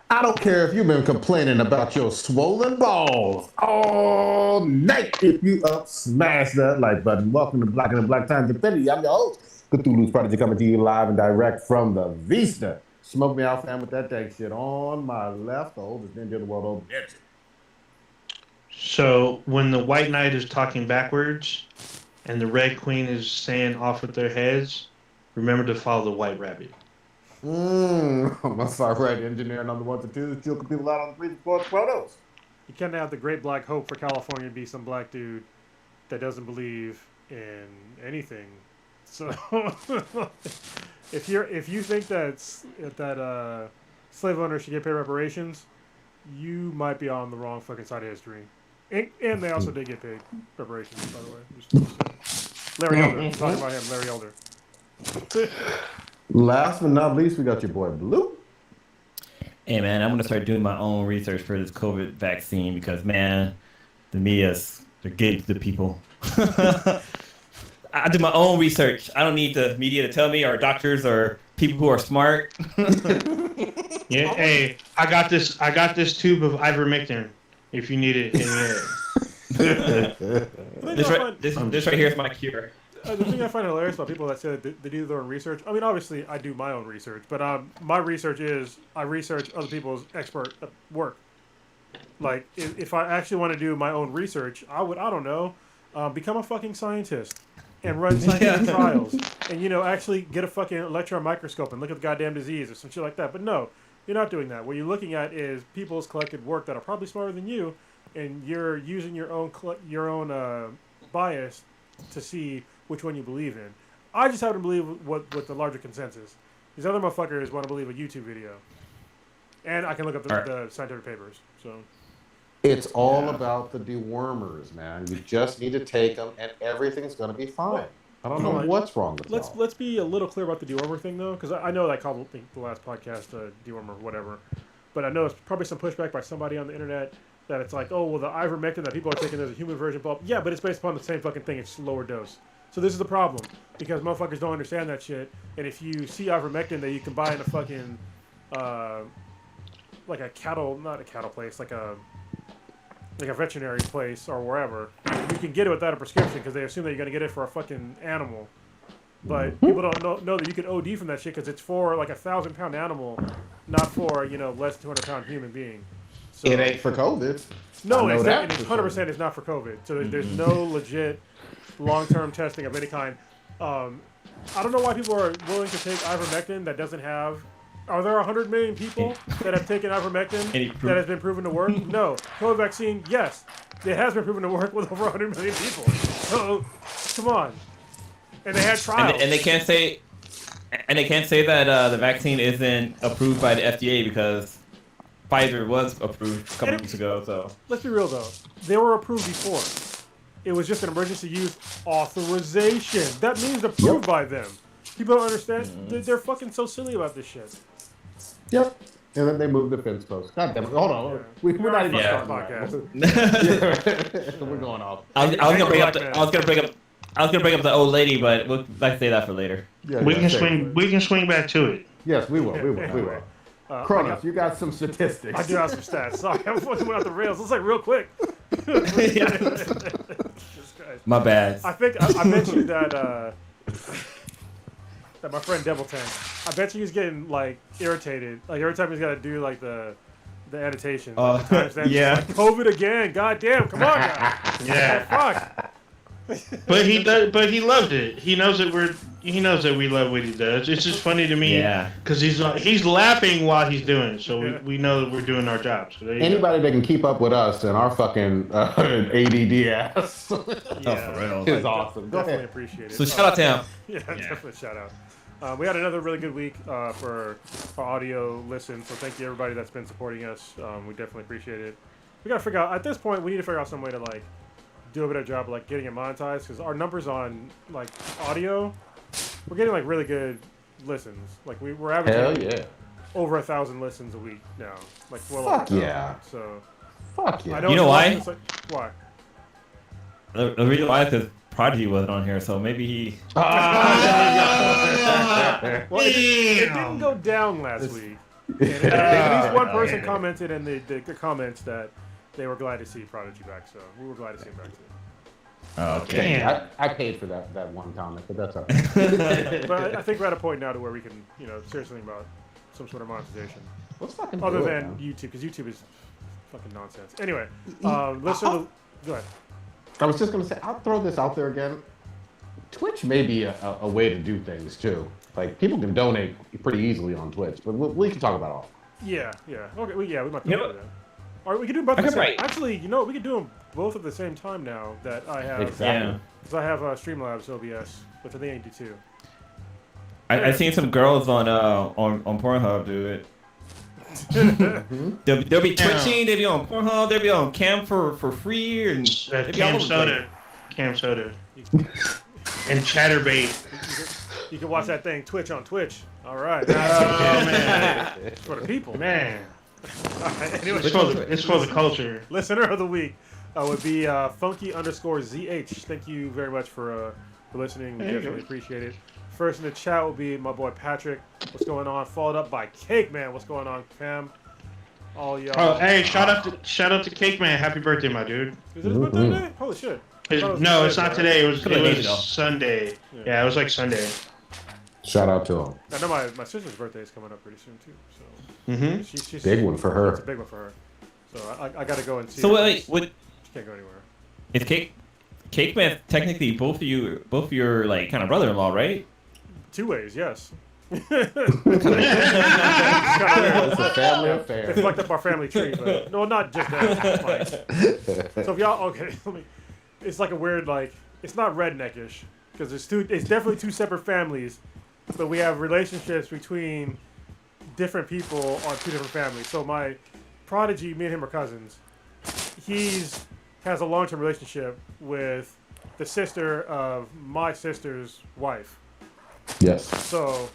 I don't care if you've been complaining about your swollen balls all night. If you up, smash that like button. Welcome to Black and the Black Times Infinity. I'm your host, Cthulhu's Prodigy, coming to you live and direct from the Vista. Smoke me out, fam, with that dang shit on my left, the oldest ninja in the world, old ninja. So when the White Knight is talking backwards and the Red Queen is saying off with their heads, remember to follow the White Rabbit. I'm a sorry engineer, and I'm the one to do joking people out on the streets for Chronos. You can't have the great black hope for California to be some black dude that doesn't believe in anything. So if you think that slave owners should get paid reparations, you might be on the wrong fucking side of history. And they also did get paid reparations, by the way. Larry Elder. Talking about him, Larry Elder. Last but not least, we got your boy Blue. Hey man, I'm gonna start doing my own research for this COVID vaccine because man, the media's they're getting to the people. I do my own research. I don't need the media to tell me, or doctors, or people who are smart. Yeah, hey, I got this tube of ivermectin if you need it in there. This right here is my cure. The thing I find hilarious about people that say that they do their own research, I mean, obviously I do my own research, but my research is I research other people's expert work. Like, if I actually want to do my own research, I don't know, become a fucking scientist and run scientific trials and, actually get a fucking electron microscope and look at the goddamn disease or some shit like that. But no, you're not doing that. What you're looking at is people's collected work that are probably smarter than you, and you're using your own bias to see which one you believe in. I just happen to believe what the larger consensus. These other motherfuckers want to believe a YouTube video. And I can look up the scientific papers. So It's all about the dewormers, man. You just need to take them, and everything's going to be fine. I don't know what's wrong with y'all. Let's be a little clear about the dewormer thing, though, because I know I called the last podcast dewormer or whatever, but I know it's probably some pushback by somebody on the internet that it's like, oh, well, the ivermectin that people are taking is a human version, but yeah, but it's based upon the same fucking thing. It's lower dose. So this is the problem, because motherfuckers don't understand that shit, and if you see ivermectin that you can buy in a fucking, like not a cattle place, like a veterinary place or wherever, you can get it without a prescription because they assume that you're going to get it for a fucking animal. But people don't know that you can OD from that shit because it's for like 1,000-pound animal, not for, less than 200-pound human being. So, it ain't for COVID. No, it's 100% it's not for COVID. So there's no legit long-term testing of any kind. I don't know why people are willing to take ivermectin that doesn't have... Are there 100 million people that have taken ivermectin that has been proven to work? No. COVID vaccine, yes. It has been proven to work with over 100 million people. So, come on. And they had trials. And they can't say that the vaccine isn't approved by the FDA because Pfizer was approved a couple weeks ago. So let's be real, though. They were approved before. It was just an emergency use authorization. That means approved by them. People don't understand. They're fucking so silly about this shit. Yep. And then they moved the fence post. God damn it. Hold on. Yeah. We're not even starting podcast. We're going off. I was gonna bring up the old lady, but we'll save that for later. Yeah, we can swing back to it. Yes, we will. We will. Chronos, you got some statistics. I do have some stats. Sorry, I fucking went off the rails. Let's real quick. My bad. I think I mentioned that my friend Devilton, I bet you he's getting like irritated. Like every time he's got to do like the annotation. Yeah. Like, COVID again. God damn. Come on, guys. Yeah. Fuck. But he does. But he loved it. He knows that we love what he does. It's just funny to me. Yeah. Because he's laughing while he's doing it, so we know that we're doing our jobs. So anybody that can keep up with us and our fucking ADD ass for real. is awesome. Definitely appreciate it. So shout out to him. Yeah, definitely shout out. We had another really good week for audio listen, so thank you everybody that's been supporting us. We definitely appreciate it. We gotta figure out at this point we need to figure out some way to like do a better job of like getting it monetized because our numbers on like audio, we're getting like really good listens. Like we're averaging over 1,000 listens a week now. Like fuck yeah. So fuck yeah. I know you know why? Why? The reason why is because Prodigy wasn't on here, so maybe he. Well, it didn't go down last week. And at least one person commented in the comments that they were glad to see Prodigy back. So we were glad to see him back too. Okay. I paid for that one comment, but that's all right. But I think we're at a point now to where we can, seriously think about some sort of monetization. Let's fucking Other do it, than man. YouTube, because YouTube is fucking nonsense. Anyway, go ahead. I was just gonna say, I'll throw this out there again. Twitch may be a way to do things too. Like people can donate pretty easily on Twitch, but we can talk about all. Yeah. Okay. We might do that. All right, we can do both. Actually, we can do them both at the same time now that I have. Exactly. Because I have Streamlabs OBS, which I think I need to too. I seen some girls on Pornhub do it. They'll be twitching, they'll be on Pornhub, they'll be on Cam for free, and Cam Soda, and Chatterbait. You can watch that thing Twitch on Twitch. All right. Oh man, It's for the people. man. All right, anyway, It's for the culture. Listener of the week would be Funky_ZH. Thank you very much for listening. We definitely appreciate it. First in the chat will be my boy Patrick. What's going on? Followed up by Cake Man. What's going on, Cam? All y'all. Oh, hey, shout out to Cake Man. Happy birthday, my dude. Is it his birthday today? Holy shit. No, it's not today. It was ago. Sunday. Yeah, it was like Sunday. Shout out to him. I know my sister's birthday is coming up pretty soon too. So she's Big one for her. It's a big one for her. So I got to go and see. So her. wait, She can't go anywhere. is Cake Man technically both of your like kind of brother-in-law, right? Two ways, yes. It's a family affair. They fucked up our family tree, but no, not just that. Like, so if y'all it's like a weird it's not redneckish because it's definitely two separate families, but we have relationships between different people on two different families. So my Prodigy, me and him are cousins. Has a long-term relationship with the sister of my sister's wife. Yes. So,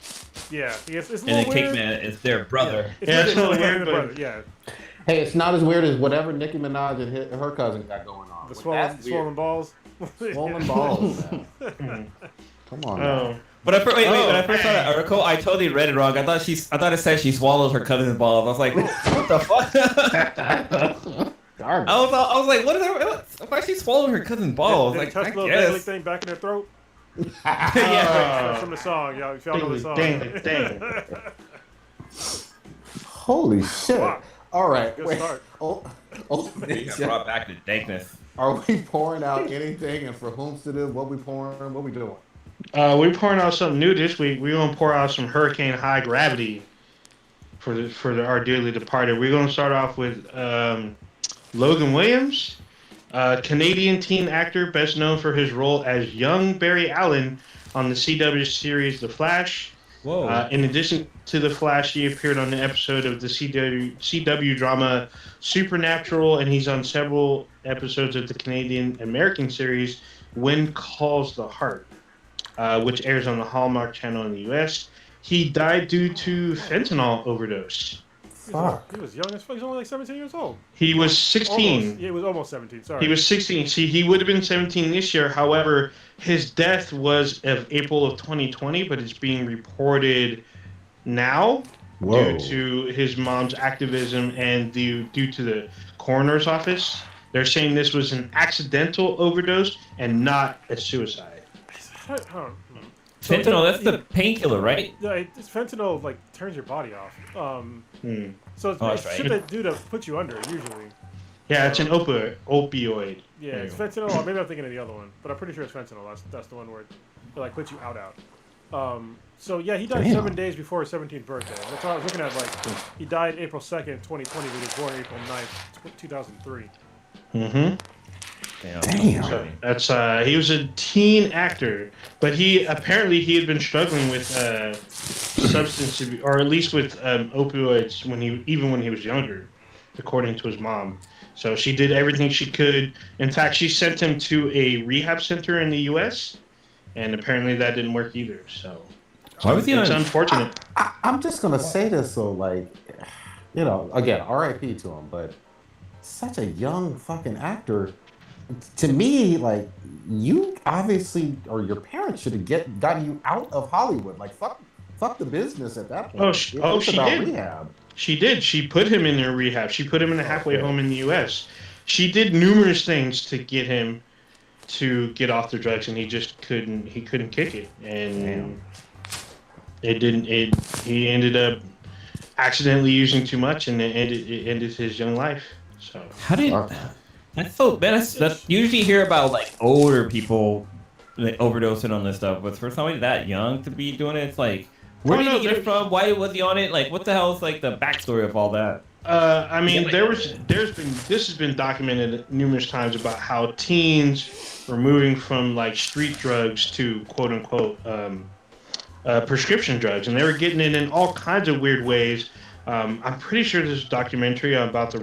yeah, it's a And little then Cake weird. Man is their brother. Yeah, it's a little weird, weird, but- yeah. Hey, it's not as weird as whatever Nicki Minaj and her cousin got going on. The That's swollen weird. balls. Swollen balls. Man. Come on. Oh, Man. When I first saw that article, I totally read it wrong. I thought it said she swallowed her cousin's balls. I was like, what the fuck? Garbage. I was like, what is that? Why she swallowed her cousin's balls? Did Like, they touch I the little dangly guess. thing back in their throat? Yeah. That's from the song, y'all. If y'all know the song. dang. Holy shit. Fuck. All right. Good Wait. start. Brought back the dankness. Are we pouring out anything? And for whom to do? What we pouring? What we doing? We're pouring out something new this week. We're gonna pour out some Hurricane High Gravity for our dearly departed. We're gonna start off with Logan Williams, Canadian teen actor best known for his role as young Barry Allen on the CW series The Flash. Whoa. In addition to The Flash, he appeared on an episode of the CW drama Supernatural, and he's on several episodes of the Canadian-American series Wind Calls the Heart, which airs on the Hallmark Channel in the U.S. He died due to fentanyl overdose. Fuck. He was young as fuck. He's only like 17 years old. He was 16. Almost. Yeah, he was almost 17. Sorry. He was 16. See, he would have been 17 this year. However, his death was of April of 2020, but it's being reported now Whoa. due to his mom's activism and due to the coroner's office. They're saying this was an accidental overdose and not a suicide. I don't know. So Fentanyl, that's the painkiller, right? Yeah, fentanyl turns your body off. So it's, Oh, it's that's shit right. that do to put you under usually. Yeah, it's an opioid. Yeah, it's fentanyl. Or maybe I'm thinking of the other one, but I'm pretty sure it's fentanyl. That's the one where it puts you out. So yeah, he died 7 days before his 17th birthday. That's what I was looking at. He died April 2nd, 2020, but he was born April 9th, 2003. Mm-hmm. Damn. So that's he was a teen actor, but he had been struggling with substance abuse, or at least with opioids when he was younger, according to his mom. So she did everything she could. In fact, she sent him to a rehab center in the U.S., and apparently that didn't work either. So Why was he it's on? unfortunate. I'm just gonna say this, so again, R.I.P. to him, but such a young fucking actor. To me, you obviously, or your parents should have gotten you out of Hollywood. Fuck the business at that point. She about did. rehab. She did. She put him in a rehab. She put him in a halfway home in the U.S. She did numerous things to get him to get off the drugs, and he just couldn't. He couldn't kick it, and it didn't. He ended up accidentally using too much, and it ended his young life. So how did that's so? That's usually you hear about like older people like, overdosing on this stuff, but for somebody that young to be doing it, it's like. Where did he get it from? Why was he on it? Like, what the hell is like the backstory of all that? I mean, this has been documented numerous times about how teens were moving from like street drugs to quote unquote prescription drugs, and they were getting it in all kinds of weird ways. I'm pretty sure there's a documentary about the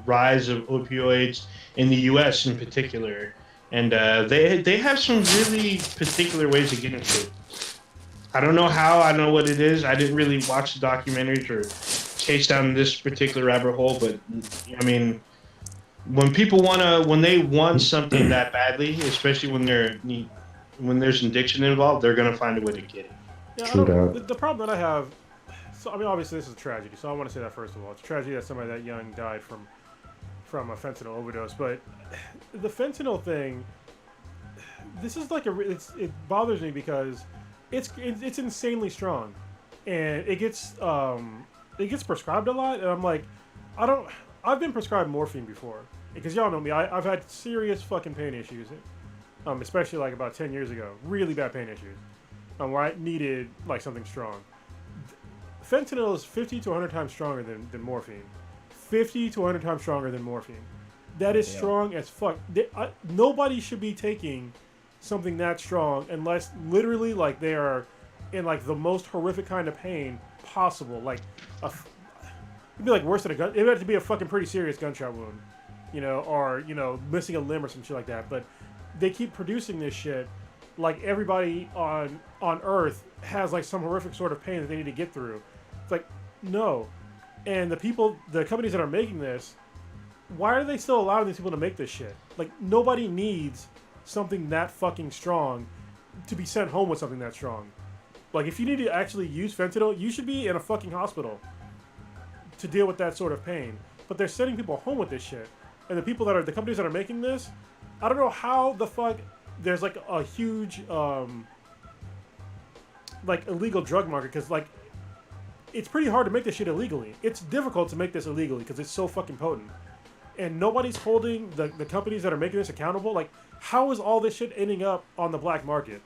rise of opioids in the U.S. in particular, and they have some really particular ways of getting to it. I don't know how. I know what it is. I didn't really watch the documentaries or chase down this particular rabbit hole, but I mean, when they want something that badly, especially when there's addiction involved, they're gonna find a way to get it. Yeah, the problem that I have. So I mean, obviously this is a tragedy. So I want to say that first of all, it's a tragedy that somebody that young died from a fentanyl overdose. But the fentanyl thing, this is like it bothers me because. It's insanely strong, and it gets prescribed a lot, and I'm like, I've been prescribed morphine before, because y'all know me, I've had serious fucking pain issues, especially like about 10 years ago, really bad pain issues, where I needed like something strong. Fentanyl is 50 to 100 times stronger than morphine, 50 to 100 times stronger than morphine. That is strong as fuck. Nobody should be taking something that strong unless literally like they are in like the most horrific kind of pain possible, like it'd be like worse than a gun. It would have to be a fucking pretty serious gunshot wound, or missing a limb or some shit like that. But they keep producing this shit like everybody on Earth has like some horrific sort of pain that they need to get through. It's like no, and the companies that are making this, why are they still allowing these people to make this shit? Like nobody needs something that fucking strong to be sent home with something that strong. Like if you need to actually use fentanyl, you should be in a fucking hospital to deal with that sort of pain. But they're sending people home with this shit. And the companies that are making this, I don't know how the fuck there's like a huge like illegal drug market, because like it's pretty hard to make this shit illegally. It's difficult to make this illegally because it's so fucking potent. And nobody's holding the companies that are making this accountable. Like, how is all this shit ending up on the black market?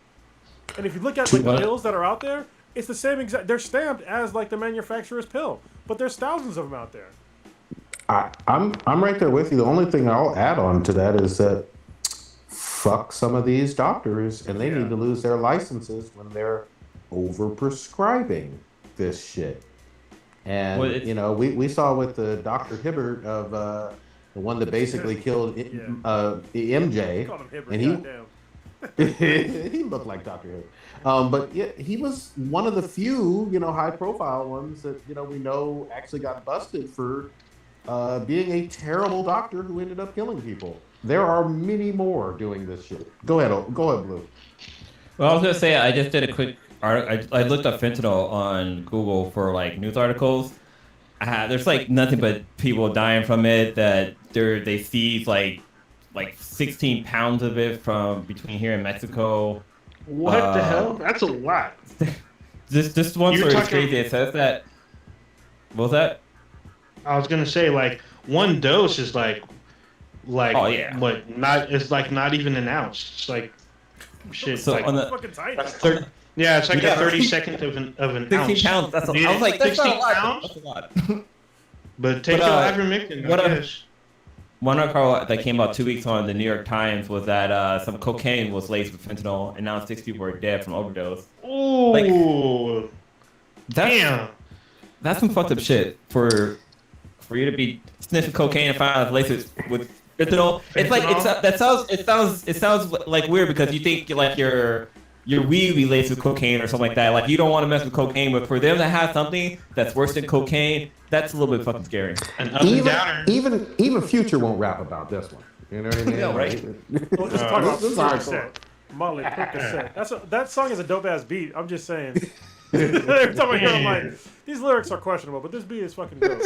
And if you look at like the pills that are out there, it's the same exact. They're stamped as like the manufacturer's pill, but there's thousands of them out there. I'm right there with you. The only thing I'll add on to that is that fuck some of these doctors, and they need to lose their licenses when they're overprescribing this shit. And we saw with the Dr. Hibbert of. The one that basically killed MJ, and he looked like Dr. Hibbert. But yeah, he was one of the few, high-profile ones that we know actually got busted for being a terrible doctor who ended up killing people. There are many more doing this shit. Go ahead, Blue. Well, I was gonna say I just did a quick. I looked up fentanyl on Google for like news articles. There's like nothing but people dying from it. That they seized like 16 pounds of it from between here and Mexico. What the hell? That's a lot. This one story is crazy. It says that. What was that? I was gonna say like one dose is like oh yeah. What? It's like not even an ounce. It's like shit. So like, on the fucking tiny. Yeah, it's like a 32nd of an 16 ounce. Pounds. That's I was like 16 pounds. That's a lot. But take ivermectin. One article that came out 2 weeks on the New York Times was that some cocaine was laced with fentanyl, and now 6 people are dead from overdose. Oh, damn! That's some fucked up shit for you to be sniffing cocaine and find out it's laced with fentanyl. It's like it sounds like weird because you think like your weed will be laced with cocaine or something like that. Like you don't want to mess with cocaine, but for them to have something that's worse than cocaine, that's a little bit fucking scary. Even Future won't rap about this one. You know what I mean? Yeah, right. Well, just talk about Percocet. Molly Percocet. That song is a dope ass beat. I'm just saying. Every time I hear it, I'm like, These lyrics are questionable, but this beat is fucking dope.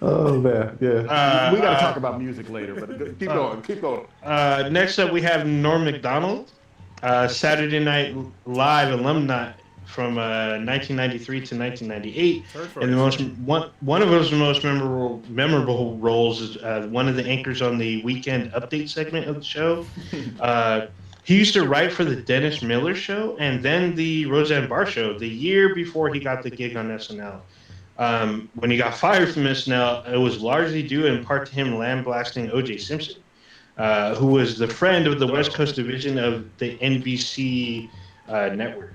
Oh man, yeah. We got to talk about music later, but keep going. Next up, we have Norm Macdonald, Saturday Night Live alumni from 1993 to 1998, and one of his most memorable roles is one of the anchors on the weekend update segment of the show. He used to write for the Dennis Miller Show and then the Roseanne Barr Show the year before he got the gig on SNL. When he got fired from SNL, it was largely due in part to him lambasting O.J. Simpson, who was the friend of the West Coast division of the NBC network.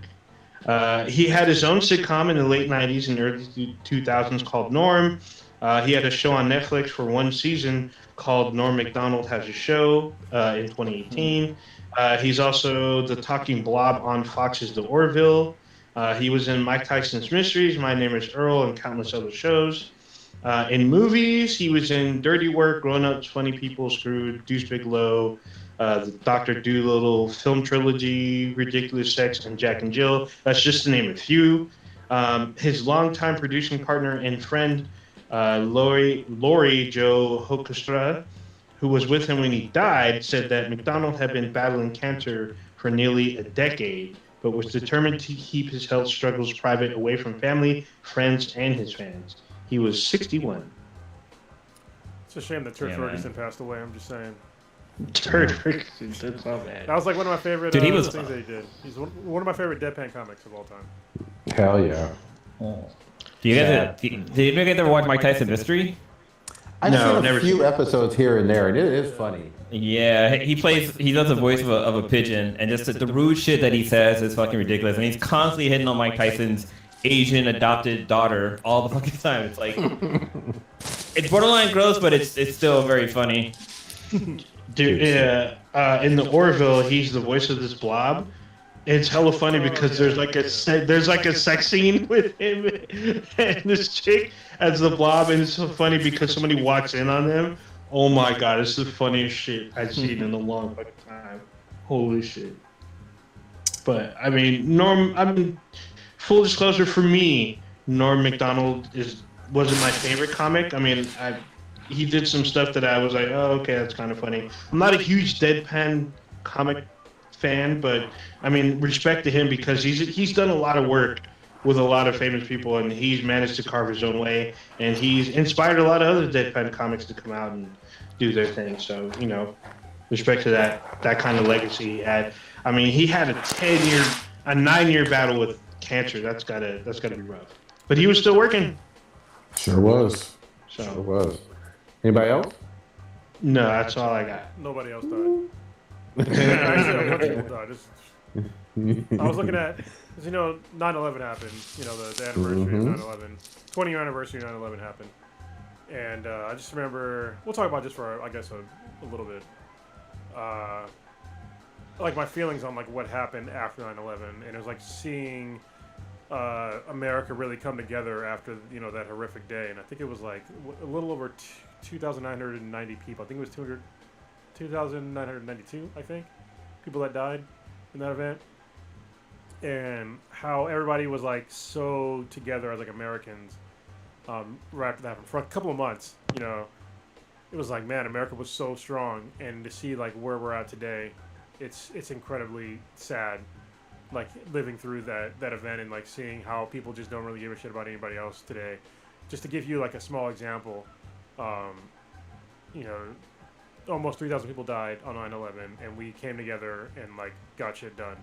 He had his own sitcom in the late 90s and early 2000s called Norm. He had a show on Netflix for one season called Norm Macdonald Has a Show in 2018. He's also the talking blob on Fox's The Orville. He was in Mike Tyson's Mysteries, My Name is Earl, and countless other shows. In movies, he was in Dirty Work, Grown Ups, Funny People, Screwed, Deuce Bigalow, the Dr. Dolittle film trilogy, Ridiculous Sex, and Jack and Jill. That's just to name a few. His longtime producing partner and friend, Lori Jo Hokastra, who was with him when he died, said that McDonald had been battling cancer for nearly a decade, but was determined to keep his health struggles private, away from family, friends, and his fans. He was 61. It's a shame that Turk Ferguson passed away. I'm just saying. Turk Ferguson, that's not bad. That was like one of my favorite Dude, things that he did. He's one of my favorite deadpan comics of all time. Hell yeah. Do you guys did you guys ever watch Mike Tyson Mystery? I've seen a few episodes here and there, and it is funny. Yeah, he does the voice of a pigeon, and just the rude shit that he says is fucking ridiculous. And he's constantly hitting on Mike Tyson's Asian adopted daughter all the fucking time. It's like, it's borderline gross, but it's still very funny. Dude, yeah, in the Orville, he's the voice of this blob. It's hella funny because there's like a sex scene with him and this chick as the blob, and it's so funny because somebody walks in on them. Oh my god, it's the funniest shit I've seen in a long fucking time. Holy shit. But I mean, full disclosure for me, Norm Macdonald wasn't my favorite comic. I mean, he did some stuff that I was like, oh, okay, that's kind of funny. I'm not a huge deadpan comic fan, but I mean, respect to him because he's done a lot of work with a lot of famous people, and he's managed to carve his own way, and he's inspired a lot of other deadpan comics to come out and do their thing. So, you know, respect to that kind of legacy he had. I mean, he had a 9-year battle with cancer. That's gotta be rough. But he was still working. Sure was. So. Sure was. Anybody else? No, that's all I got. Nobody else died. Actually, a bunch of people died. I was looking at, because, you know, 9/11 happened. You know, the anniversary of 9/11. 20-year anniversary of 9/11 happened. And I just remember, we'll talk about just for, I guess, a little bit. Like my feelings on like what happened after 9/11, and it was like seeing America really come together after, you know, that horrific day. And I think it was like a little over 2,990 people. I think it was 2,992, I think, people that died in that event. And how everybody was like so together as like Americans right after that for a couple of months. You know, it was like, man, America was so strong, and to see like where we're at today, it's incredibly sad, like living through that event and like seeing how people just don't really give a shit about anybody else today. Just to give you like a small example, you know, almost 3,000 people died on 9/11, and we came together and like got shit done.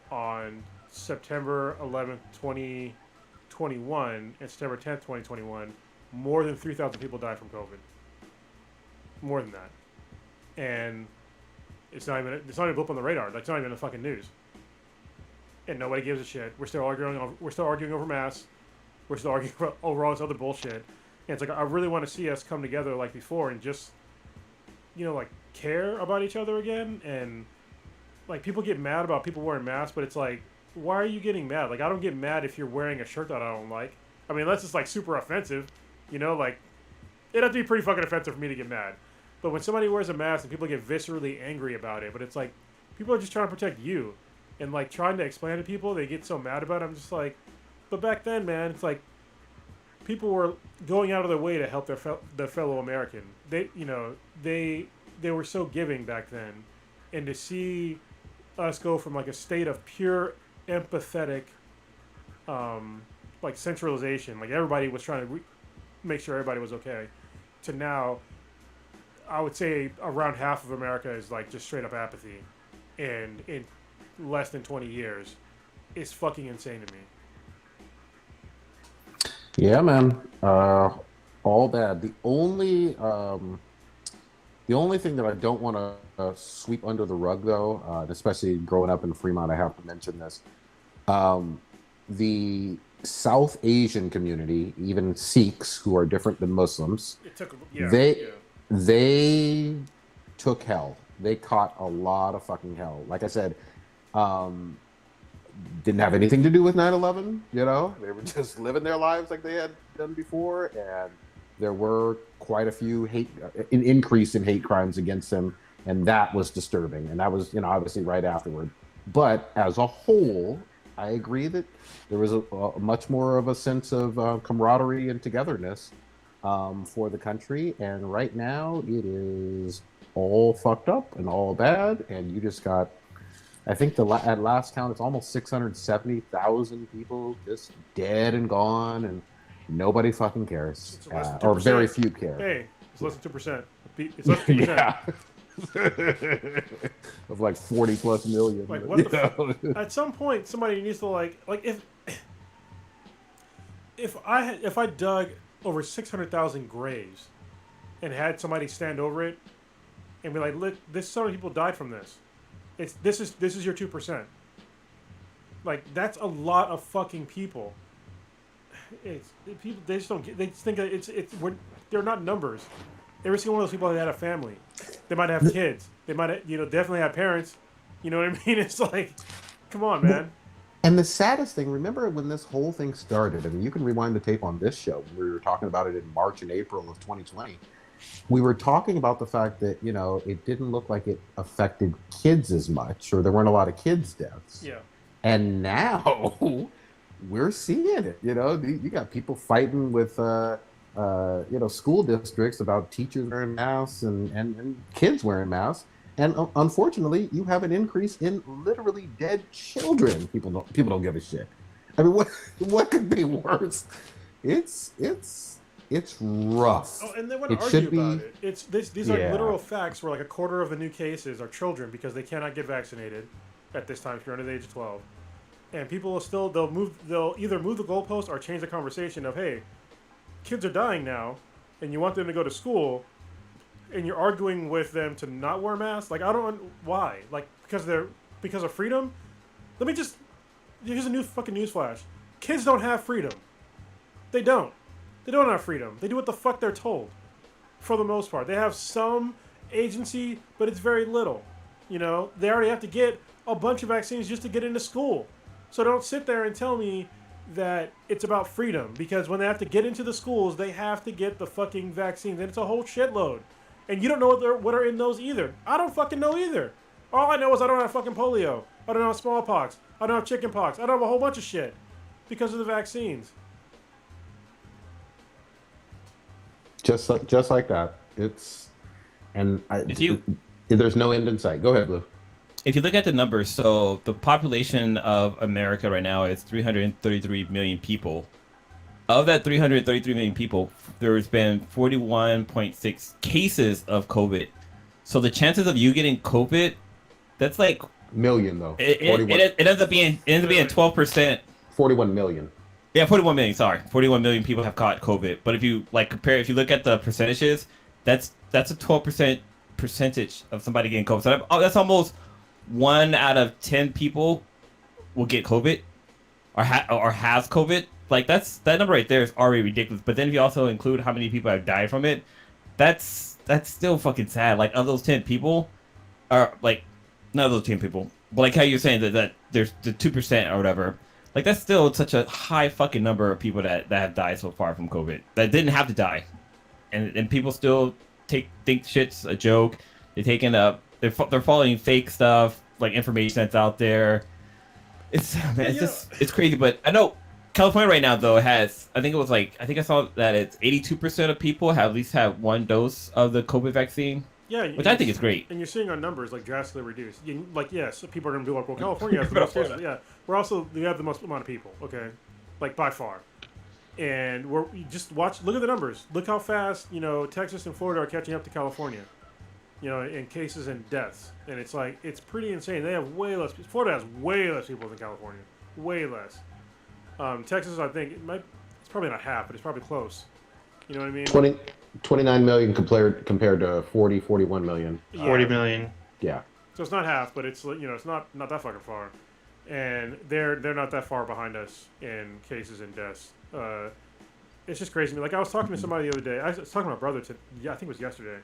On September 11th, 2021, and September 10th, 2021, more than 3,000 people died from COVID. More than that, and it's not even a blip on the radar. Like, it's not even the fucking news, and nobody gives a shit. We're still arguing over masks. We're still arguing over all this other bullshit. And it's like, I really want to see us come together like before and just, you know, like care about each other again. And like, people get mad about people wearing masks, but it's like, why are you getting mad? Like, I don't get mad if you're wearing a shirt that I don't like. I mean, unless it's like super offensive, you know, like it'd have to be pretty fucking offensive for me to get mad. But when somebody wears a mask and people get viscerally angry about it, but it's like, people are just trying to protect you. and like trying to explain to people, they get so mad about it. I'm just like, but back then, man, it's like people were going out of their way to help their fellow American. They were so giving back then, and to see us go from like a state of pure empathetic, like centralization, like everybody was trying to make sure everybody was okay, to now, I would say around half of America is like just straight up apathy, and in less than 20 years, it's fucking insane to me. Yeah, man. All bad. The only thing that I don't want to sweep under the rug, though, and especially growing up in Fremont, I have to mention this. The South Asian community, even Sikhs who are different than Muslims, they took hell. They caught a lot of fucking hell. Like I said, didn't have anything to do with 9/11. You know, they were just living their lives like they had done before, and there were quite a few an increase in hate crimes against them, and that was disturbing. And that was, obviously right afterward. But as a whole, I agree that there was a much more of a sense of camaraderie and togetherness for the country. And right now, it is all fucked up and all bad. And you just got, I think at last count, it's almost 670,000 people just dead and gone, and nobody fucking cares, or very few care. Hey, it's less than 2%. It's less than 2%. Yeah. Of like 40 plus million. Like, what at some point, somebody needs to like if I dug over 600,000 graves and had somebody stand over it and be like, look, so many people died from this. This is your 2%. Like, that's a lot of fucking people. People, they just don't get, they just think that they're not numbers. Every single one of those people that had a family, they might have kids, they might have, definitely have parents. You know what I mean? It's like, come on, man. And the saddest thing, remember when this whole thing started? I mean, you can rewind the tape on this show. We were talking about it in March and April of 2020. We were talking about the fact that, it didn't look like it affected kids as much, or there weren't a lot of kids deaths. Yeah. And now we're seeing it. You got people fighting with, school districts about teachers wearing masks and kids wearing masks. And unfortunately, you have an increase in literally dead children. People don't give a shit. I mean, what could be worse? It's rough. Oh, and they want to argue about it. These are literal facts where like a quarter of the new cases are children because they cannot get vaccinated at this time if you're under the age of 12. And people will still they'll either move the goalpost or change the conversation of, hey, kids are dying now, and you want them to go to school, and you're arguing with them to not wear masks. Like, I don't why. Like, because of freedom. Here's a new fucking newsflash. Kids don't have freedom. They don't. They don't have freedom. They do what the fuck they're told, for the most part. They have some agency, but it's very little. They already have to get a bunch of vaccines just to get into school. So don't sit there and tell me that it's about freedom, because when they have to get into the schools, they have to get the fucking vaccines, and it's a whole shitload. And you don't know what are in those either. I don't fucking know either. All I know is I don't have fucking polio. I don't have smallpox. I don't have chickenpox. I don't have a whole bunch of shit because of the vaccines. Just like that. There's no end in sight. Go ahead, Blue. If you look at the numbers, so the population of America right now is 333 million people. Of that 333 million people, there's been 41.6 cases of COVID. So the chances of you getting COVID, that's like million though. It ends up being 12%. 41 million. Yeah, 41 million. Sorry, 41 million people have caught COVID. But if you if you look at the percentages, that's a 12% percentage of somebody getting COVID. So that's almost 1 out of 10 people will get COVID or has COVID. Like, that number right there is already ridiculous. But then if you also include how many people have died from it, that's still fucking sad. Like, of those 10 people, or like, not of those 10 people, but like how you're saying that there's the 2% or whatever. Like, that's still such a high fucking number of people that have died so far from COVID that didn't have to die, and people still think shit's a joke. They're taking up. They're following fake stuff, like information that's out there. It's man, it's crazy. But I know California right now though has I think I saw that it's 82% of people have at least had one dose of the COVID vaccine. Yeah, which I think is great. And you're seeing our numbers like drastically reduced. Yes, people are going to be like, well, California has the most cases. Yeah, we have the most amount of people. Okay, like by far. And we just look at the numbers. Look how fast Texas and Florida are catching up to California. In cases and deaths, and it's pretty insane. They have way less. Florida has way less people than California, way less. Texas, I think it's probably not half, but it's probably close. You know what I mean? 29 million compared to 41 million. 40 million. Yeah. So it's not half, but it's it's not that fucking far, and they're not that far behind us in cases and deaths. It's just crazy. Like I was talking to somebody the other day. I was talking to my brother. I think it was yesterday,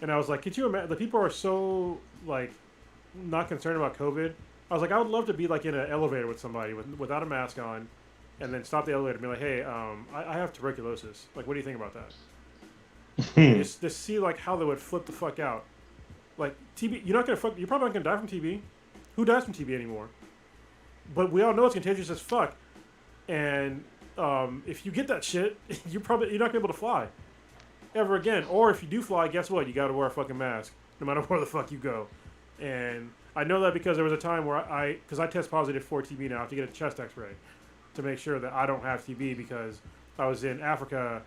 and I was like, "Could you imagine? The people are so not concerned about COVID." I was like, I would love to be in an elevator with somebody without a mask on, and then stop the elevator and be like, "Hey, I have tuberculosis. What do you think about that?" just to see how they would flip the fuck out. TB, you're probably not gonna die from TB. Who dies from TB anymore? But we all know it's contagious as fuck. And if you get that shit, you're not gonna be able to fly ever again. Or if you do fly, guess what? You gotta wear a fucking mask no matter where the fuck you go. And I know that because there was a time where I test positive for TB now. I have to get a chest X-ray to make sure that I don't have TB because I was in Africa.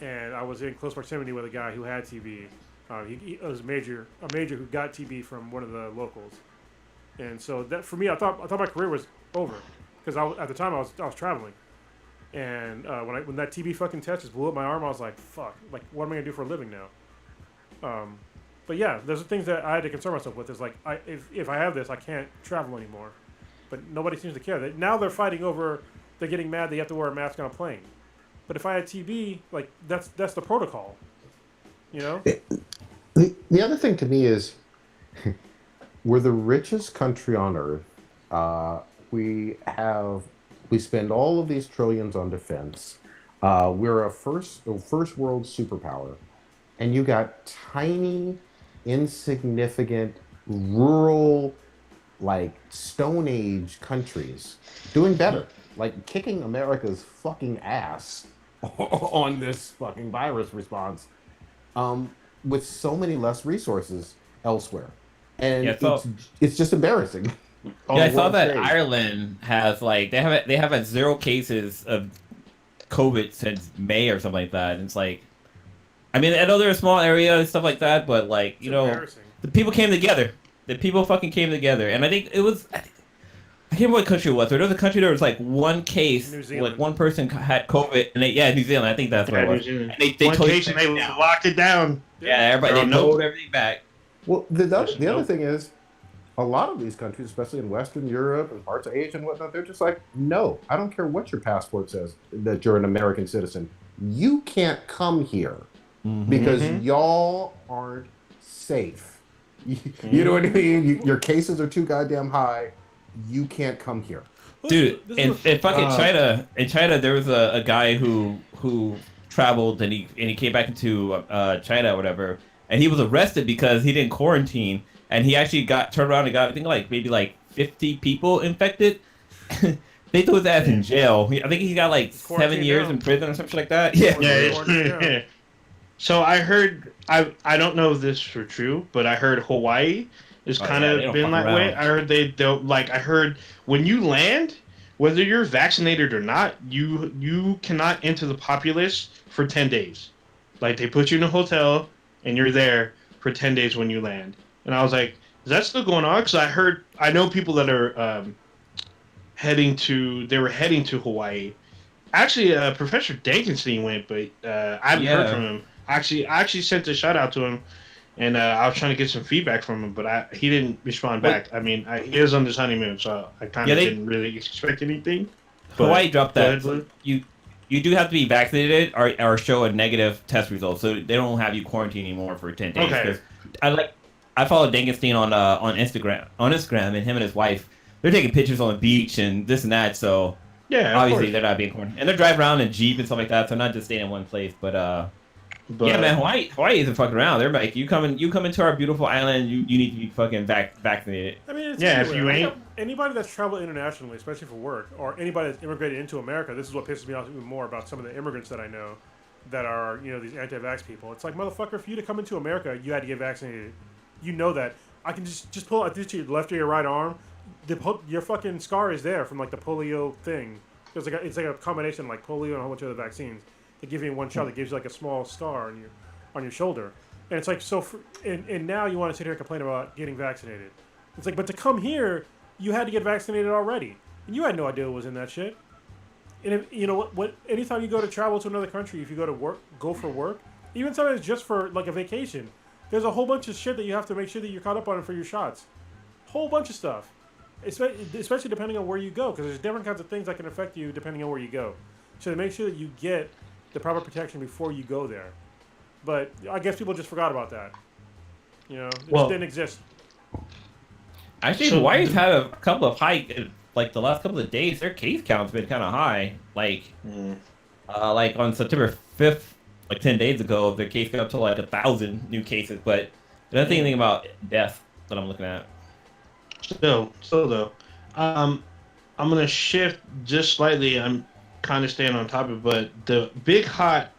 And I was in close proximity with a guy who had TB. He was a major who got TB from one of the locals. And so that for me, I thought my career was over because at the time I was traveling. And when that TB fucking test just blew up my arm, I was like, fuck, what am I gonna do for a living now? But yeah, there's the things that I had to concern myself with. Is if I have this, I can't travel anymore. But nobody seems to care. Now they're fighting over. They're getting mad. They have to wear a mask on a plane. But if I had TB, that's the protocol, The other thing to me is, we're the richest country on earth. We spend all of these trillions on defense. We're a first world superpower, and you got tiny, insignificant, rural, Stone Age countries doing better, kicking America's fucking ass on this fucking virus response, with so many less resources elsewhere, and it's just embarrassing. Yeah, I saw that Ireland has they have had 0 cases of COVID since May or something like that. And it's I mean, I know they're a small area and stuff like that, but the people came together. The people fucking came together, and I think it was. I can't remember what country it was. There was a country there was one case, one person had COVID, and New Zealand. I think that's what it was. And they one case and they locked it down. Yeah, everybody pulled everything back. Well, the other thing is, a lot of these countries, especially in Western Europe and parts of Asia and whatnot, they're just no, I don't care what your passport says that you're an American citizen. You can't come here because y'all aren't safe. You know what I mean? Your cases are too goddamn high. You can't come here, dude. In fucking China, there was a guy who traveled and he came back into China or whatever, and he was arrested because he didn't quarantine, and he actually turned around and got I think maybe 50 people infected. They threw his ass in jail. I think he got 7 years in prison or something like that. Yeah. So I heard I don't know if this for true, but I heard Hawaii. It's kind of been that way. I heard they don't I heard when you land, whether you're vaccinated or not, you cannot enter the populace for 10 days. They put you in a hotel and you're there for 10 days when you land. And I was like, is that still going on? Because I know people that are heading to Hawaii. Actually, Professor Dankenstein went, but I haven't heard from him. I actually sent a shout out to him. And I was trying to get some feedback from him, but he didn't respond back. I mean, he is on this honeymoon, so I kind of didn't really expect anything. Hawaii dropped that. You do have to be vaccinated or show a negative test result, so they don't have you quarantine anymore for 10 days. Okay. I follow Dankenstein on Instagram, and him and his wife, they're taking pictures on the beach and this and that. So obviously they're not being quarantined, and they're driving around in Jeep and stuff like that. So not just staying in one place, but yeah, man, Hawaii isn't fucking around. They're you come into our beautiful island, you need to be fucking vaccinated. I mean, if you ain't, anybody that's traveled internationally, especially for work, or anybody that's immigrated into America, this is what pisses me off even more about some of the immigrants that I know that are, these anti-vax people. It's like, motherfucker, for you to come into America, you had to get vaccinated. You know that. I can just pull out this your left or your right arm. Your fucking scar is there from like the polio thing. It's like a combination of like polio and a whole bunch of other vaccines. They give you in one shot. That gives you like a small scar on your shoulder. And it's like, and now you want to sit here and complain about getting vaccinated. It's like, but to come here, you had to get vaccinated already. And you had no idea what was in that shit. And if, anytime you go to travel to another country, if you go for work, even sometimes just for like a vacation, there's a whole bunch of shit that you have to make sure that you're caught up on for your shots. Whole bunch of stuff. Especially depending on where you go, because there's different kinds of things that can affect you depending on where you go. So to make sure that you get the proper protection before you go there. But I guess people just forgot about that. It just didn't exist. Actually, Hawaii's had a couple of like the last couple of days, their case count's been kind of high. Like on September 5th, like 10 days ago, their case got up to like 1,000 new cases. But I don't think anything about death that I'm looking at. Still though, I'm gonna shift just slightly. I'm kind of staying on top of it, but the big hot.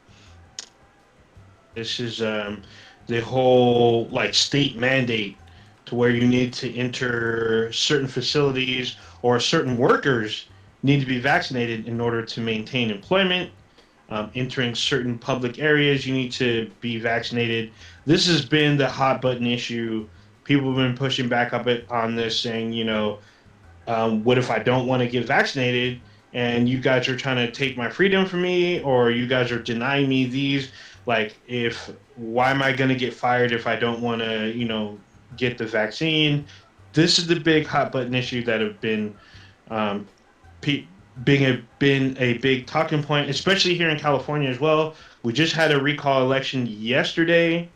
This is the whole like state mandate to where you need to enter certain facilities or certain workers need to be vaccinated in order to maintain employment. Entering certain public areas, you need to be vaccinated. This has been the hot button issue. People have been pushing back up on this, saying, what if I don't want to get vaccinated and you guys are trying to take my freedom from me, or you guys are denying me these? Like, why am I going to get fired if I don't want to, get the vaccine? This is the big hot button issue that have been been a big talking point, especially here in California as well. We just had a recall election yesterday.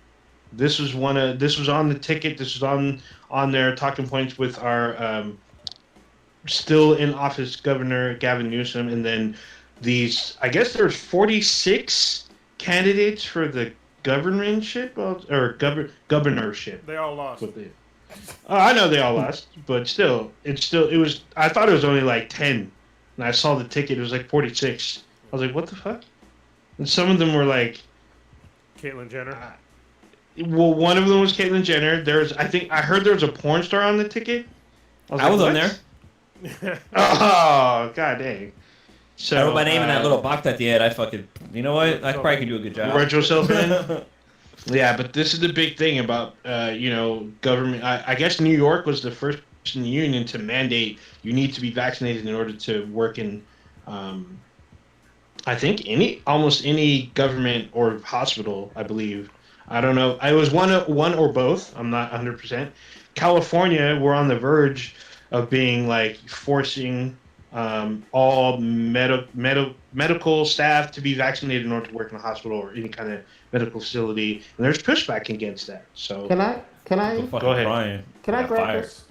This was on the ticket. This was on their talking points with our still in office Governor Gavin Newsom, and then I guess there's 46 candidates for the governorship. They all lost. I know they all lost, but still, it was. I thought it was only like 10, and I saw the ticket. It was like 46. I was like, what the fuck? And some of them were like Caitlyn Jenner. Well, one of them was Caitlyn Jenner. I heard there was a porn star on the ticket. I was on there. Oh, god dang. So, I wrote my name in that little box at the end. I fucking, you know what? I probably can do a good job. Write yourself in? Yeah, but this is the big thing about, government. I guess New York was the first in the union to mandate you need to be vaccinated in order to work in, I think, almost any government or hospital, I believe. I don't know. I was one or both. I'm not 100%. California, we're on the verge of being like forcing all medical staff to be vaccinated in order to work in a hospital or any kind of medical facility, and there's pushback against that. So can I go ahead? Brian. Can I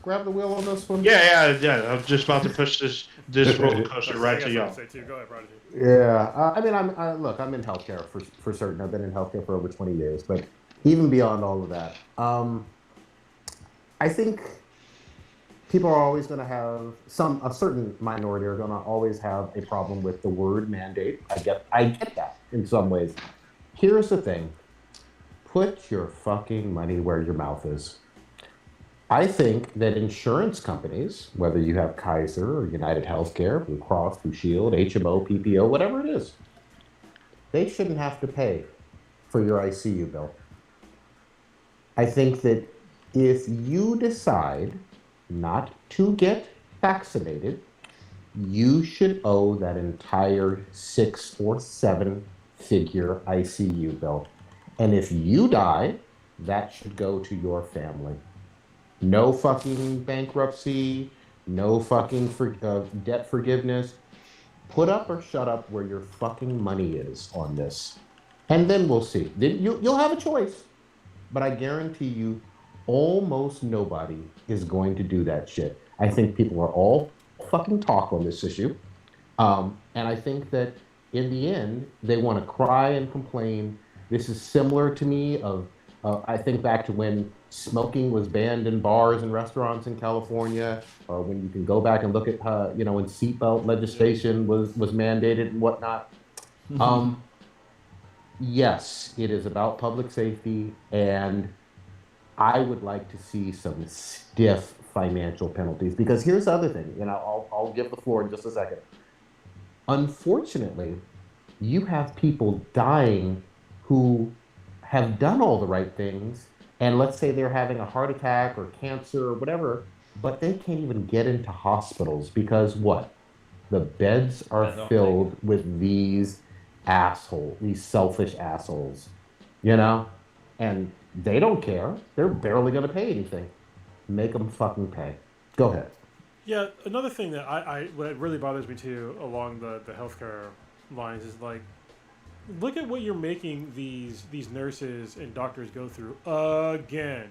grab the wheel on this one? Yeah. I was just about to push this roller coaster right to y'all. Go ahead, Prodigy. Yeah, I'm in healthcare for certain. I've been in healthcare for over 20 years, but even beyond all of that, I think people are always going to have a certain minority are going to always have a problem with the word mandate. I get that in some ways. Here's the thing: put your fucking money where your mouth is. I think that insurance companies, whether you have Kaiser or United Healthcare, Blue Cross, Blue Shield, HMO, PPO, whatever it is, they shouldn't have to pay for your ICU bill. I think that if you decide not to get vaccinated, you should owe that entire 6 or 7 figure ICU bill. And if you die, that should go to your family. No fucking bankruptcy, no fucking debt forgiveness. Put up or shut up where your fucking money is on this. And then we'll see. Then you'll have a choice. But I guarantee you, almost nobody is going to do that shit. I think people are all fucking talk on this issue. And I think that in the end, they want to cry and complain. This is similar to me I think back to when smoking was banned in bars and restaurants in California, or when you can go back and look at, when seatbelt legislation was mandated and whatnot. Um, yes, it is about public safety, and I would like to see some stiff financial penalties because here's the other thing, and I'll give the floor in just a second. Unfortunately, you have people dying who have done all the right things, and let's say they're having a heart attack or cancer or whatever, but they can't even get into hospitals because what? The beds are filled with these assholes, these selfish assholes, you know? And they don't care. They're barely going to pay anything. Make them fucking pay. Go ahead. Yeah, another thing that what really bothers me too along the healthcare lines is like, look at what you're making these nurses and doctors go through again.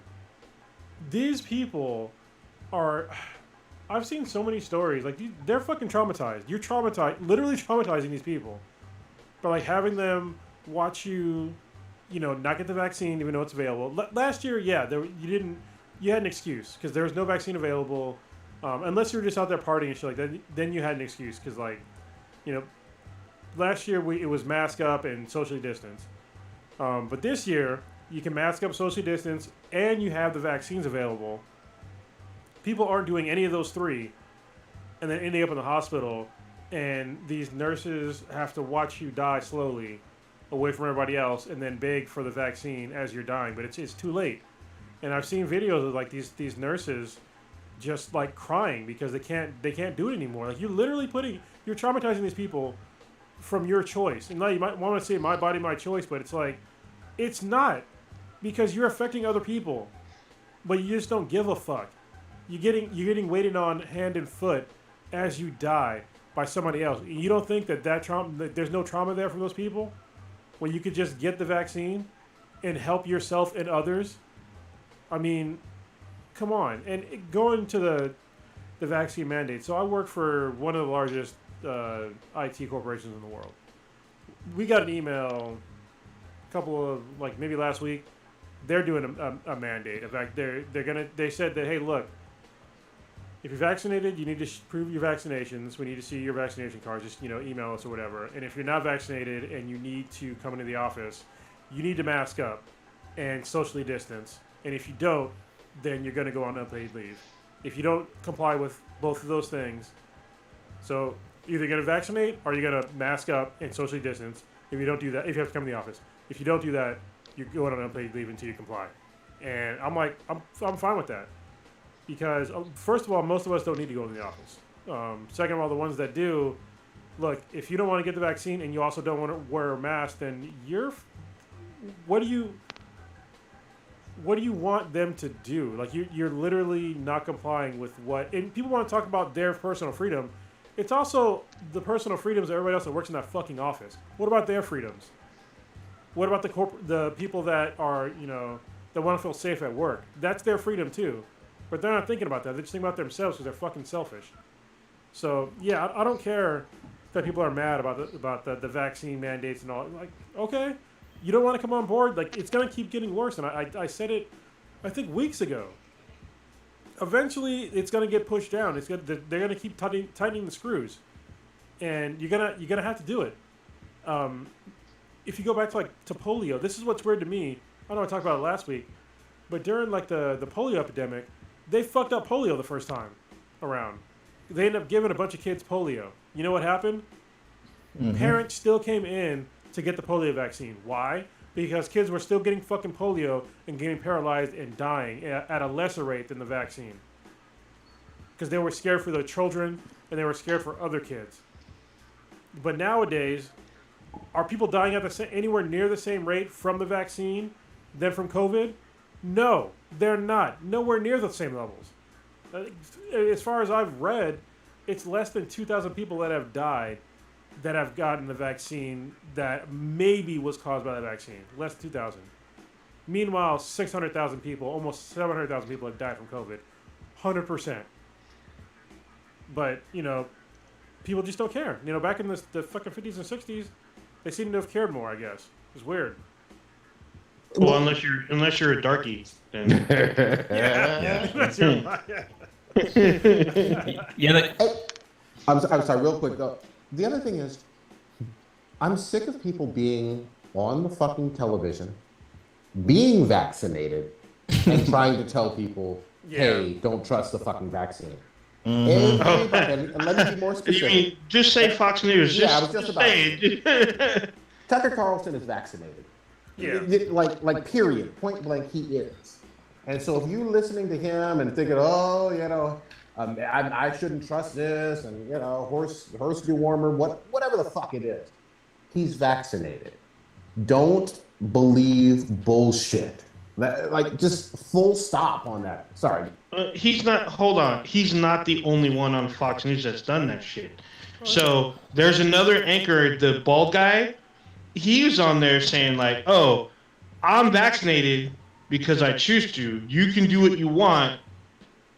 These people are. I've seen so many stories like they're fucking traumatized. You're traumatized, literally traumatizing these people, by like having them watch you, not get the vaccine even though it's available. Last year, yeah, you had an excuse because there was no vaccine available, unless you were just out there partying and shit like that. Then you had an excuse because last year it was mask up and socially distance, but this year you can mask up, socially distance, and you have the vaccines available. People aren't doing any of those three, and then ending up in the hospital, and these nurses have to watch you die slowly, away from everybody else, and then beg for the vaccine as you're dying. But it's too late, and I've seen videos of like these nurses just like crying because they can't do it anymore. Like you're traumatizing these people from your choice. And now you might want to say my body, my choice, but it's like it's not, because you're affecting other people, but you just don't give a fuck. You're getting weighted on hand and foot as you die by somebody else. You don't think that trauma, that there's no trauma there from those people, when you could just get the vaccine and help yourself and others? I mean, come on. And going to the vaccine mandate. So I work for one of the largest IT corporations in the world. We got an email a couple of maybe last week. They're doing a mandate. In fact, they said that, hey, look, if you're vaccinated, you need to prove your vaccinations. We need to see your vaccination cards. Just email us or whatever. And if you're not vaccinated and you need to come into the office, you need to mask up and socially distance. And if you don't, then you're going to go on unpaid leave. If you don't comply with both of those things, so either you're going to vaccinate or you're going to mask up and socially distance. If you don't do that, if you have to come to the office, if you don't do that, you're going on unpaid leave until you comply. And I'm like, I'm fine with that. Because, first of all, most of us don't need to go to the office. Second of all, the ones that do, look, if you don't want to get the vaccine and you also don't want to wear a mask, then what do you want them to do? Like, you're literally not complying with what, and people want to talk about their personal freedom. It's also the personal freedoms of everybody else that works in that fucking office. What about their freedoms? What about the people that are, that want to feel safe at work? That's their freedom too. But they're not thinking about that. They're just thinking about themselves because they're fucking selfish. So, yeah, I don't care that people are mad about the vaccine mandates and all. Like, okay, you don't want to come on board? Like, it's going to keep getting worse. And I said it, I think, weeks ago. Eventually, it's going to get pushed down. They're going to keep tightening the screws. And you're gonna have to do it. If you go back to polio, this is what's weird to me. I know I talked about it last week. But during the polio epidemic, they fucked up polio the first time around. They ended up giving a bunch of kids polio. You know what happened? Mm-hmm. Parents still came in to get the polio vaccine. Why? Because kids were still getting fucking polio and getting paralyzed and dying at a lesser rate than the vaccine. Because they were scared for their children and they were scared for other kids. But nowadays, are people dying at anywhere near the same rate from the vaccine than from COVID? No, they're not. Nowhere near the same levels. As far as I've read, it's less than 2,000 people that have died that have gotten the vaccine that maybe was caused by the vaccine. Less than 2,000. Meanwhile, 600,000 people, almost 700,000 people have died from COVID. 100%. But, people just don't care. Back in the fucking 50s and 60s, they seem to have cared more, I guess. It's weird. Well, unless you're a darky, then Yeah. That's your Yeah, like, I'm sorry, real quick though. The other thing is, I'm sick of people being on the fucking television, being vaccinated, and trying to tell people, hey, don't trust the fucking vaccine. Everybody, and let me be more specific. You mean just say Fox News? Yeah, I was just about say it. Tucker Carlson is vaccinated. Yeah. Like period, point blank, he is. And so if you're listening to him and thinking, oh, I shouldn't trust this, and horse dewormer, whatever the fuck it is, he's vaccinated. Don't believe bullshit. Like, just full stop on that. Sorry. He's not. Hold on. He's not the only one on Fox News that's done that shit. So there's another anchor, the bald guy. He was on there saying like, "Oh, I'm vaccinated because I choose to. You can do what you want,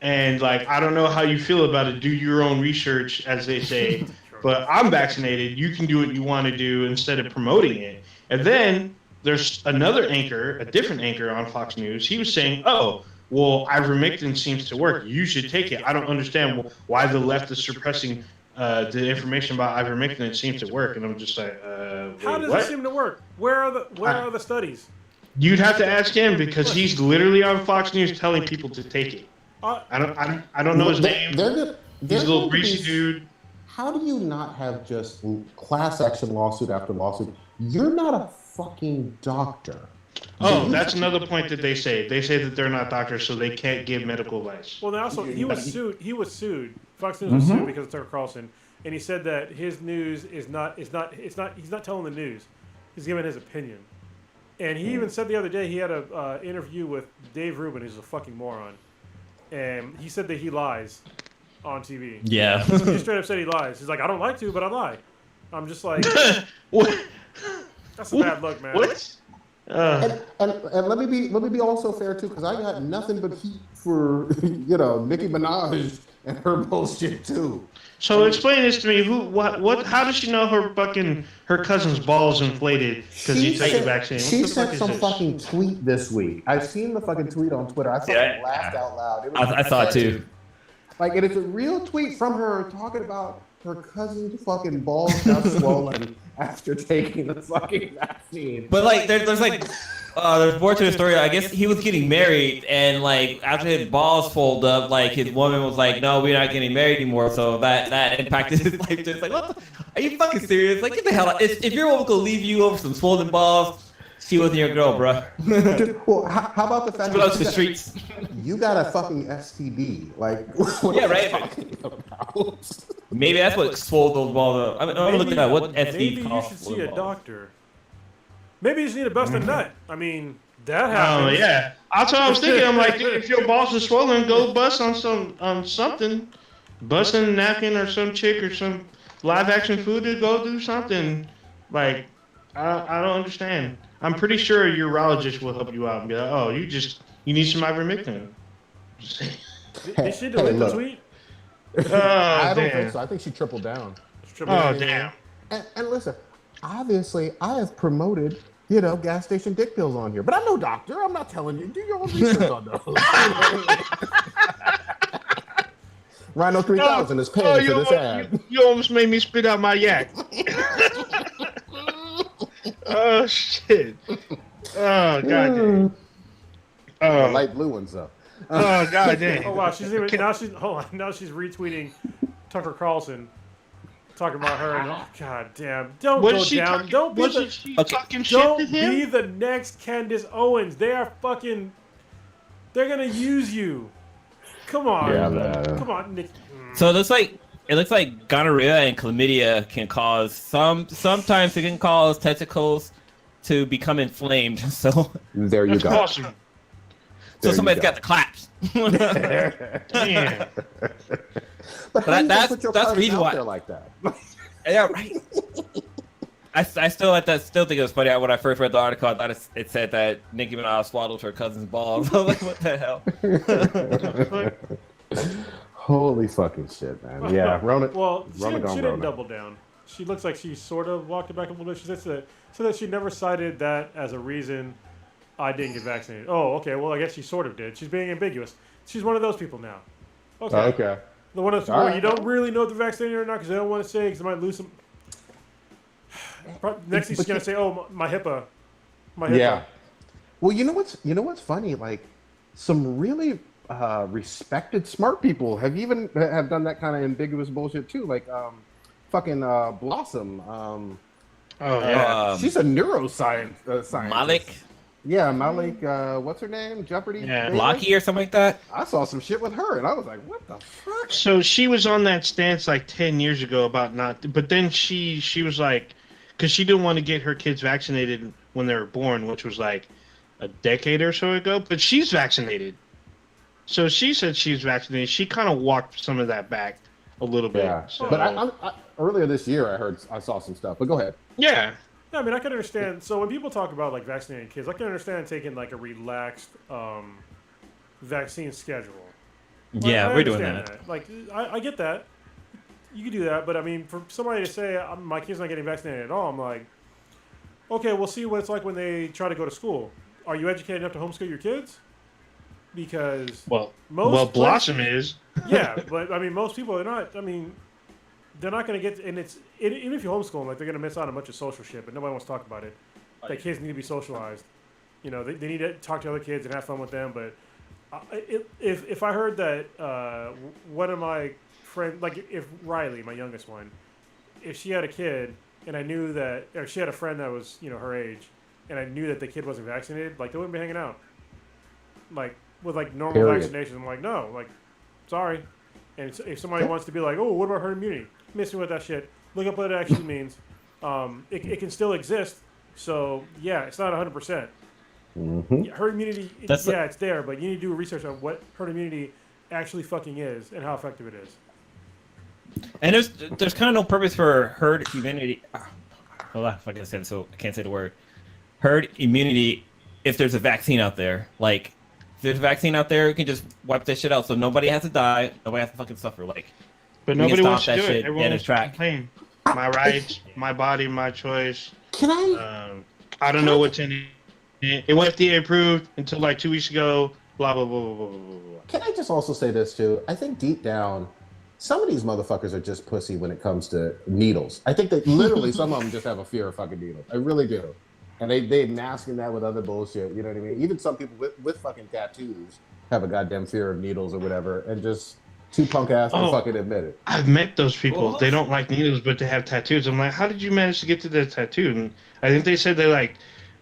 and like, I don't know how you feel about it. Do your own research, as they say. But I'm vaccinated. You can do what you want to do instead of promoting it." And then there's another anchor, a different anchor on Fox News. He was saying, "Oh, well, ivermectin seems to work. You should take it. I don't understand why the left is suppressing the information about ivermectin. It seems to work." And I'm just like, how does it seem to work? Where are the studies? You'd have to ask him because he's literally on Fox News telling people to take it. I don't know his name. He's a little greasy dude. How do you not have just class action lawsuit after lawsuit? You're not a fucking doctor. Oh, that's another point that they say. They say that they're not doctors, so they can't give medical advice. Well, also he was sued. Fox News was sued because of Tucker Carlson, and he said that his news he's not telling the news. He's giving his opinion. And he even said the other day he had a interview with Dave Rubin, who's a fucking moron, and he said that he lies on TV. yeah. He straight up said he lies. He's like, I don't like to, but I lie. I'm just like, What? that's a bad look, man. What? And let me be also fair too, because I got nothing but heat for Nicki Minaj and her bullshit too. So explain this to me. What? How does she know her cousin's balls inflated because he took the vaccine? She What the fuck sent is some this? fucking tweet this week. I've seen the fucking tweet on Twitter. I fucking laughed out loud. I saw it too. Like, and it's a real tweet from her talking about her cousin's fucking balls got swollen after taking the fucking vaccine. But like, there's more to the story. I guess he was getting married, and like after his balls fold up, like his woman was like, "No, we're not getting married anymore." So that impacted his life. Just like, what? Are you fucking serious? Like, get the hell out! If your woman could leave you over some swollen balls, she wasn't your girl, bro. Dude, well, how about the fact Put out that to the streets. you got a fucking STD? Like, what Yeah, are you right. talking about? Maybe that's what swole those balls up. I'm looking at what SD Maybe you should see a doctor. Maybe you just need to bust a nut. I mean, that happens. Oh yeah, that's what I was thinking. I'm like, dude, if your balls are swollen, go bust on something. Bust a napkin or some chick or some live action food to go do something. Like, I don't understand. I'm pretty sure a urologist will help you out and be like, oh, you need some ivermectin. Did she delete the tweet? I don't think so. I think she tripled down. Oh damn. And listen, obviously, I have promoted, gas station dick pills on here, but I'm no doctor. I'm not telling you. Do your own research on those. Rhino 3000 is paying for this ad. You almost made me spit out my yak. Oh shit. Oh god damn. The light blue ones though. Oh god damn. Oh wow, now she's retweeting Tucker Carlson talking about her. And, oh god damn! Don't go down. Don't be talking shit to him? Don't be the next Candace Owens. They're gonna use you. Come on, come on, Nick. So it looks like gonorrhea and chlamydia can cause sometimes it can cause testicles to become inflamed. So there you go. Awesome. So somebody's got the claps. Damn. But that's the reason why. Like that. Yeah, right. I still think it was funny. When I first read the article, I thought it said that Nicki Minaj swallowed her cousin's balls. I was like, what the hell? Holy fucking shit, man. Yeah, Rona. Well, she Rona didn't double down. She looks like she sort of walked it back a little bit. She said that she never cited that as a reason I didn't get vaccinated. Oh, okay. Well, I guess she sort of did. She's being ambiguous. She's one of those people now. Okay. Okay. The one of those people All where right. you don't really know if they're vaccinated or not because they don't want to say because they might lose some. Next thing she's gonna say, "Oh, my HIPAA, my HIPAA." Yeah. Well, you know what's funny? Like, some really respected smart people have done that kind of ambiguous bullshit too. Like, fucking Blossom. Oh yeah. She's a neuroscience scientist. Malik, Yeah, Malik. What's her name? Jeopardy. Yeah. baby? Blocky or something like that. I saw some shit with her, and I was like, "What the fuck?" So she was on that stance like 10 years ago about not, but then she was like, because she didn't want to get her kids vaccinated when they were born, which was like a decade or so ago. But she's vaccinated, so she said she's vaccinated. She kind of walked some of that back a little bit. Yeah, So, but I earlier this year I saw some stuff. But go ahead. yeah, Yeah, I mean, I can understand. So when people talk about like vaccinating kids, I can understand taking like a relaxed vaccine schedule. Like, Yeah, I we're doing understand that. Like, I get that. You can do that, but I mean, for somebody to say my kid's not getting vaccinated at all, I'm like, okay, we'll see what it's like when they try to go to school. Are you educated enough to homeschool your kids? Because well, most Blossom places- is. yeah, but I mean, most people are not. I mean, they're not going to get. And it's even if you homeschool them, like they're going to miss out on a bunch of social shit. But nobody wants to talk about it. Like kids need to be socialized. You know, they need to talk to other kids and have fun with them. But if I heard that one of my friends, like if Riley, my youngest one, if she had a kid and I knew that, or she had a friend that was her age, and I knew that the kid wasn't vaccinated, like they wouldn't be hanging out. Like with like normal Period. vaccinations, I'm like, no, like, sorry. And if somebody wants to be like, oh, what about herd immunity? Miss me with that shit. Look up what it actually means. It can still exist. So yeah, it's not 100%. Herd immunity, it's there, but you need to do research on what herd immunity actually fucking is and how effective it is. And there's kind of no purpose for herd immunity. Well, if I can say it, so I can't say the word. Herd immunity. If there's a vaccine out there, like if there's a vaccine out there, you can just wipe that shit out, so nobody has to die, nobody has to fucking suffer. Like, But we can nobody stop wants to that do shit it. Everyone dead in wants to track. complain. My rights, my body, my choice. Can I? I don't know what's in it. It went FDA approved until like 2 weeks ago. Blah blah blah blah blah blah blah. Can I just also say this too? I think deep down, some of these motherfuckers are just pussy when it comes to needles. I think that literally some of them just have a fear of fucking needles. I really do. And they masking that with other bullshit. You know what I mean? Even some people with fucking tattoos have a goddamn fear of needles or whatever, and just too punk ass to fucking admit it. I've met those people. They don't like needles, but they have tattoos. I'm like, how did you manage to get to that tattoo? And I think they said they like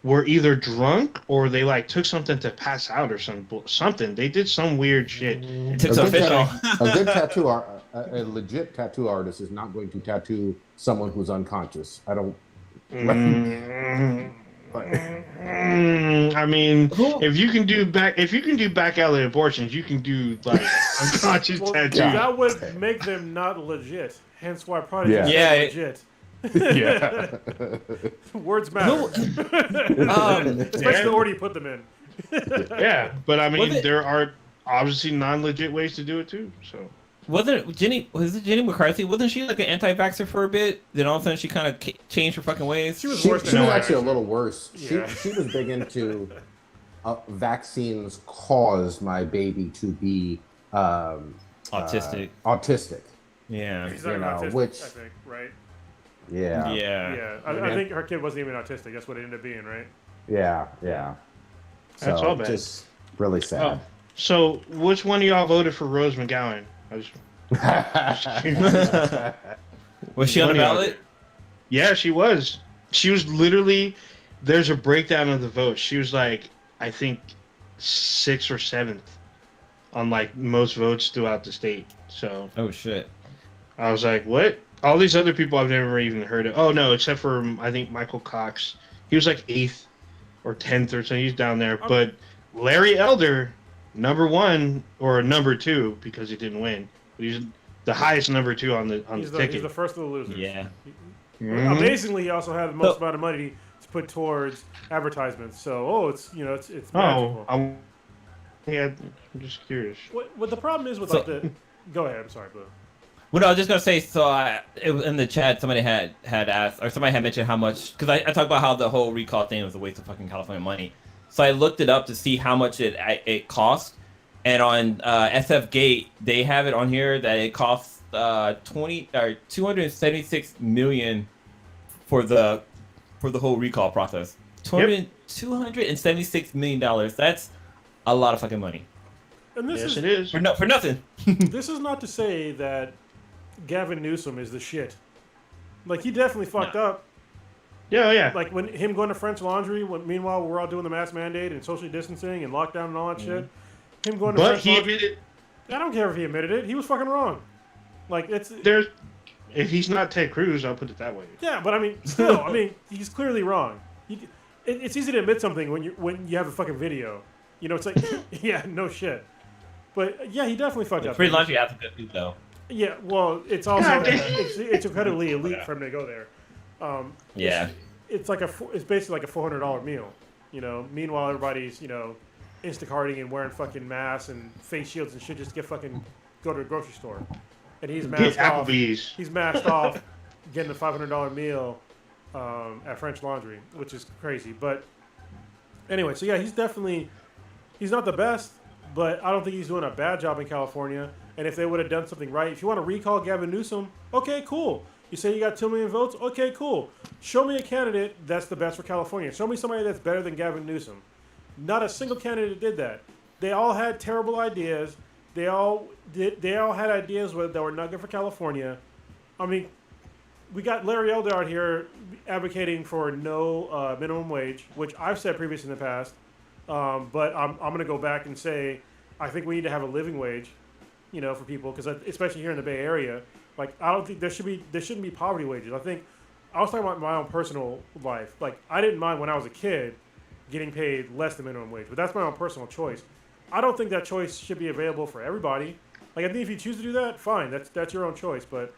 were either drunk or they like took something to pass out or something. They did some weird shit. It's official. A good tattoo a legit tattoo artist is not going to tattoo someone who's unconscious. I don't. I mean, if you can do back alley abortions, you can do like unconscious tattoos. That would make them not legit. Hence why Prodigy Yeah. is legit. Yeah. Words matter. Especially the order you put them in. Yeah, but I mean, Was it- there are obviously non-legit ways to do it too. So Was it Jenny McCarthy? Wasn't she like an anti-vaxxer for a bit? Then all of a sudden she kind of changed her fucking ways. She was She worse was than Noah, actually a actually. little worse. Yeah. She was big into vaccines caused my baby to be Autistic. autistic. Yeah. He's not you know, autistic, which- I think, right? Yeah. Yeah. I think her kid wasn't even autistic. That's what it ended up being, right? Yeah. That's all bad. Just really Oh, sad. so which one of y'all voted for Rose McGowan? Was she on the Funny how- ballot? Yeah, she was. She was literally. There's a breakdown of the vote. She was like, I think, 6th or 7th on like most votes throughout the state. So Oh shit. I was like, what? All these other people I've never even heard of. Oh no, except for I think Michael Cox. He was like 8th or 10th or something. He's down there. But Larry Elder, number 1 or number 2 because he didn't win. He's the highest number 2 on the ticket. He's the first of the losers. Yeah. Mhm. Amazingly, he also had the most amount of money to put towards advertisements. So, it's magical. I'm just curious. What the problem is with So- like the. Go ahead. I'm sorry, Blue. Well, no, I was just gonna say. So, in the chat, somebody had asked, or somebody had mentioned how much, because I talked about how the whole recall thing was a waste of fucking California money. So I looked it up to see how much it cost, and on SF Gate they have it on here that it costs 276 million for the whole recall process. $276 million. That's a lot of fucking money. And this Yes, is it is. For nothing. this is not to say that Gavin Newsom is the shit. Like, he definitely fucked up. Yeah. Like, when him going to French Laundry, meanwhile we're all doing the mask mandate and social distancing and lockdown and all that shit. Him going to But French he Laundry, admitted I don't care if he admitted it. He was fucking wrong. Like, it's... if he's not Ted Cruz, I'll put it that way. Yeah, but I mean, still, he's clearly wrong. It's easy to admit something when you have a fucking video. You know, it's like, yeah, no shit. But yeah, he definitely fucked up. Free laundry has a good food though. Yeah, well, it's also it's incredibly elite for him to go there. Yeah. It's basically like a $400 meal. You know, meanwhile everybody's Instacarting and wearing fucking masks and face shields and shit just to go to the grocery store. And he's masked off. Applebee's. He's masked off, getting a $500 meal at French Laundry, which is crazy. But anyway, so yeah, he's not the best, but I don't think he's doing a bad job in California. And if they would have done something right, if you want to recall Gavin Newsom, okay, cool. You say you got 2 million votes, okay, cool. Show me a candidate that's the best for California. Show me somebody that's better than Gavin Newsom. Not a single candidate did that. They all had terrible ideas. They all had ideas that were not good for California. I mean, we got Larry Elder out here advocating for no minimum wage, which I've said previously in the past. But I'm going to go back and say I think we need to have a living wage, for people, because especially here in the Bay Area, like I don't think there shouldn't be poverty wages. I think I was talking about my own personal life. Like I didn't mind when I was a kid getting paid less than minimum wage, but that's my own personal choice. I don't think that choice should be available for everybody. Like I think if you choose to do that, fine, that's your own choice. But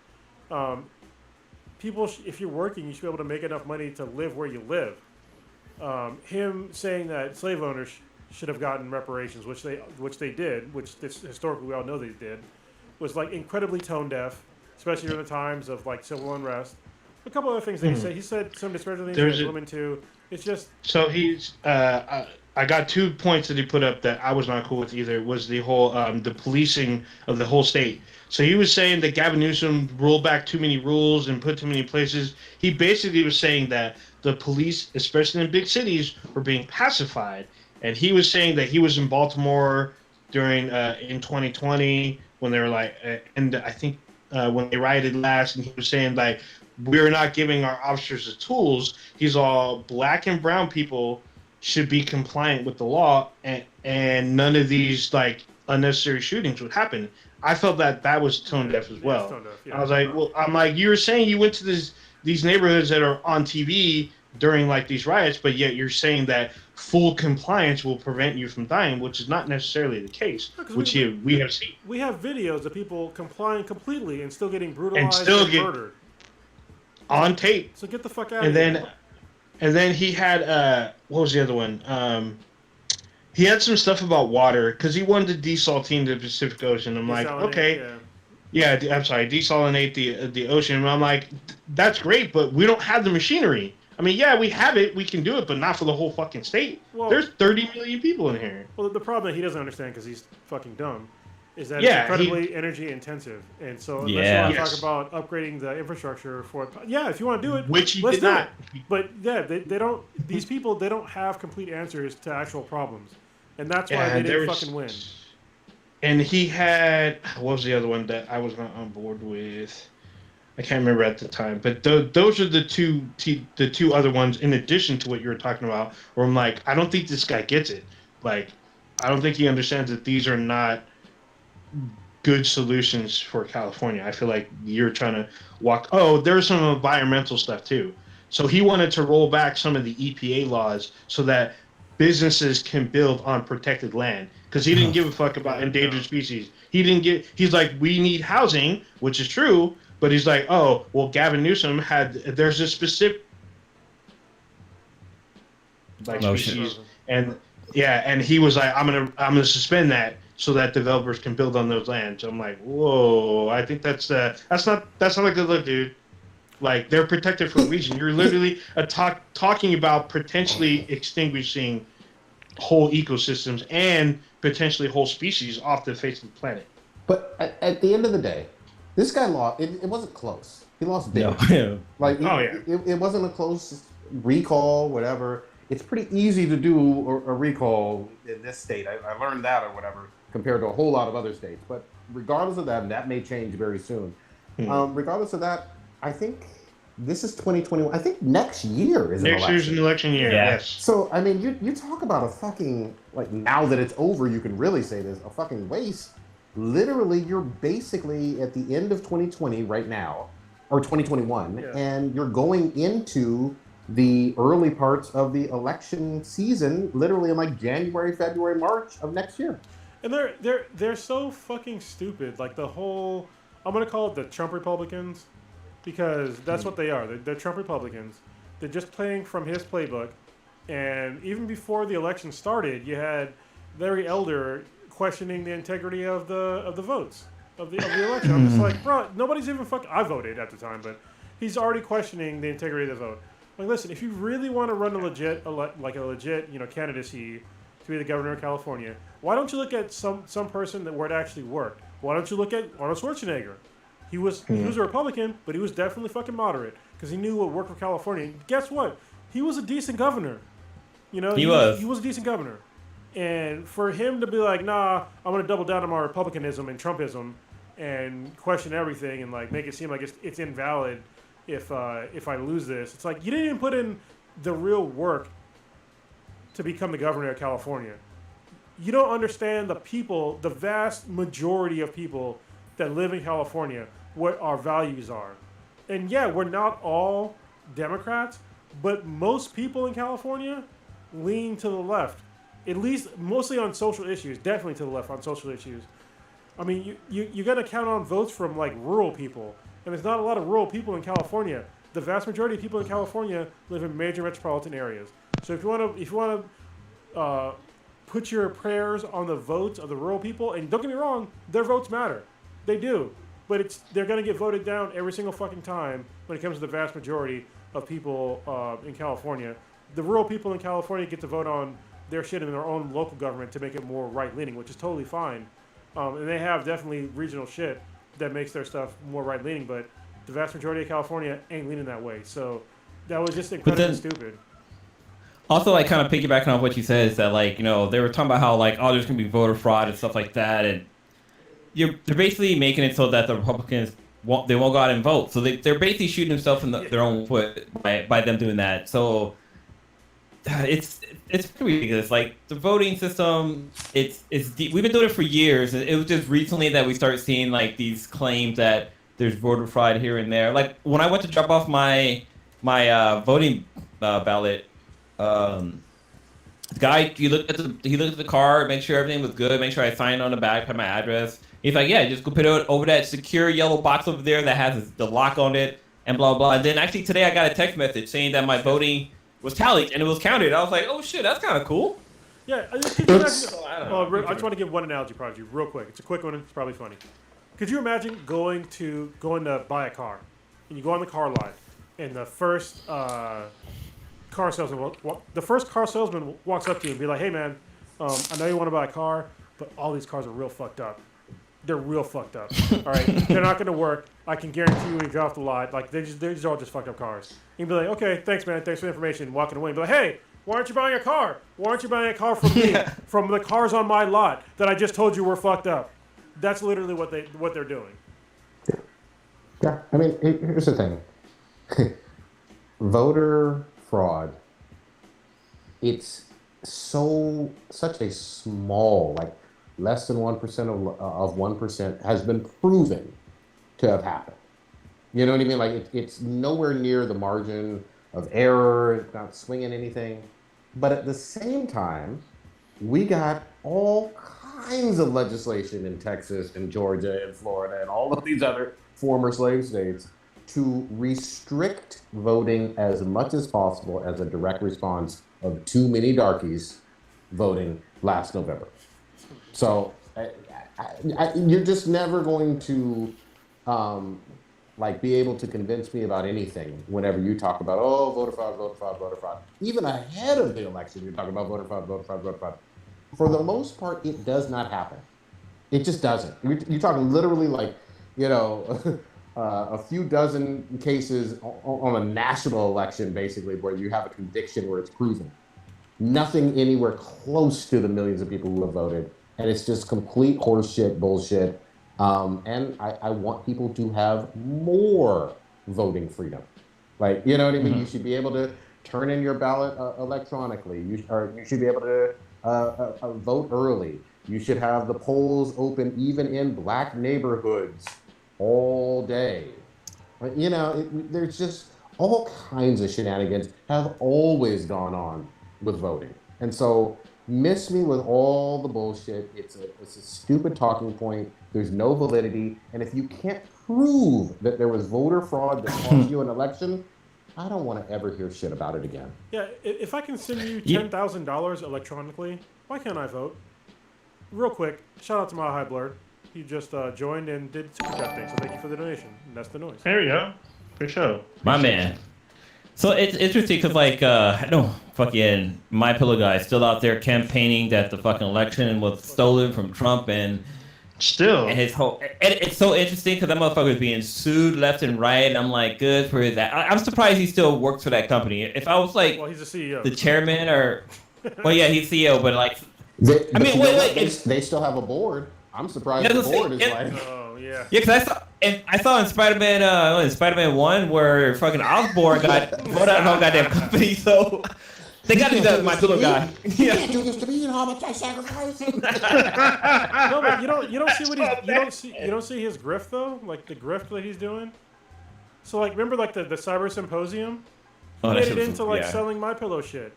people, if you're working, you should be able to make enough money to live where you live. Him saying that slave owners should have gotten reparations, which they did, which historically we all know they did, was like incredibly tone deaf, especially during the times of like civil unrest. A couple other things that he said. He said some disparaging things against women too. It's just so he's. I got 2 points that he put up that I was not cool with either. Was the whole the policing of the whole state. So he was saying that Gavin Newsom rolled back too many rules and put too many places. He basically was saying that the police, especially in big cities, were being pacified. And he was saying that he was in Baltimore during in 2020 when they were like, and I think when they rioted last, and he was saying like, we're not giving our officers the tools. He's all black and brown people should be compliant with the law, and none of these like unnecessary shootings would happen. I felt that was tone deaf as well. Tone deaf, yeah. I was like, well, you were saying you went to these neighborhoods that are on TV during like these riots, but yet you're saying that full compliance will prevent you from dying, which is not necessarily the case, which we have seen. We have videos of people complying completely and still getting brutalized and murdered on tape. So get the fuck out of here. And then he had what was the other one? He had some stuff about water because he wanted to desaltine the Pacific Ocean. I'm like, okay, yeah, I'm sorry, desalinate the ocean. And I'm like, that's great, but we don't have the machinery. I mean, yeah, we have it, we can do it, but not for the whole fucking state. Well, there's 30 million people in here. Well, the problem that he doesn't understand because he's fucking dumb is that it's incredibly energy intensive, and so unless you want to talk about upgrading the infrastructure for it, if you want to do it, which he did not. But yeah, they don't. These people, they don't have complete answers to actual problems, and that's why they didn't fucking win. And he had what was the other one that I was not on board with? I can't remember at the time, but those are the two other ones in addition to what you were talking about. Where I'm like, I don't think this guy gets it. Like, I don't think he understands that these are not good solutions for California. I feel like you're trying to walk. Oh, there's some environmental stuff too. So he wanted to roll back some of the EPA laws so that businesses can build on protected land because he didn't give a fuck about endangered species. He's like, we need housing, which is true, but he's like, oh, well, Gavin Newsom there's a specific species, and he was like, I'm gonna suspend that so that developers can build on those lands. I'm like, whoa, I think that's not a good look, dude. Like, they're protected for a reason. You're literally talking about potentially extinguishing whole ecosystems and potentially whole species off the face of the planet. But at the end of the day, this guy lost. It wasn't close. He lost big. No. Like, Oh, yeah. it wasn't a close recall, whatever. It's pretty easy to do a recall in this state. I learned that or whatever compared to a whole lot of other states. But regardless of that, and that may change very soon. Regardless of that, I think this is 2021. I think next year is an Next year's an election year, Yeah. yes. So, I mean, you talk about a fucking, like, now that it's over, you can really say this, a fucking waste. Literally, you're basically at the end of 2020 right now, or 2021, and you're going into the early parts of the election season, literally in like January, February, March of next year. And they're so fucking stupid. Like the whole, I'm gonna call it the Trump Republicans, because that's what they are. They're Trump Republicans. They're just playing from his playbook. And even before the election started, you had Larry Elder questioning the integrity of the votes of the election. I'm just like, bro, nobody's even fucking. I voted at the time, but he's already questioning the integrity of the vote. Like, listen, if you really want to run a legit candidacy to be the governor of California, why don't you look at some person where it actually worked? Why don't you look at Arnold Schwarzenegger? He was a Republican, but he was definitely fucking moderate because he knew what worked for California. And guess what? He was a decent governor. You know, he was a decent governor. And for him to be like, nah, I'm going to double down on my Republicanism and Trumpism and question everything and like make it seem like it's invalid if I lose this. It's like you didn't even put in the real work to become the governor of California. You don't understand the people, the vast majority of people that live in California, what our values are. And yeah, we're not all Democrats, but most people in California lean to the left. At least mostly on social issues, definitely to the left on social issues. I mean, you got to count on votes from like rural people, and there's not a lot of rural people in California. The vast majority of people in California live in major metropolitan areas. So if you want to put your prayers on the votes of the rural people, and don't get me wrong, their votes matter, they do, but they're going to get voted down every single fucking time when it comes to the vast majority of people in California. The rural people in California get to vote on their shit in their own local government to make it more right-leaning, which is totally fine. And they have definitely regional shit that makes their stuff more right-leaning, but the vast majority of California ain't leaning that way. So that was just incredibly stupid. Also, like, kind of piggybacking off what you said is that, like, you know, they were talking about how, like, oh, there's going to be voter fraud and stuff like that, and they're basically making it so that the Republicans won't go out and vote. So they're basically shooting themselves in their own foot by them doing that. So it's pretty ridiculous. Like the voting system, it's deep. We've been doing it for years. It was just recently that we started seeing like these claims that there's voter fraud here and there. Like when I went to drop off my voting ballot, the guy he looked at the card, make sure everything was good, make sure I signed on the back, put my address. He's like, yeah, just go put it over that secure yellow box over there that has the lock on it and blah blah. And then actually today I got a text message saying that my voting was tallied and it was counted. I was like, oh shit, that's kind of cool. Yeah, I just want to give one analogy, Prodigy, real quick. It's a quick one. It's probably funny. Could you imagine going to buy a car, and you go on the car lot, and the first car salesman walks up to you and be like, "Hey man, I know you want to buy a car, but all these cars are real fucked up. They're real fucked up. All right, they're not going to work. I can guarantee you when you get off the lot, like they're all just fucked up cars." You'd be like, "Okay, thanks man, thanks for the information." Walking away, and be like, "Hey, why aren't you buying a car? Why aren't you buying a car from me, from the cars on my lot that I just told you were fucked up?" That's literally what they're doing. Yeah, I mean, here's the thing. Voter fraud, it's such a small, like less than 1% of 1% has been proven to have happened. You know what I mean? Like it's nowhere near the margin of error. It's not swinging anything. But at the same time, we got all kinds of legislation in Texas and Georgia and Florida and all of these other former slave states to restrict voting as much as possible as a direct response of too many darkies voting last November. So you're just never going to like be able to convince me about anything whenever you talk about, oh, voter fraud, voter fraud, voter fraud. Even ahead of the election, you're talking about voter fraud, voter fraud, voter fraud. For the most part, it does not happen. It just doesn't. You're talking literally like, you know, a few dozen cases on a national election, basically, where you have a conviction where it's proven. Nothing anywhere close to the millions of people who have voted. And it's just complete horseshit, bullshit. And I want people to have more voting freedom. Like, you know what I mean? You should be able to turn in your ballot electronically. You should be able to vote early. You should have the polls open even in black neighborhoods all day. You know, there's just all kinds of shenanigans have always gone on with voting. And so miss me with all the bullshit. It's a stupid talking point. There's no validity. And if you can't prove that there was voter fraud that cost you an election, I don't want to ever hear shit about it again. Yeah, if I can send you $10,000 electronically, why can't I vote? Real quick, shout out to my high blurred. He just joined and did super chat thing, so thank you for the donation. And that's the noise. There we go. Good show. My man. So it's interesting because, like, I know fucking My Pillow guy is still out there campaigning that the fucking election was stolen from Trump and still. And his whole. And it's so interesting because that motherfucker is being sued left and right. And I'm like, good for that. I'm surprised he still works for that company. If I was like, well, he's the CEO. The chairman or, well, yeah, he's CEO, but like, I mean, wait. They still have a board. I'm surprised the board is like. Oh yeah. Yeah, because I saw in Spider-Man 1 where fucking Osborn got voted out of the goddamn company, so they got to do that with My Pillow guy. You can't do this to me. You know how much I sacrifice. No, but you don't see what you don't see his grift though, like the grift that he's doing. So like, remember like the cyber symposium? He made it into like selling My Pillow shit.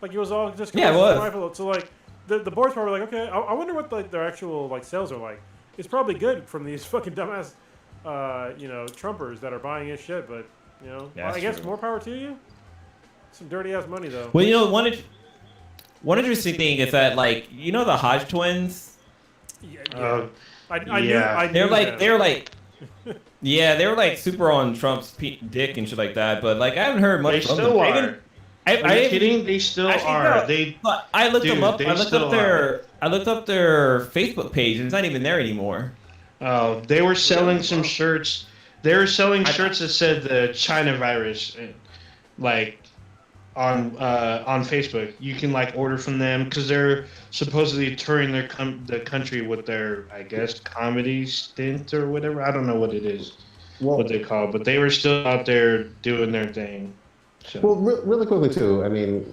Like it was all just it was. My Pillow. So like the board's probably like, okay, I wonder what like their actual like sales are like. It's probably good from these fucking dumbass, Trumpers that are buying his shit. But I guess more power to you. Some dirty ass money though. Well, one interesting thing is that like the Hodge twins. Yeah. I knew they're like yeah, they were like super on Trump's dick and shit like that. But like I haven't heard much from them. They still are. Are you kidding? They still are. I looked them up. I looked up their Facebook page, and it's not even there anymore. Oh, they were selling some shirts. They were selling shirts that said the China virus, like on Facebook. You can like order from them because they're supposedly touring the country with their, I guess, comedy stint or whatever. I don't know what it is, what they call it, but they were still out there doing their thing. So. Well, really quickly too. I mean,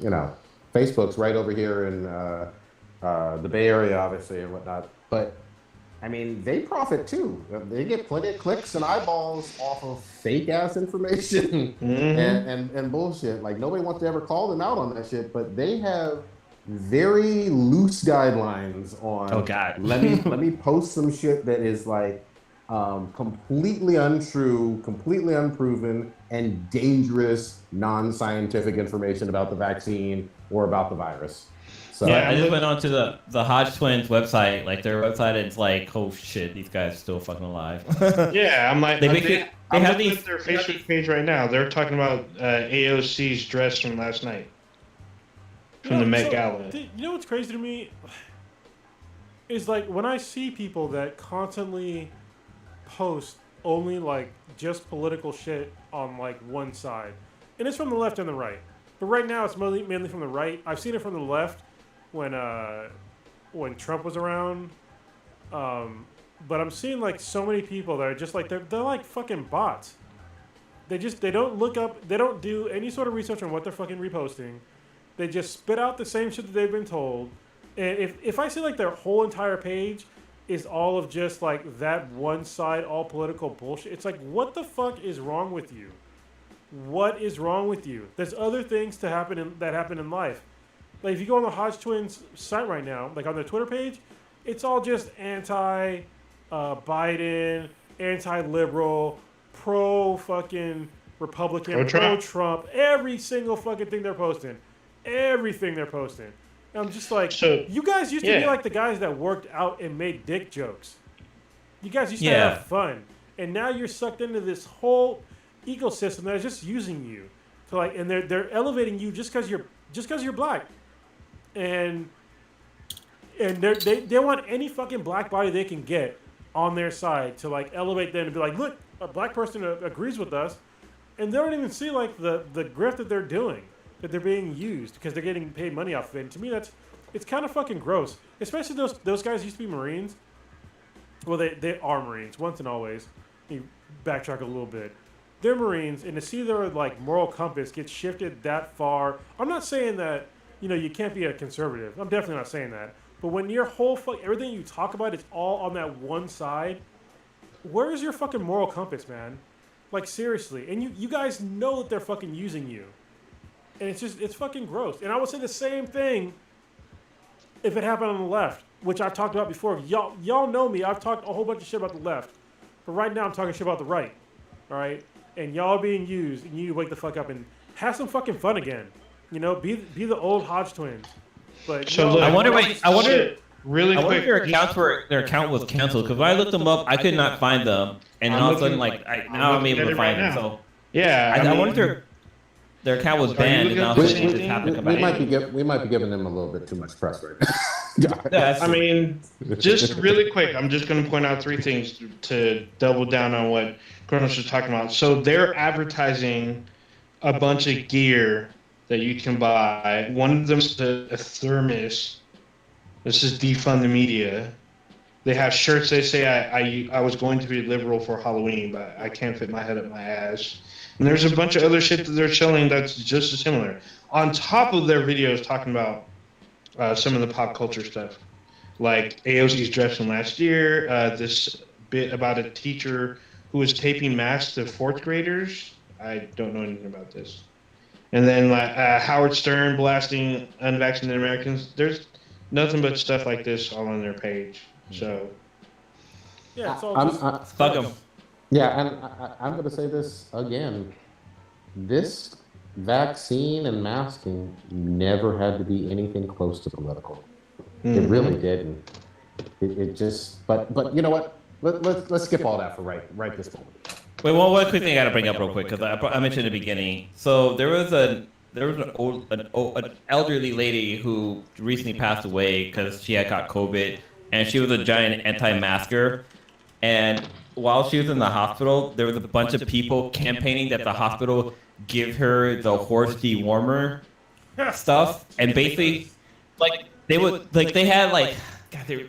Facebook's right over here in the Bay Area, obviously, and whatnot. But I mean, they profit too. They get plenty of clicks and eyeballs off of fake ass information and bullshit. Like nobody wants to ever call them out on that shit, but they have very loose guidelines on. Oh God. let me post some shit that is like completely untrue, completely unproven, and dangerous, non-scientific information about the vaccine or about the virus. So yeah, I just went on to the Hodge twins website, like their website, and it's like, oh shit, these guys are still fucking alive. Yeah, I'm like, I'm looking at their Facebook page right now. They're talking about AOC's dress from last night, from the Met Gala. You know what's crazy to me is like when I see people that constantly post only like just political shit on like one side, and it's from the left and the right. But right now it's mainly from the right. I've seen it from the left when Trump was around, but I'm seeing like so many people that are just like they're like fucking bots. They don't look up. They don't do any sort of research on what they're fucking reposting. They just spit out the same shit that they've been told. And if I see like their whole entire page is all of just like that one side, all political bullshit. It's like, what the fuck is wrong with you? What is wrong with you? There's other things that happen in life. Like if you go on the Hodge Twins site right now, like on their Twitter page, it's all just anti Biden, anti-liberal, pro fucking Republican, pro Trump. Every single fucking thing they're posting. Everything they're posting. I'm just like, you guys used to be like the guys that worked out and made dick jokes. You guys used to have fun. and now you're sucked into this whole ecosystem that is just using you. So like, and they're elevating you just because you're black, and they want any fucking black body they can get on their side to like elevate them and be like, look, a black person agrees with us, and they don't even see like the grift that they're doing, that they're being used because they're getting paid money off of it. And to me, it's kind of fucking gross. Especially those guys used to be Marines. Well, they are Marines once and always. You backtrack a little bit. They're Marines, and to see their like moral compass get shifted that far. I'm not saying that you can't be a conservative. I'm definitely not saying that. But when your whole everything you talk about is all on that one side, where is your fucking moral compass, man? Like seriously, and you guys know that they're fucking using you, and it's fucking gross. And I would say the same thing if it happened on the left, which I've talked about before. Y'all know me. I've talked a whole bunch of shit about the left, but right now I'm talking shit about the right. All right, and y'all are being used, and you need to wake the fuck up and have some fucking fun again. Be the old Hodge twins. But so look, I wonder really quick. If their account was canceled, because when I looked them up, I could not find them, and all of a sudden, now I'm able to find them. So yeah, I wonder if their account was banned, and all of a sudden it just happened to come back. We might be giving them a little bit too much press right now. I mean, just really quick, I'm just going to point out 3 things to double down on what Chronos was talking about. So they're advertising a bunch of gear that you can buy. One of them is a thermos. This is defund the media. They have shirts. They say I was going to be liberal for Halloween, but I can't fit my head up my ass. And there's a bunch of other shit that they're showing that's just as similar. On top of their videos talking about some of the pop culture stuff, like AOC's dress from last year, this bit about a teacher who was taping masks to 4th graders. I don't know anything about this. And then Howard Stern blasting unvaccinated Americans. There's nothing but stuff like this all on their page. So yeah, it's all fuck them. Yeah, and I'm going to say this again. This vaccine and masking never had to be anything close to political. Mm-hmm. It really didn't. It just, but you know what? Let's skip all that for right this moment. Wait, one quick thing I gotta bring up real quick because I mentioned in the beginning. So there was an elderly lady who recently passed away because she had caught COVID, and she was a giant anti-masker. And while she was in the hospital, there was a bunch of people campaigning that the hospital give her the horse dewormer stuff, and basically, they were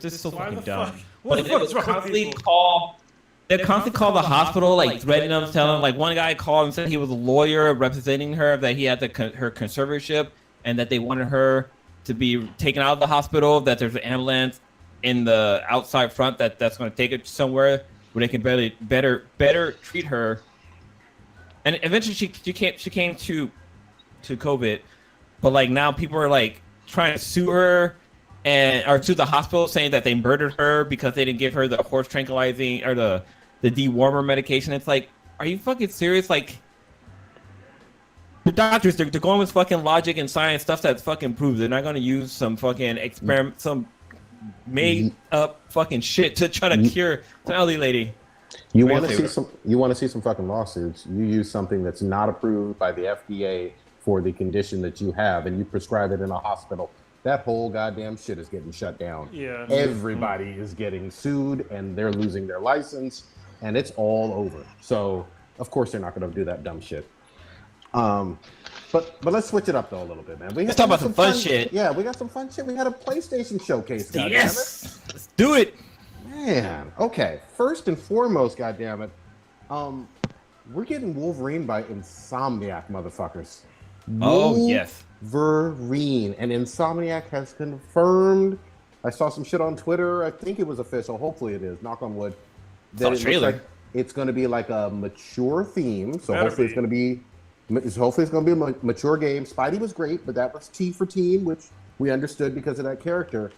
just so fucking dumb. But they would constantly call the hospital, threatening them, telling them, one guy called and said he was a lawyer representing her, that he had her conservatorship, and that they wanted her to be taken out of the hospital, that there's an ambulance in the outside front that's going to take her somewhere where they can better treat her. And eventually she came to COVID, but now people are trying to sue her or sue the hospital, saying that they murdered her because they didn't give her the horse tranquilizing or the dewormer medication. It's are you fucking serious? The doctors, they're going with fucking logic and science stuff that's fucking proved. They're not going to use some fucking experiment, some made up fucking shit to try to cure some elderly lady. You want to see some fucking lawsuits? You use something that's not approved by the FDA for the condition that you have, and you prescribe it in a hospital. That whole goddamn shit is getting shut down. Yeah. Everybody is getting sued, and they're losing their license, and it's all over. So, of course, they're not going to do that dumb shit. But let's switch it up though a little bit, man. Let's talk about some fun shit. Yeah, we got some fun shit. We had a PlayStation showcase. Yes, let's do it, man. Okay, first and foremost, goddammit, we're getting Wolverine by Insomniac, motherfuckers. Oh yes, Wolverine, and Insomniac has confirmed. I saw some shit on Twitter. I think it was official. Hopefully, it is. Knock on wood. That it looks like it's going to be like a mature theme. So hopefully, it's going to be. Hopefully it's going to be a mature game. Spidey was great, but that was T for teen, which we understood because of that character.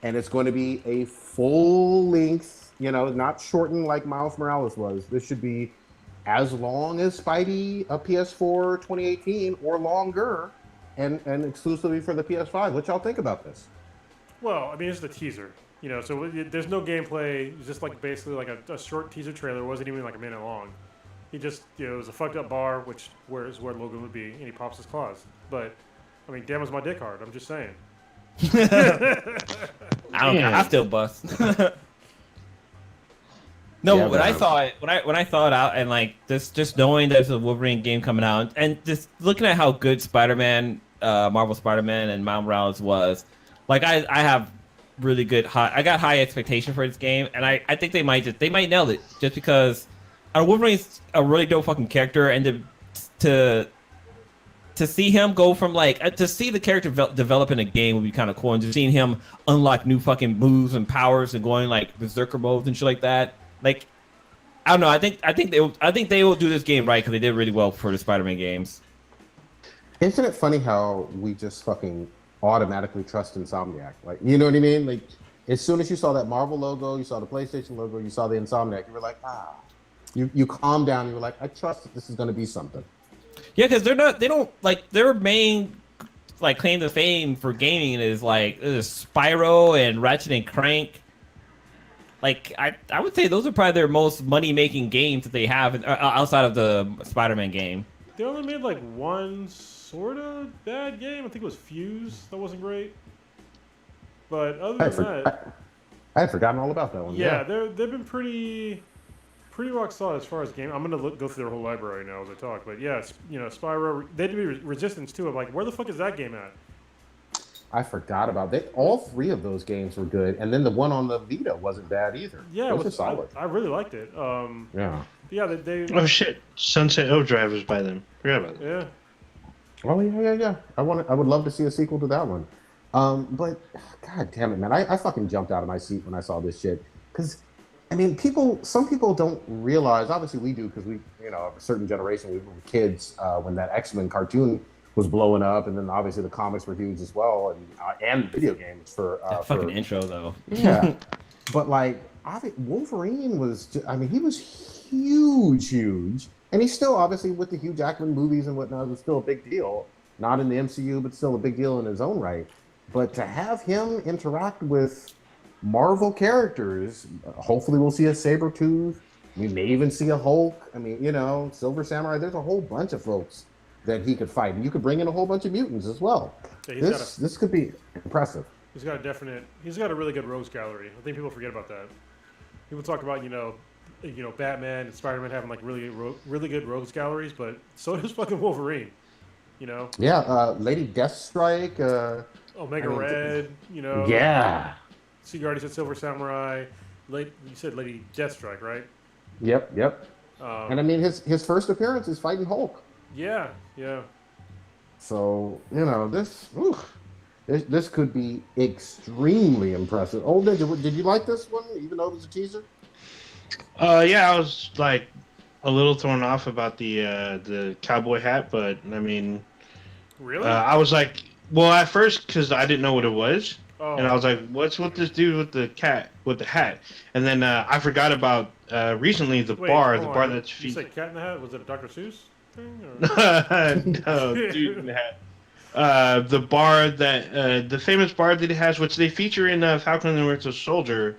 And it's going to be a full length, not shortened like Miles Morales was. This should be as long as Spidey, a PS4 2018 or longer, and exclusively for the PS5. What y'all think about this? Well, I mean, it's the teaser. You know, so there's no gameplay. It's just like basically like a short teaser trailer. It wasn't even like a minute long. He just, you know, it was a fucked up bar, which where Logan would be, and he pops his claws. But, I mean, damn, was my dick hard. I'm just saying. I don't care. I still bust. No, Yeah, when I saw it, when I saw it out, and like just knowing there's a Wolverine game coming out, and just looking at how good Spider-Man, Marvel Spider-Man, and Miles Morales was, like I have really good I got high expectation for this game, and I think they might nail it just because Wolverine's a really dope fucking character, and to see him go from like to see the character develop in a game would be kind of cool, and just seeing him unlock new fucking moves and powers and going like berserker modes and shit like that. Like, I don't know. I think they will do this game right because they did really well for the Spider-Man games. Isn't it funny how we just fucking automatically trust Insomniac? Like, you know what I mean? Like, as soon as you saw that Marvel logo, you saw the PlayStation logo, you saw the Insomniac, you were like, you calmed down. You were like, I trust that this is going to be something. Yeah, because they don't like their main like claim to fame for gaming is like Spyro and Ratchet and Clank. Like I would say those are probably their most money making games that they have outside of the Spider-Man game. They only made like one sort of bad game. I think it was Fuse. That wasn't great. But other than that, I had forgotten all about that one. yeah, they've been pretty rock solid as far as game. I'm gonna go through their whole library now as I talk. But yeah, you know, Spyro. They did Resistance too. I'm like, where the fuck is that game at? I forgot about that. All three of those games were good, and then the one on the Vita wasn't bad either. Yeah, those are solid. I really liked it. Yeah. Yeah, they. Oh shit! Sunset Overdrive was by them. Forgot about that. Yeah. Oh yeah. I would love to see a sequel to that one. But god damn it, man! I fucking jumped out of my seat when I saw this shit because. I mean, some people don't realize, obviously we do because we, you know, a certain generation, we were kids when that X-Men cartoon was blowing up, and then obviously the comics were huge as well, and video games for... That fucking intro, though. Yeah. But, like, Wolverine was, he was huge, and he's still, obviously, with the Hugh Jackman movies and whatnot, was still a big deal. Not in the MCU, but still a big deal in his own right. But to have him interact with Marvel characters, hopefully we'll see a Sabretooth. We may even see a Hulk. I mean, you know, Silver Samurai. There's a whole bunch of folks that he could fight. And you could bring in a whole bunch of mutants as well. Yeah, this could be impressive. He's got a really good rogues gallery. I think people forget about that. People talk about, you know, Batman and Spider-Man having like really good rogues galleries, but so does fucking Wolverine. You know? Yeah, Lady Deathstrike. Omega Red, you know. Yeah. So you already said Silver Samurai. You said Lady Deathstrike, right? Yep. And I mean, his first appearance is fighting Hulk. Yeah. So, you know, this could be extremely impressive. Oh, did you like this one, even though it was a teaser? Yeah, I was like a little thrown off about the cowboy hat, but I mean, really, I was like, well, at first because I didn't know what it was. Oh. And I was like, what's with this dude with the hat? And then I forgot about recently the bar that's featured. You said Cat in the Hat? Was it a Dr. Seuss thing? No, dude in the hat. The bar that the famous bar that he has, which they feature in Falcon and the Winter Soldier,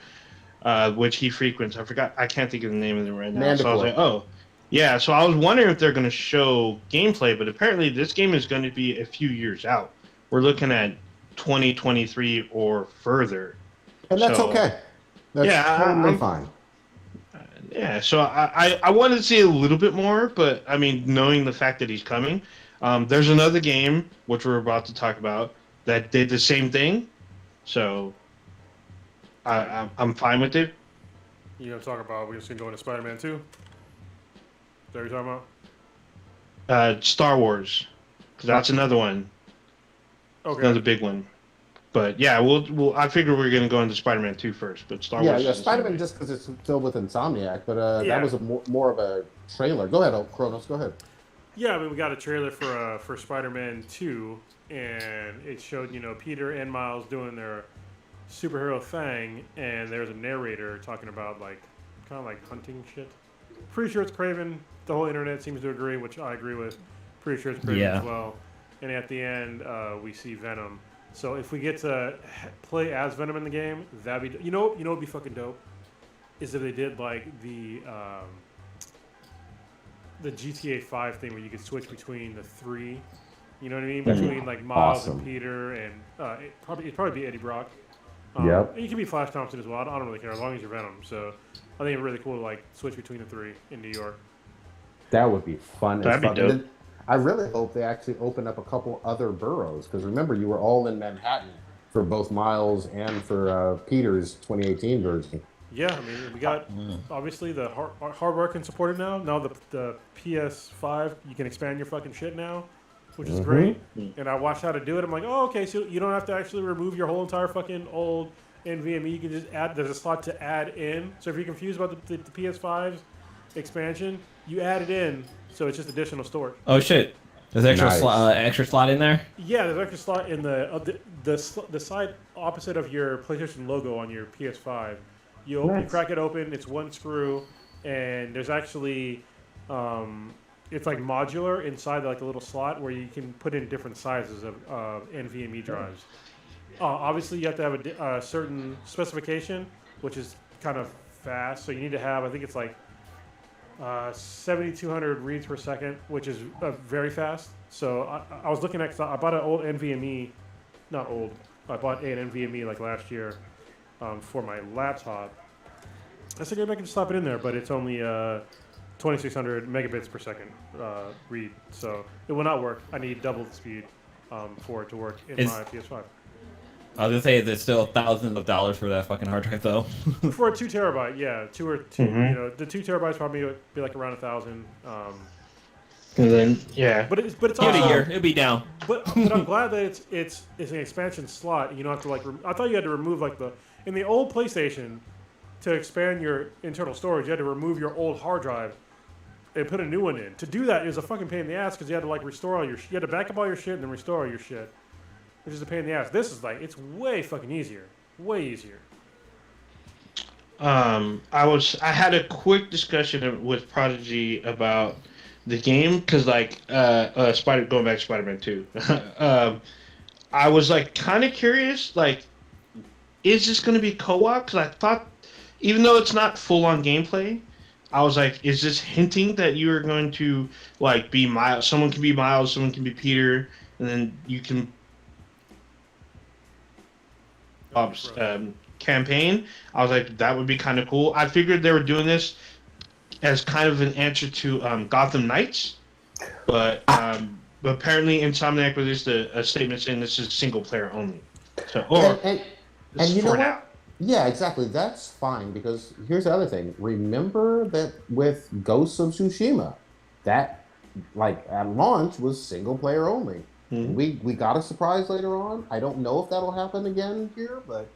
which he frequents. I can't think of the name of it right now. So I was like, oh, yeah. So I was wondering if they're going to show gameplay, but apparently this game is going to be a few years out. We're looking at 2023 or further, and that's okay. That's totally fine. Yeah, so I wanted to see a little bit more, but I mean, knowing the fact that he's coming, there's another game which we're about to talk about that did the same thing, so I'm fine with it. You gonna talk about we're just gonna go into Spider-Man 2? Is that what you're talking about? Star Wars, because that's another one. Okay. Another big one. But yeah, I figure we're going to go into Spider-Man 2 first, but Star Wars. Yeah, Spider-Man just because it's filled with Insomniac, but that was more of a trailer. Go ahead, Chronos. Go ahead. Yeah, I mean, we got a trailer for Spider-Man 2, and it showed, you know, Peter and Miles doing their superhero thing, and there's a narrator talking about like kind of like hunting shit. Pretty sure it's Craven. The whole internet seems to agree, which I agree with. Pretty sure it's Craven as well. And at the end, we see Venom. So if we get to play as Venom in the game, that'd be what'd be fucking dope is if they did like the GTA 5 thing where you could switch between the three. You know what I mean? Between like Miles and Peter and it'd probably be Eddie Brock. Yep. And you can be Flash Thompson as well. I don't really care as long as you're Venom. So I think it's really cool to like switch between the three in New York. That would be fun. That'd be dope. And I really hope they actually open up a couple other boroughs because remember you were all in Manhattan for both Miles and for Peter's 2018 version. Yeah, I mean we got obviously the hardware can support it now. Now the PS5 you can expand your fucking shit now, which is great. And I watched how to do it. I'm like, oh okay, so you don't have to actually remove your whole entire fucking old NVMe. You can just add. There's a slot to add in. So if you're confused about the PS5's expansion, you add it in. So it's just additional storage. Oh shit! There's extra slot in there. Yeah, there's extra slot in the side opposite of your PlayStation logo on your PS5. You crack it open. It's one screw, and there's actually it's like modular inside like a little slot where you can put in different sizes of NVMe drives. Obviously, you have to have a certain specification, which is kind of fast. So you need to have, I think it's like 7,200 reads per second, which is very fast. So I was looking at, I bought an old NVMe, not old, I bought an NVMe like last year for my laptop. I said, maybe I can just slap it in there, but it's only 2,600 megabits per second read. So it will not work. I need double the speed for it to work in my PS5. I was gonna say there's still thousands of dollars for that fucking hard drive though. For a 2 terabyte, yeah, two. You know, the 2 terabytes probably would be like around 1,000. And then but it's give also, it a year, it'll be down. But I'm glad that it's an expansion slot. And you don't have to like. I thought you had to remove like in the old PlayStation to expand your internal storage. You had to remove your old hard drive and put a new one in. To do that is a fucking pain in the ass because you had to like restore all your. You had to back up all your shit and then restore all your shit, which is a pain in the ass. This is like it's way fucking easier. Way easier. I had a quick discussion with Prodigy about the game because like going back to Spider-Man 2. I was like kind of curious, like, is this going to be co-op? Because I thought, even though it's not full-on gameplay, I was like, is this hinting that you are going to like be Miles? Someone can be Miles, someone can be Peter, and then you can campaign. I was like, that would be kind of cool. I figured they were doing this as kind of an answer to Gotham Knights, but apparently Insomniac released a statement saying this is single player only. So, and you know what? Yeah, exactly. That's fine because here's the other thing. Remember that with Ghosts of Tsushima, that like at launch was single player only. Mm-hmm. We got a surprise later on. I don't know if that'll happen again here, but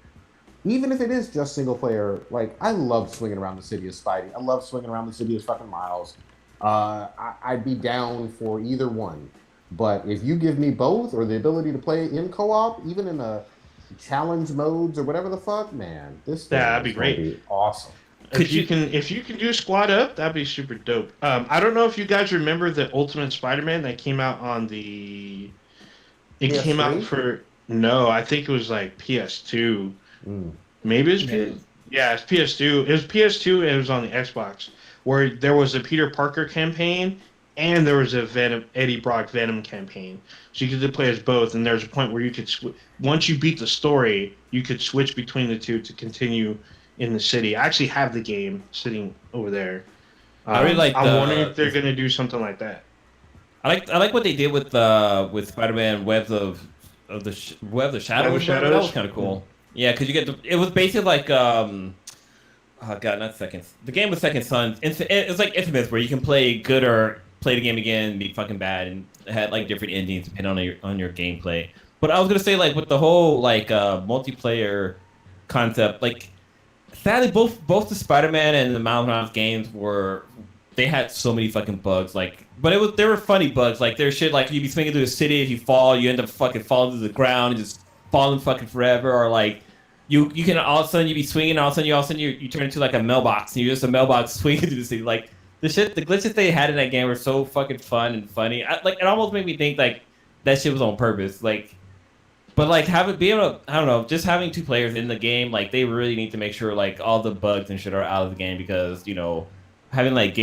even if it is just single player, like I love swinging around the city as Spidey. I love swinging around the city as fucking Miles. I'd be down for either one. But if you give me both or the ability to play in co-op, even in a challenge modes or whatever the fuck, man, that'd be great. Be awesome. If you can do squad up, that'd be super dope. I don't know if you guys remember the Ultimate Spider-Man that came out on the. It PS3? Came out for I think it was like PS2. Maybe it's it's PS2. It was PS2 and it was on the Xbox where there was a Peter Parker campaign and there was a Eddie Brock Venom campaign. So you could play as both, and there's a point where you could once you beat the story, you could switch between the two to continue in the city. I actually have the game sitting over there. I really like. I'm wondering if they're gonna do something like that. I like what they did with Spider-Man Webs of the Shadows. That was kind of cool. Yeah, because you get it was basically like oh god, not Seconds. The game was Second Son. It was like Infamous, where you can play good or play the game again and be fucking bad, and it had like different endings depending on your gameplay. But I was gonna say like with the whole like multiplayer concept, like sadly both the Spider-Man and the Miles Morales games they had so many fucking bugs, like, but they were funny bugs, like there's shit like you'd be swinging through the city, if you fall, you end up fucking falling to the ground and just falling fucking forever, or like you can all of a sudden you be swinging, all of a sudden you turn into like a mailbox and you're just a mailbox swinging through the city, like the glitches they had in that game were so fucking fun and funny. Like it almost made me think like that shit was on purpose, like But like be able to, I don't know, just having two players in the game, like they really need to make sure like all the bugs and shit are out of the game because having like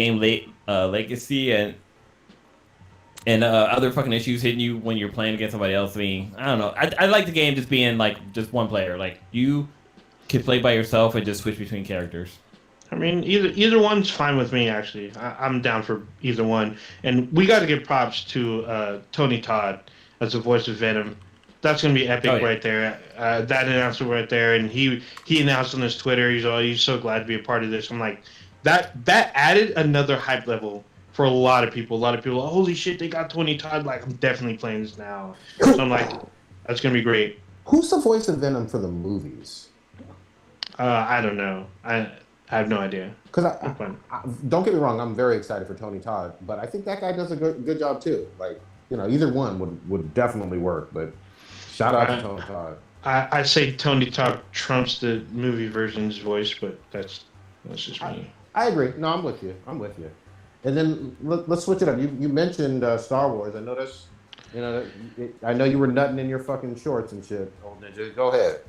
legacy and other fucking issues hitting you when you're playing against somebody else. I mean, I don't know. I like the game just being like just one player. Like you can play by yourself and just switch between characters. I mean, either one's fine with me. Actually, I'm down for either one. And we got to give props to Tony Todd as the voice of Venom. That's gonna be epic right there. That announcement right there, and he announced on his Twitter, he's so glad to be a part of this. I'm like, that added another hype level for a lot of people. A lot of people, holy shit, they got Tony Todd. Like, I'm definitely playing this now. So I'm like, that's gonna be great. Who's the voice of Venom for the movies? I don't know. I have no idea. Because don't get me wrong, I'm very excited for Tony Todd, but I think that guy does a good job too. Like, either one would definitely work, but. Shout out to Tony Todd. I say Tony Todd trumps the movie version's voice, but that's just me. I agree. No, I'm with you. And then let's switch it up. You mentioned Star Wars. I noticed. I know you were nutting in your fucking shorts and shit. Old ninja, go ahead.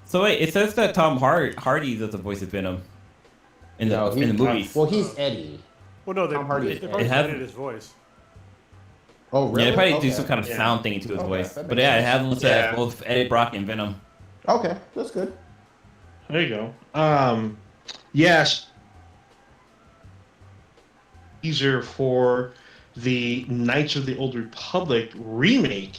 So wait, it says that Tom Hardy is the voice of Venom in the movies. Well, he's Eddie. Well, no, Tom Hardy. They probably edited his voice. Oh, really? Yeah, they probably do some kind of sound thing to his voice. But yeah, it has both Eddie Brock and Venom. Okay, that's good. There you go. Yes. Teaser for the Knights of the Old Republic remake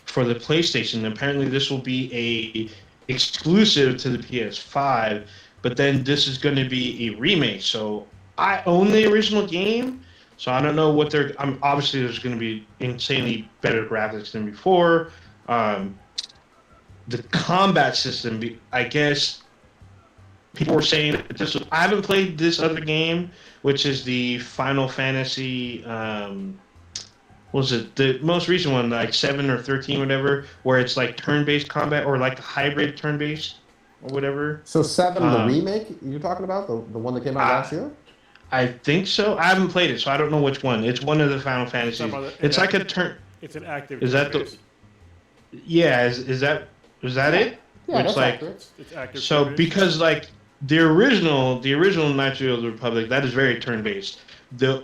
for the PlayStation. Apparently, this will be a exclusive to the PS5, but then this is going to be a remake. So I own the original game. So I don't know what they're. Obviously, there's going to be insanely better graphics than before. The combat system, I guess, people were saying that this. I haven't played this other game, which is the Final Fantasy. What was it the most recent one, like 7 or 13, whatever, where it's like turn-based combat or like hybrid turn-based or whatever. So 7, the remake you're talking about, the one that came out last year. I think so. I haven't played it, so I don't know which one. It's one of the Final Fantasies. It's like a turn. It's an active. Is that the? Yeah. Is that it? Yeah, that's accurate. It's active. So because like the original Knights of the Old Republic, that is very turn-based.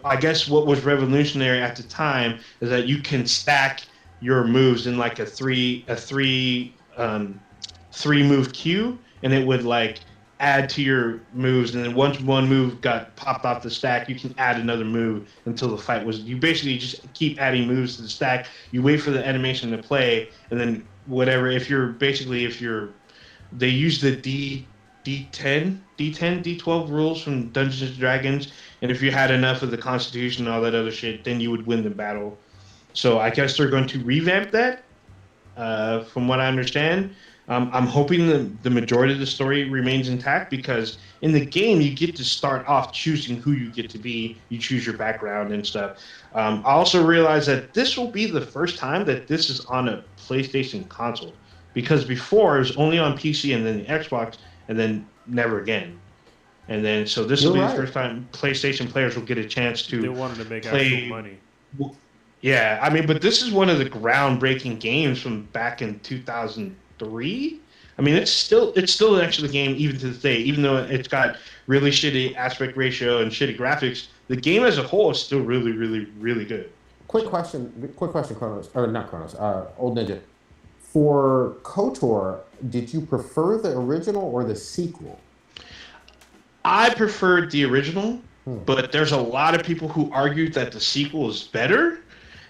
I guess what was revolutionary at the time is that you can stack your moves in like a three move queue, and it would like add to your moves, and then once one move got popped off the stack, you can add another move until the fight was. You basically just keep adding moves to the stack. You wait for the animation to play, and then whatever. They use the D10, D12 rules from Dungeons and Dragons, and if you had enough of the Constitution and all that other shit, then you would win the battle. So I guess they're going to revamp that, from what I understand. I'm hoping the majority of the story remains intact because in the game you get to start off choosing who you get to be. You choose your background and stuff. I also realized that this will be the first time that this is on a PlayStation console because before it was only on PC and then the Xbox and then never again. And then so this will be the first time PlayStation players will get a chance to. They wanted to make play, actual money. Yeah, I mean, but this is one of the groundbreaking games from back in 2003. I mean, it's still an excellent game even to this day, even though it's got really shitty aspect ratio and shitty graphics. The game as a whole is still really, really, really good. Quick question, Chronos, or not Chronos, Old Ninja. For KOTOR, did you prefer the original or the sequel? I preferred the original, but there's a lot of people who argued that the sequel is better,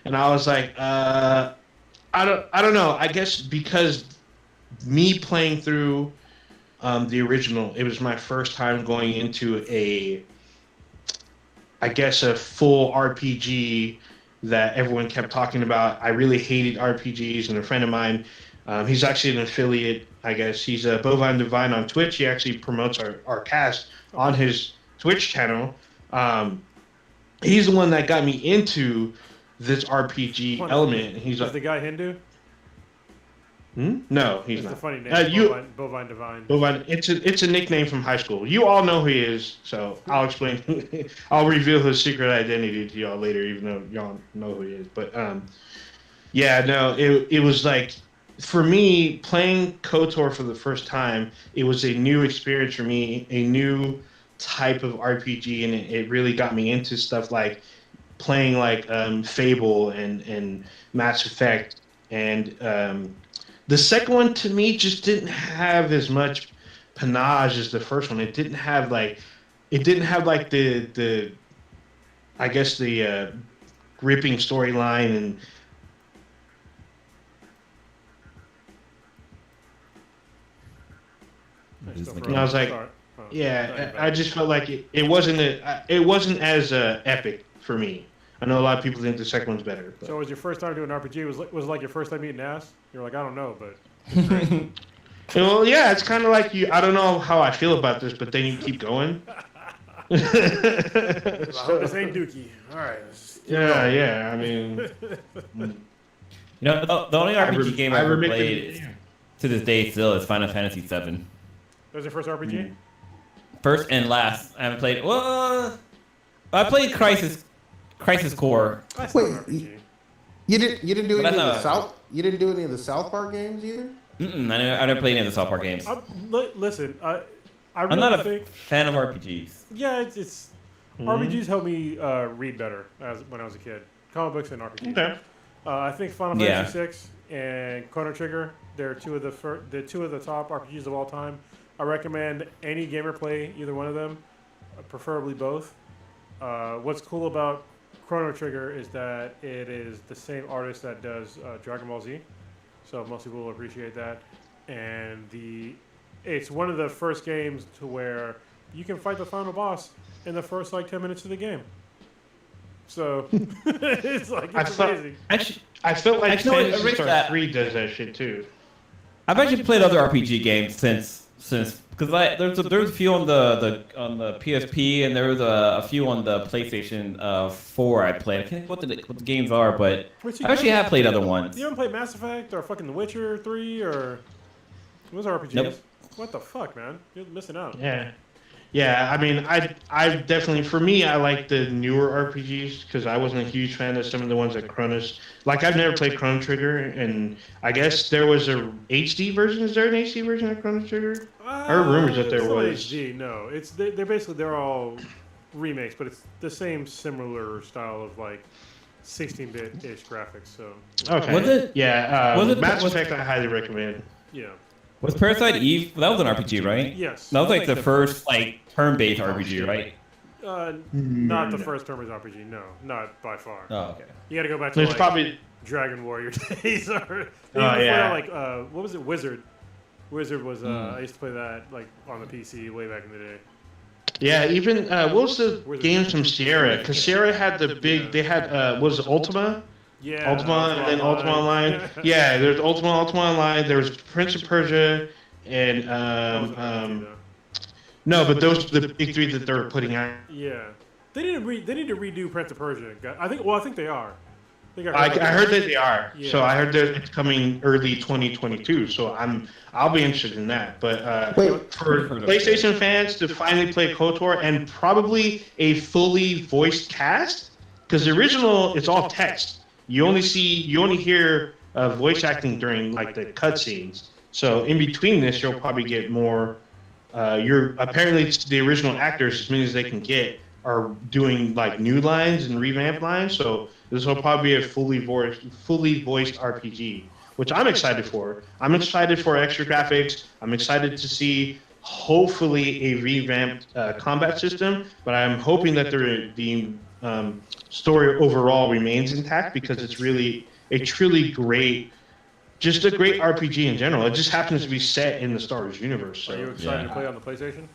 and I was like, I don't know. I guess because me playing through the original, it was my first time going into a full RPG that everyone kept talking about. I really hated RPGs, and a friend of mine, he's actually an affiliate, I guess. He's a Bovine Divine on Twitch. He actually promotes our cast on his Twitch channel. He's the one that got me into this RPG element. He's the guy Hindu? No, he's not. It's a funny name. Bovine Divine. Bovine. It's a nickname from high school. You all know who he is, so I'll explain. I'll reveal his secret identity to y'all later, even though y'all know who he is. But yeah, no, it was like for me, playing KOTOR for the first time, it was a new experience for me, a new type of RPG, and it really got me into stuff like playing like Fable and Mass Effect. And the second one to me just didn't have as much panache as the first one. It didn't have like the I guess the gripping storyline and and I was like, yeah, I just felt like it wasn't as epic for me. I know a lot of people think the second one's better. But. So was your first time doing an RPG? Was it like your first time eating ass? You're like, I don't know, but. Well, yeah, it's kind of like you. I don't know how I feel about this, but then you keep going. I hope this ain't Dookie. All right. Yeah. I mean, the only RPG game I ever played to this day still is Final Fantasy VII. That was your first RPG? First and last. I haven't played. Well, I played Crisis Core. Wait, you didn't do any of the South? You didn't do any of the South Park games either? I never played any of the South Park games. Listen, I really I'm not think, a fan of RPGs. Yeah, it's RPGs helped me read better when I was a kid. Comic books and RPGs. Okay. I think Final Fantasy VI and Chrono Trigger, they're two of the top RPGs of all time. I recommend any gamer play either one of them, preferably both. What's cool about Chrono Trigger is that it is the same artist that does Dragon Ball Z, so most people will appreciate that. And it's one of the first games to where you can fight the final boss in the first 10 minutes of the game. So it's amazing. I felt like Fantasy Star 3 does that shit too. I've actually played other RPG games since because there's a few on the PSP and there was a few on the PlayStation 4 I played. I can't think what the games are, but I actually have played other ones. You haven't played Mass Effect or fucking The Witcher 3 or those are RPGs? Nope. What the fuck, man? You're missing out. Yeah. I mean, I definitely, for me, I like the newer RPGs because I wasn't a huge fan of some of the ones like Chronos. Like, I've never played Chrono Trigger, and I guess there was a HD version. Is there an HD version of Chrono Trigger? I heard rumors that there was. HD, no. They're all remakes, but it's the same similar style of 16-bit-ish graphics. So. Okay. Was it? Yeah. Mass Effect, I highly recommend. Yeah. Was Parasite Eve? That was an RPG, right? Yes. That was the first turn-based RPG, right? Not the first turn-based RPG. No, not by far. Oh, okay. You got to go back to There's probably Dragon Warrior days. Or what was it? Wizard. Wizard was. I used to play that on the PC way back in the day. Yeah, even what was the games from Sierra? Because Sierra had the big. They had was it Ultima? Yeah. Ultima and then Ultima Online. Yeah, there's Ultima Online. There was Prince of Persia and no, but those are the big three that they're putting out. Yeah, they need to redo Prince of Persia. I think they are. I heard that they are. Yeah. So I heard that it's coming early 2022. So I'll be interested in that. But for PlayStation fans to finally play KOTOR and probably a fully voiced cast, because the original it's all text. You only hear voice acting during the cutscenes. So in between this, you'll probably get more. Apparently the original actors, as many as they can get, are doing new lines and revamped lines. So this will probably be a fully voiced RPG, which I'm excited for. I'm excited for extra graphics. I'm excited to see hopefully a revamped combat system. But I'm hoping that the story overall remains intact because it's really a truly great, just a great RPG in general. It just happens to be set in the Star Wars universe. So. Are you excited to play on the PlayStation?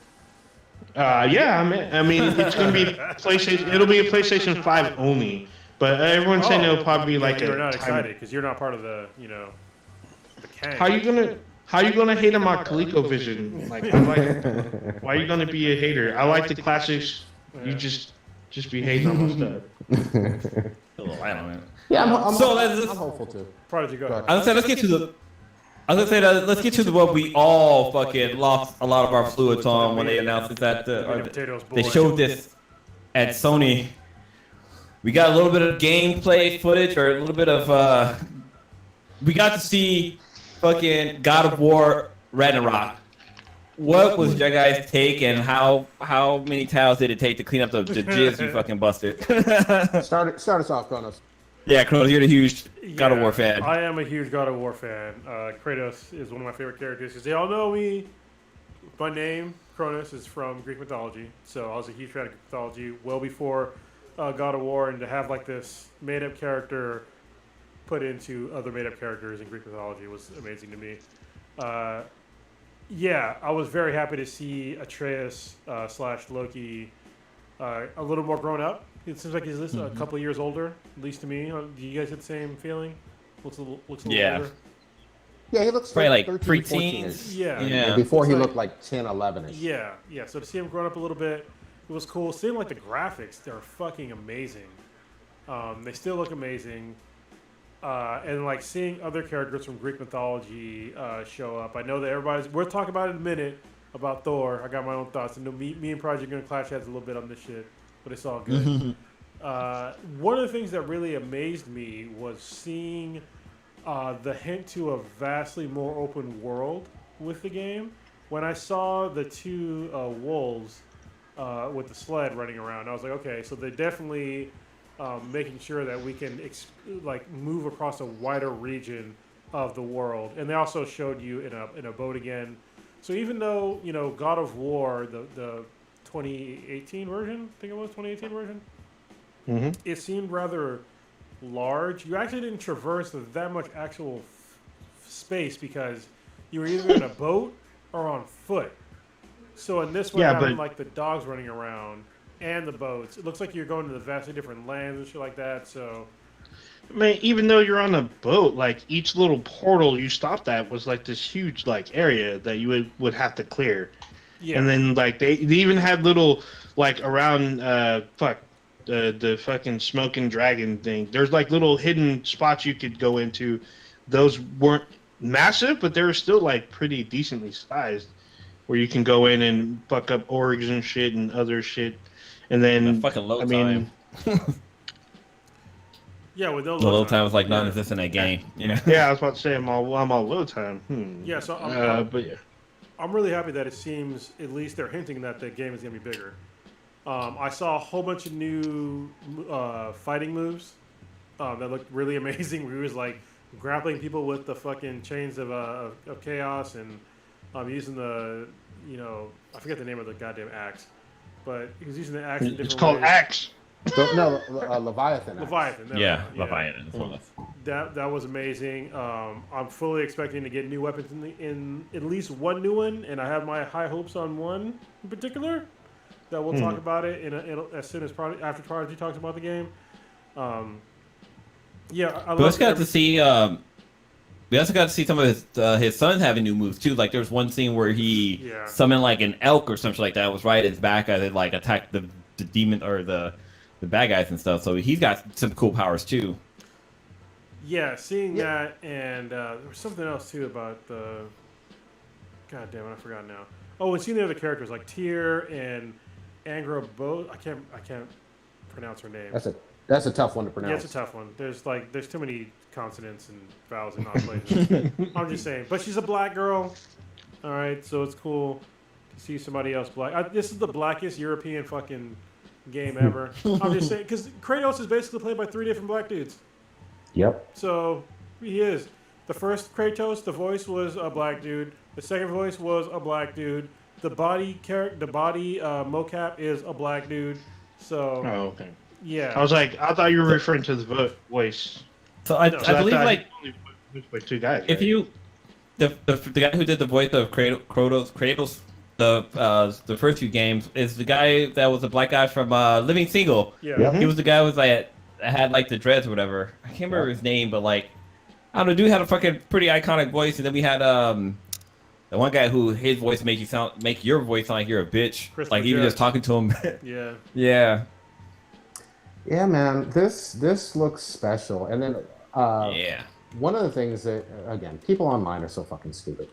Yeah, I mean, it's going to be PlayStation. It'll be a PlayStation 5 only, but everyone's saying it'll probably be You're not excited because you're not part of the the gang. How you gonna hate on my ColecoVision? Why are you gonna be a hater? I like the classics. You just be hating on my stuff. I don't know. Yeah, I'm I'm hopeful too. Prodigy, go ahead. I was gonna say let's get to the what we all fucking lost a lot of our fluids on when they announced it that they showed this at Sony. We got a little bit of gameplay footage or a little bit of we got to see fucking God of War Ragnarok. What was your guys' take, and how many towels did it take to clean up the jizz you fucking busted? Start us off, Chronos. Yeah, Chronos, you're the huge God of War fan. I am a huge God of War fan. Kratos is one of my favorite characters because they all know me. My name, Chronos, is from Greek mythology, so I was a huge fan of Greek mythology well before God of War, and to have like this made-up character put into other made-up characters in Greek mythology was amazing to me. Yeah, I was very happy to see Atreus / Loki a little more grown up. It seems like he's a couple of years older, at least to me. Do you guys get the same feeling? Looks a little older. Yeah, he looks probably like 13, pre-teens. 14-ish. Yeah. And before he looked like 10, 11-ish. Yeah. So to see him growing up a little bit, it was cool. Seeing like the graphics, they're fucking amazing. They still look amazing. And like seeing other characters from Greek mythology show up. I know that we'll talk about it in a minute about Thor. I got my own thoughts. And me and Project are gonna clash heads a little bit on this shit, but it's all good. One of the things that really amazed me was seeing the hint to a vastly more open world with the game. When I saw the two wolves with the sled running around, I was like, okay, so they're definitely making sure that we can move across a wider region of the world. And they also showed you in a boat again. So even though God of War, the 2018 version, I think it was 2018 version, it seemed rather large. You actually didn't traverse that much actual space because you were either in a boat or on foot. So in this one, having like the dogs running around and the boats, it looks like you're going to the vastly different lands and shit like that. So, I mean, even though you're on a boat, like each little portal you stopped at was like this huge like area that you would have to clear. Yeah. And then like they even had little like around the fucking smoking dragon thing. There's like little hidden spots you could go into. Those weren't massive, but they were still like pretty decently sized, where you can go in and fuck up orgs and shit and other shit. And then fucking load time. Yeah, with those the load time was like non-existent in that game. Yeah. Yeah, I was about to say I'm all load time. Yeah, so I'm really happy that it seems at least they're hinting that the game is gonna be bigger. I saw a whole bunch of new fighting moves that looked really amazing. We was like grappling people with the fucking chains of chaos and using the I forget the name of the goddamn axe, but he was using the axe in different ways. It's called axe. No, Leviathan. Leviathan. Yeah, Leviathan. That was amazing. I'm fully expecting to get new weapons in at least one new one, and I have my high hopes on one in particular. That we'll talk about it as soon as after Prodigy talks about the game. We also got to see. We also got to see some of his sons having new moves too. Like there was one scene where he summoned like an elk or something like that. It was right at his back as it like attacked the demon or the bad guys and stuff. So he's got some cool powers too. Yeah, seeing that, and there was something else too about the. God damn it, I forgot now. Oh, and seeing the other characters like Tyr and Angra Bo. I can't pronounce her name. That's a tough one to pronounce. Yeah, it's a tough one. There's too many consonants and vowels and places. I'm just saying. But she's a black girl. All right, so it's cool to see somebody else black. This is the blackest European fucking game ever. I'm just saying because Kratos is basically played by 3 different black dudes. Yep. So he is. The first Kratos, the voice was a black dude. The second voice was a black dude. The body mocap is a black dude. So. Oh, okay. Yeah. I thought you were referring to the voice. So I believe like with 2 guys. If you the guy who did the voice of Kratos, the first few games is the guy that was a black guy from Living Single. Yeah. Yep. He was the guy who was like had like the dreads or whatever. I can't remember his name, but like I don't know, dude had a fucking pretty iconic voice, and then we had the one guy who his voice make your voice sound like you're a bitch. Like even just talking to him. Yeah. Yeah. Yeah, man, this looks special. And then one of the things that again, people online are so fucking stupid.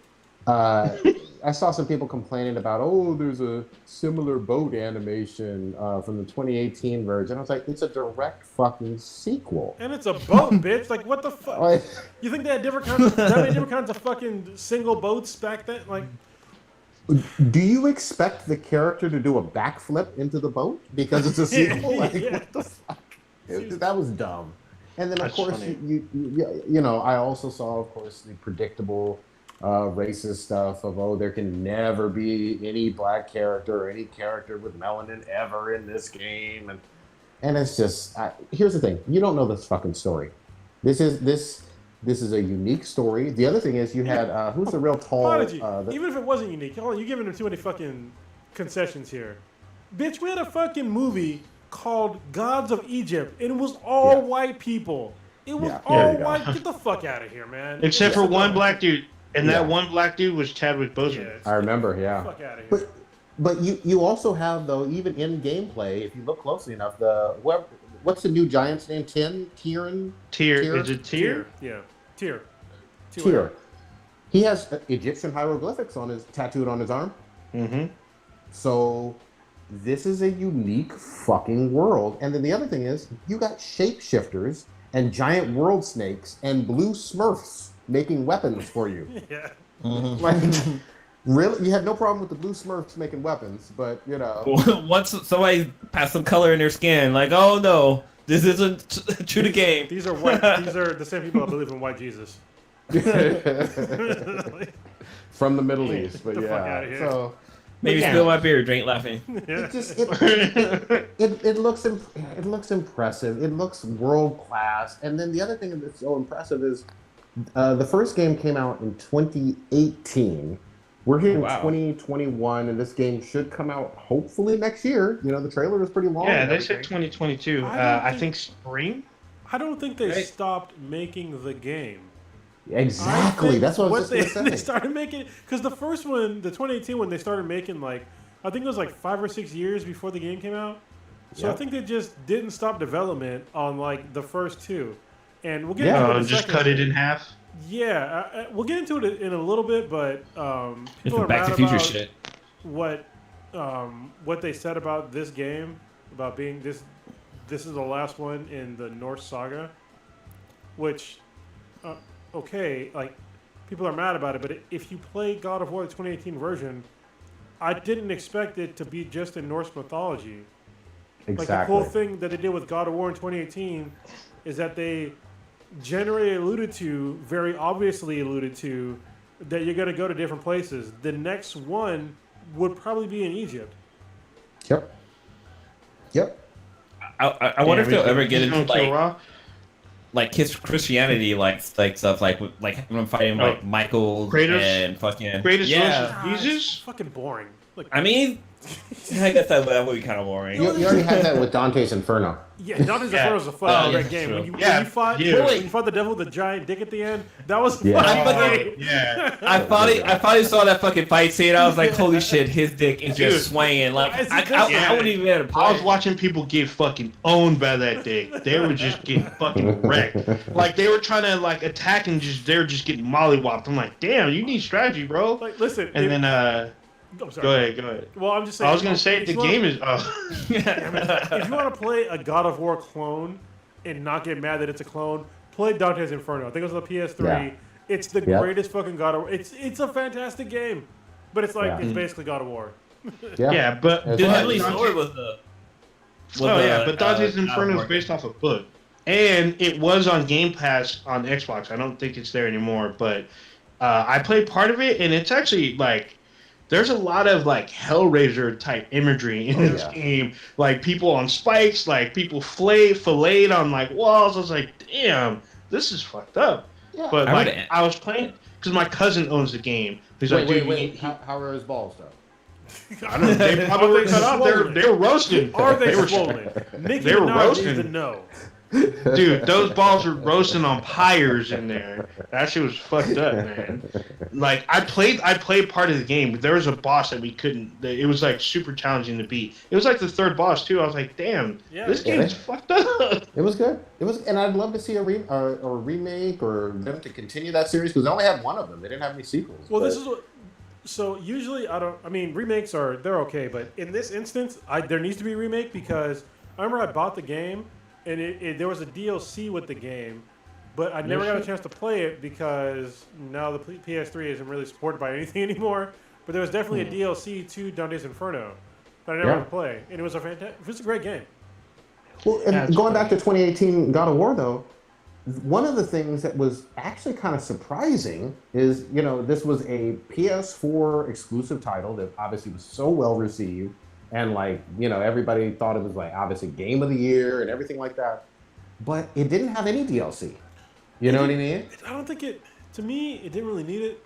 I saw some people complaining about, oh, there's a similar boat animation from the 2018 version. I was like, it's a direct fucking sequel. And it's a boat, bitch. Like, what the fuck? Like, You think they had different kinds of, that many different kinds of fucking single boats back then? Like, do you expect the character to do a backflip into the boat because it's a sequel? Like, Yeah. what the fuck? That was dumb. And then, of That's course, funny. you know, I also saw, of course, the predictable racist stuff of, oh, there can never be any black character or any character with melanin ever in this game. And it's just, here's the thing. You don't know this fucking story. This is a unique story. The other thing is you had, who's the real tall... Prodigy. Even if it wasn't unique, hold on, you're giving them too many fucking concessions here. Bitch, we had a fucking movie called Gods of Egypt, and it was all white people. It was all white. Get the fuck out of here, man. Except for one black dude. And Yeah. that one black dude was Chadwick Boseman. Yeah, I remember, Get yeah. the fuck out of here. But you also have, though, even in gameplay, if you look closely enough, what's the new giant's name? Tyrion? Tyr. Is it Tyr? Yeah. Tyr. Tyr. He has Egyptian hieroglyphics tattooed on his arm. Mm-hmm. So this is a unique fucking world. And then the other thing is, you got shapeshifters and giant world snakes and blue smurfs making weapons for you. Yeah. Like, really? You had no problem with the blue smurfs making weapons, but, you know. Once somebody passed some color in their skin, like, oh no, this isn't true to game. These are white. These are the same people that believe in white Jesus. From the Middle East, but Get the fuck yeah. outta here. So Maybe yeah. spill my beer, drink laughing. it just it looks impressive. It looks world class. And then the other thing that's so impressive is the first game came out in 2018. We're here in 2021, and this game should come out hopefully next year. You know, the trailer is pretty long. Yeah, and they everything. said 2022. I I think spring. I don't think they Right. stopped making the game. Exactly. That's what I was just going they to say. started making, because the first one, the 2018 one, they started making like, I think it was like 5 or 6 years before the game came out. So I Yep. think they just didn't stop development on like the first two, and we'll get into it in a Just second. cut it in half. Yeah, we'll get into it in a little bit, but It's people some are Back to mad Future about shit. what they said about this game, about being this is the last one in the Norse saga, which okay, like people are mad about it, but if you play God of War the 2018 version, I didn't expect it to be just in Norse mythology. Like the Exactly. cool thing that they did with God of War in 2018 is that they generally very obviously alluded to, that you're going to go to different places. The next one would probably be in Egypt. Yep. I wonder if they'll ever get into Kill like Raw. Christianity, like stuff like when I'm fighting like Michael Kratos? and fucking Greatest yeah. versus It's Jesus. fucking boring. Like, I mean, I guess that would be kind of boring. You already had that with Dante's Inferno. yeah, Dante's Yeah. Inferno is a fucking Oh, great yeah, game. true. When you Yeah, fought, yeah. when you fought the devil with the giant dick at the end, that was Yeah. fucking great. Yeah. I finally saw that fucking fight scene. I was like, holy shit, his dick is Dude. just swinging. Like, I Yeah. wouldn't even be able to play. I was watching people get fucking owned by that dick. They were just getting fucking wrecked. Like they were trying to like attack and they were just getting mollywopped. I'm like, damn, you need strategy, bro. Like, listen, And then I'm sorry. go ahead. Well, I'm just saying. I was gonna say if the you wanna- game is. If you want to play a God of War clone and not get mad that it's a clone, play Dante's Inferno. I think it was on the PS3. Yeah. It's the Yep. greatest fucking God of War. It's a fantastic game, but it's like Yeah. it's basically God of War. Yeah, but That's Dude, right. Heavenly Sword was the. but Dante's Inferno is based off a book, and it was on Game Pass on Xbox. I don't think it's there anymore, but I played part of it, and it's actually like there's a lot of like Hellraiser type imagery in this game, like people on spikes, like people filleted on like walls. I was like, damn, this is fucked up. Yeah. But I like would- I was playing because my cousin owns the game. He's Wait, like, wait, dude, wait. How are his balls, though? I don't know. They probably Are were they cut off. swollen? They were roasting. Are they were swollen? Nicki they were Minaj needs roasting. to know. Dude, those balls were roasting on pyres in there. That shit was fucked up, man. Like I played part of the game, but there was a boss that we couldn't. It was like super challenging to beat. It was like the third boss too. I was like, damn, Yeah. this game's fucked up. It was good. It was, and I'd love to see a remake or them to continue that series because they only had one of them. They didn't have any sequels. Well, but- this is what So usually I don't. I mean, remakes they're okay, but in this instance, there needs to be a remake because I remember I bought the game, and there was a DLC with the game, but I never got a chance to play it because now the PS3 isn't really supported by anything anymore. But there was definitely a DLC to Dante's Inferno that I never got to play, and it was a great game. Well, and going back to 2018 God of War, though, one of the things that was actually kind of surprising is, this was a PS4 exclusive title that obviously was so well received, and everybody thought it was obviously game of the year and everything like that, but it didn't have any DLC. You know what I mean? I don't think to me, it didn't really need it.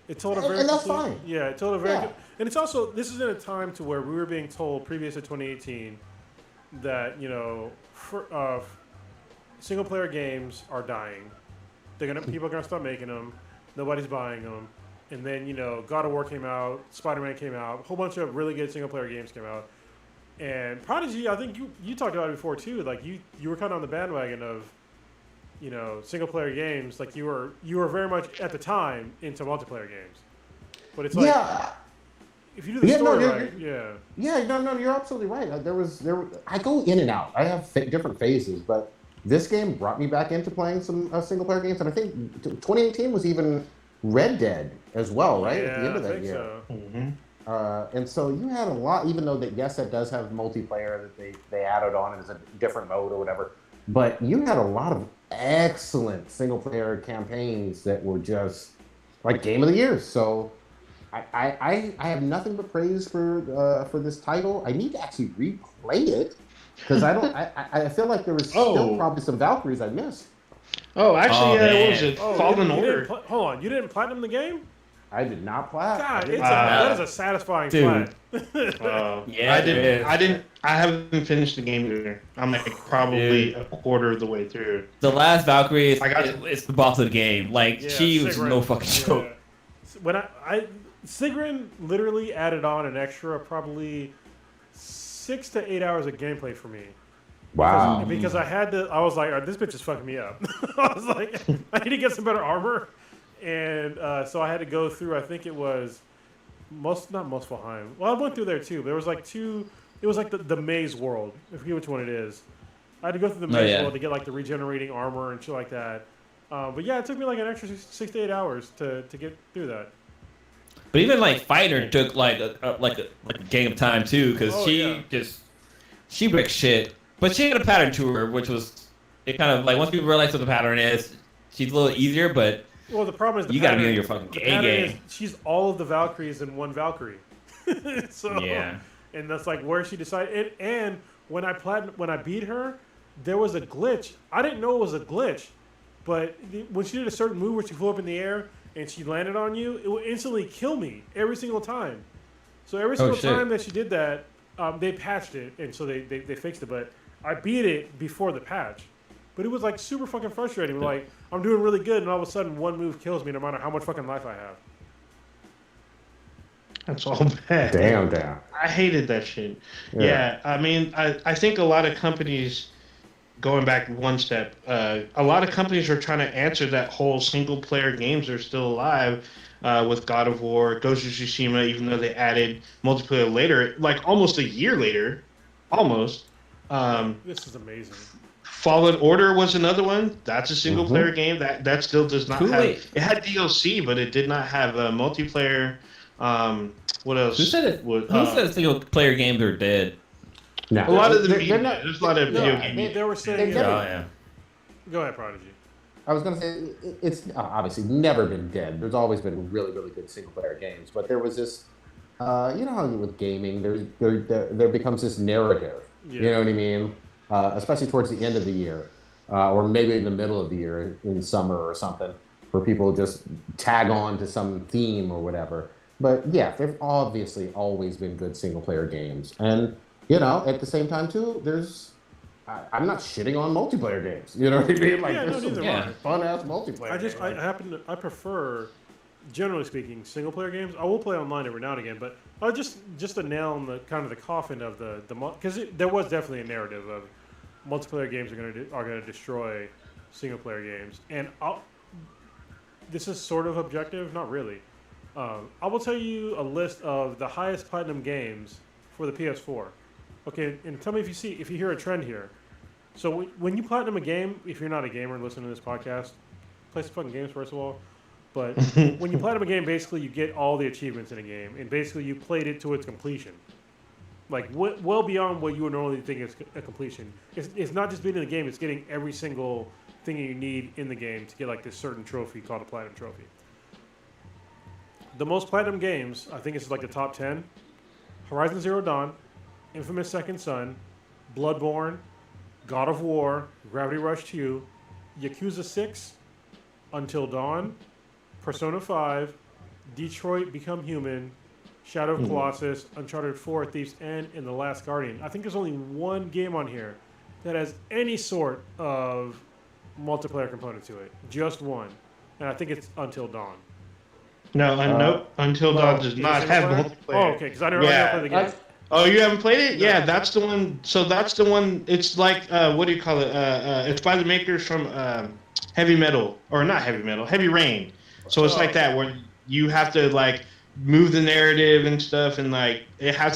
It told a very and that's fine. Yeah, it told a very good. And it's also, this is in a time to where we were being told previous to 2018 that, single player games are dying. People are gonna stop making them. Nobody's buying them. And then, God of War came out, Spider-Man came out, a whole bunch of really good single player games came out. And Prodigy, I think you talked about it before too. Like you were kind of on the bandwagon of, single player games. Like you were very much at the time into multiplayer games. But it's like, if you do the story right, no, you're absolutely right. I go in and out. I have different phases, but this game brought me back into playing some single player games, and I think 2018 was even Red Dead as well, right? At the end of that year. So. Mm-hmm. And so you had a lot, even though that it does have multiplayer that they added on as a different mode or whatever, but you had a lot of excellent single player campaigns that were just like game of the year. So I have nothing but praise for this title. I need to actually replay it because I feel like there was still probably some Valkyries I missed. Oh, actually, what was it? Fallen Order. Hold on, you didn't platinum the game? I did not plat. God, that is a satisfying plat. I haven't finished the game either. I'm probably a quarter of the way through. The last Valkyrie is the boss of the game. She was no fucking joke. When Sigrun literally added on an extra probably 6 to 8 hours of gameplay for me. Wow. Because I was like, this bitch is fucking me up. I was like, I need to get some better armor. And so I had to go through, I think it was not Muspelheim. Well, I went through there too. There was it was like the maze world. I forget which one it is. I had to go through the maze world to get the regenerating armor and shit like that. But yeah, it took me an extra 6 to 8 hours to get through that. But even Fighter took a game of time too, because she bricked shit. But she had a pattern to her, which was once people realize what the pattern is, she's a little easier. But well, the problem is you gotta be on your fucking game. She's all of the Valkyries in one Valkyrie. And that's where she decided. And when I beat her, there was a glitch. I didn't know it was a glitch, but when she did a certain move where she flew up in the air and she landed on you, it would instantly kill me every single time. So every single time that she did that, they patched it, and so they fixed it. But I beat it before the patch. But it was super fucking frustrating. I'm doing really good, and all of a sudden one move kills me no matter how much fucking life I have. That's all bad. Damn. I hated that shit. Yeah, I mean, I think a lot of companies, going back one step, a lot of companies are trying to answer that whole single-player games are still alive with God of War, Ghost of Tsushima, even though they added multiplayer later, almost a year later, almost. This is amazing. Fallen Order was another one. That's a single-player game that still does not have. It had DLC, but it did not have a multiplayer. What else? Who said single-player games are dead? No, a lot of the media. There's a lot of video games. They were saying. Yeah. Go ahead, Prodigy. I was going to say it's obviously never been dead. There's always been really, really good single-player games, but there was this. You know how with gaming, there becomes this narrative. Yeah. You know what I mean? Especially towards the end of the year, or maybe in the middle of the year in summer or something, where people just tag on to some theme or whatever. But yeah, there've obviously always been good single-player games, and at the same time too, I'm not shitting on multiplayer games. You know what I mean? There's some fun-ass multiplayer games. I prefer, generally speaking, single-player games. I will play online every now and again, but just a nail in the kind of the coffin of the because there was definitely a narrative of multiplayer games are gonna destroy single-player games, and this is sort of objective, not really. I will tell you a list of the highest platinum games for the PS4. Okay, and tell me if you hear a trend here. So when you platinum a game, if you're not a gamer and listening to this podcast, play some fucking games first of all. But when you platinum a game, basically you get all the achievements in a game, and basically you played it to its completion. Like well beyond what you would normally think is a completion. It's not just being in the game; it's getting every single thing you need in the game to get like this certain trophy called a platinum trophy. The most platinum games, I think it's like the top 10: Horizon Zero Dawn, Infamous Second Son, Bloodborne, God of War, Gravity Rush 2, Yakuza 6, Until Dawn, Persona 5, Detroit Become Human, Shadow of Colossus, Uncharted 4, Thief's End, and The Last Guardian. I think there's only one game on here that has any sort of multiplayer component to it. Just one. And I think it's Until Dawn. No, nope. Until Dawn does not have multiplayer. Oh, okay, because I never played the game. Oh, you haven't played it? Yeah, that's the one. So that's the one. It's like, what do you call it? It's by the makers from Heavy Metal, or not Heavy Metal, Heavy Rain. So it's like that, where you have to like move the narrative and stuff, and like it has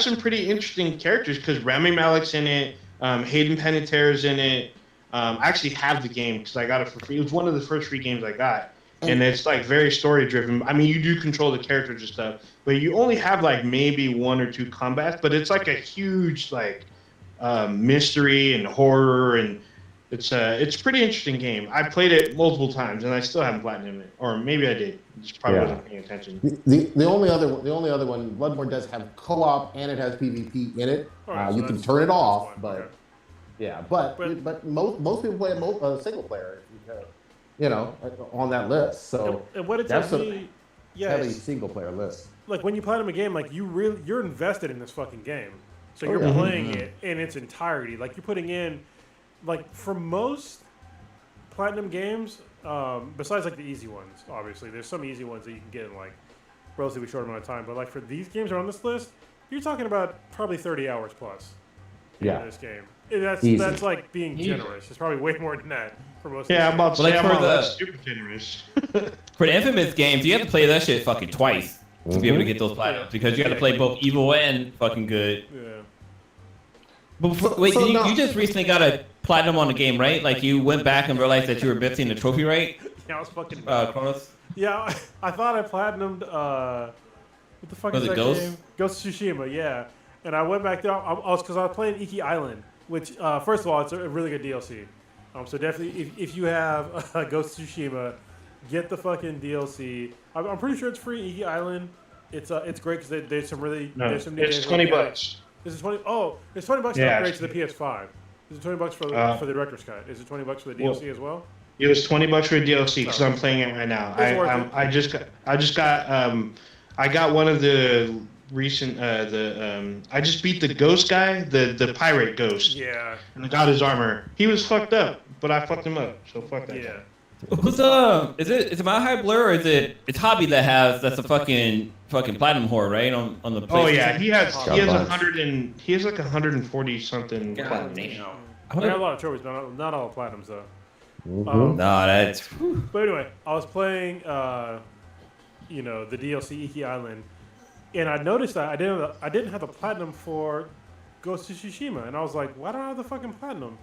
some pretty interesting characters because Rami Malek's in it, Hayden Panettiere's in it. I actually have the game because I got it for free. It was one of the first free games I got. And it's like very story driven. I mean, you do control the characters and stuff, but you only have like maybe 1 or 2 combats. But it's like a huge like mystery and horror, and it's a pretty interesting game. I played it multiple times, and I still haven't platinumed it, or maybe I did. Just probably wasn't paying attention. The only other one, Bloodborne does have co-op and it has PvP in it. Right, you so can turn it off, fine. but Okay. yeah, but most people play single player. You know, on that list. So and what it that's tells a me, heavy single player list. like when you platinum a game, like you're invested in this fucking game, so you're yeah. playing it in its entirety. Like you're putting in, like for most platinum games, besides like the easy ones, obviously there's some easy ones that you can get in like relatively short amount of time. But like for these games that are on this list, you're talking about probably 30 hours plus. In this game. And that's like being generous. It's probably way more than that for most. Yeah, I'm about to say that's super generous. For the Infamous games, you have to play that shit fucking twice to be able to get those platinums because you got to play both evil and fucking good. Yeah. But wait, you just recently got a platinum on the game, right? Like you went back and realized that you were missing the trophy, right? Yeah, I was fucking. Chronos. Yeah, I thought I platinumed. What the fuck is that game? Ghost of Tsushima. Yeah, and I went back there. I was playing Iki Island, which first of all, it's a really good DLC. So definitely, if you have Ghost of Tsushima, get the fucking DLC. I'm pretty sure it's free. Iki Island. It's great because there's some really there's some new it's games. $20. Is it 20? Oh, it's $20 to upgrade to the PS5. Is it $20 for the director's cut? Is it $20 for the DLC as well? It was $20 for a DLC because I'm playing it right now. I got one of the recent I just beat the ghost guy, the pirate ghost. Yeah. And I got his armor. He was fucked up, but I fucked him up. So fuck that. Yeah. Who's is it Mile High Blur or it's Hobby that's a fucking platinum whore, right? On the PlayStation? Oh yeah, he has like 140 something. God damn. I got a lot of trophies, not all platinums though. No, that's. But anyway, I was playing, the DLC Iki Island, and I noticed that I didn't have the platinum for Ghost of Tsushima, and I was like, why don't I have the fucking platinum?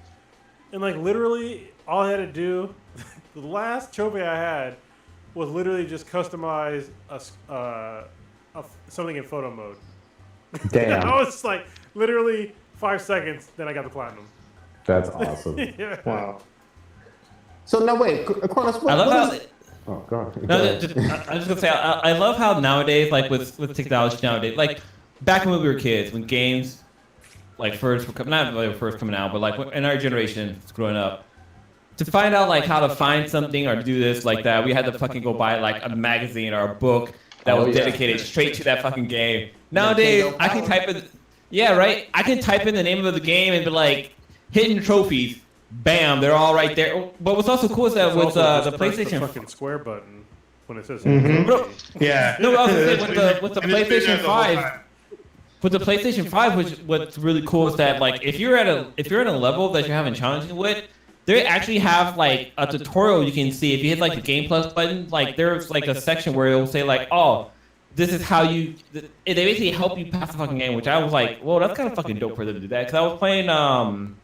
And like literally, all I had to do, the last trophy I had, was literally just customize something in photo mode. Damn. I was like, literally 5 seconds, then I got the platinum. That's awesome. Yeah. Wow. So now wait, Chronos, I love how. Oh god. No, I'm just gonna say I love how nowadays, like with technology nowadays, like back when we were kids, when games like first were not really first coming out, but like in our generation growing up, to find out like how to find something or do this like that, we had to fucking go buy like a magazine or a book that was dedicated straight to that fucking game. Nowadays, I can type in, I can type in the name of the game and be like hidden trophies. Bam, they're all right there. But what's also cool is that with the PlayStation, the fucking square button when it says Yeah. No, I was gonna say with the PlayStation 5. With the PlayStation 5, what's really cool is that like if you're in a level that you're having challenges with, they actually have like a tutorial you can see if you hit like the Game Plus button. Like there's like a section where it will say like, oh, this is how you. They basically help you pass the fucking game, which I was like, whoa, that's kind of fucking dope for them to do that. Because I was playing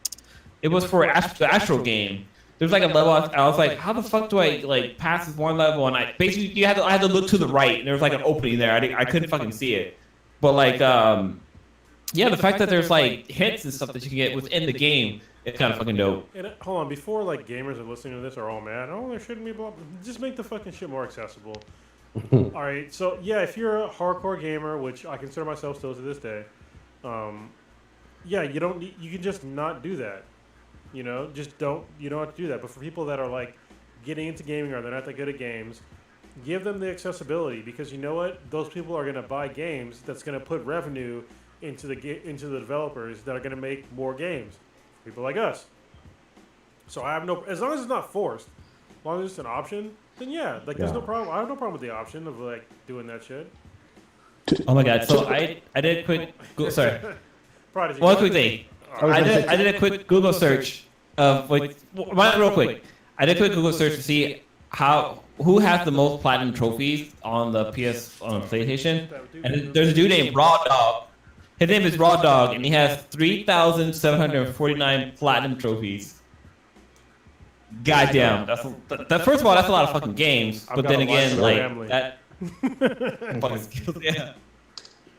it was for the Astro game. There's like a level. I was like, how the fuck do I like pass this one level? And I basically I had to look to the right, and there was like an opening there. I couldn't fucking see it, but like yeah, the fact that there's like hints and stuff that you can get within the game, it's kind of fucking dope. And hold on, before like gamers are listening to this are all mad. Oh, there shouldn't be blah. Just make the fucking shit more accessible. All right, so yeah, if you're a hardcore gamer, which I consider myself still to this day, yeah, you don't need, you can just not do that. You know, just don't have to do that. But for people that are like getting into gaming or they're not that good at games, give them the accessibility because you know what? Those people are going to buy games that's going to put revenue into the developers that are going to make more games. People like us. So I have as long as it's not forced, as long as it's an option, then yeah, like there's no problem. I have no problem with the option of like doing that shit. Oh my god! So I did a quick sorry. Prodigy. One quick thing. I did a quick Google search of like real quick. I did a quick Google search to see who has the most platinum trophies on the PlayStation. And there's a dude named Raw Dog. His name is Raw Dog, and he has 3,749 platinum trophies. Goddamn, first of all, that's a lot of fucking games. But then again, like that. Fucking skills, yeah.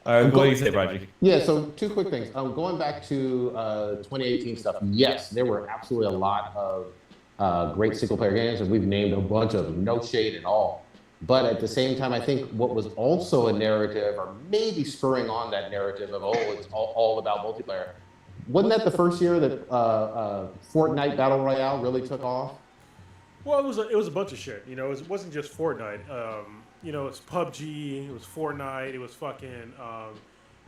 All right, go ahead and say, Roger. Yeah, so two quick things. Going back to 2018 stuff, yes, there were absolutely a lot of great single-player games, and we've named a bunch of them, no shade at all. But at the same time, I think what was also a narrative, or maybe spurring on that narrative of, it's all about multiplayer. Wasn't that the first year that Fortnite Battle Royale really took off? Well, it was a bunch of shit. You know, it wasn't just Fortnite. You know, it's PUBG, it was Fortnite, it was fucking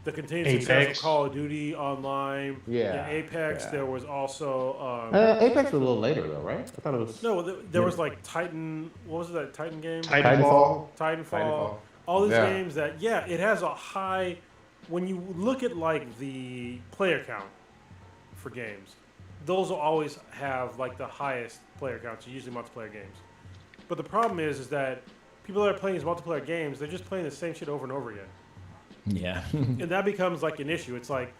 the continued success of Call of Duty Online. Yeah. Apex. Yeah. There was also Apex was a little later though, right? I thought it was. No, there was like Titan. What was that Titan game? Titanfall. All these games that it has a high. When you look at like the player count for games, those will always have like the highest player counts. Usually multiplayer games. But the problem is that people that are playing these multiplayer games, they're just playing the same shit over and over again. Yeah. And that becomes like an issue. It's like,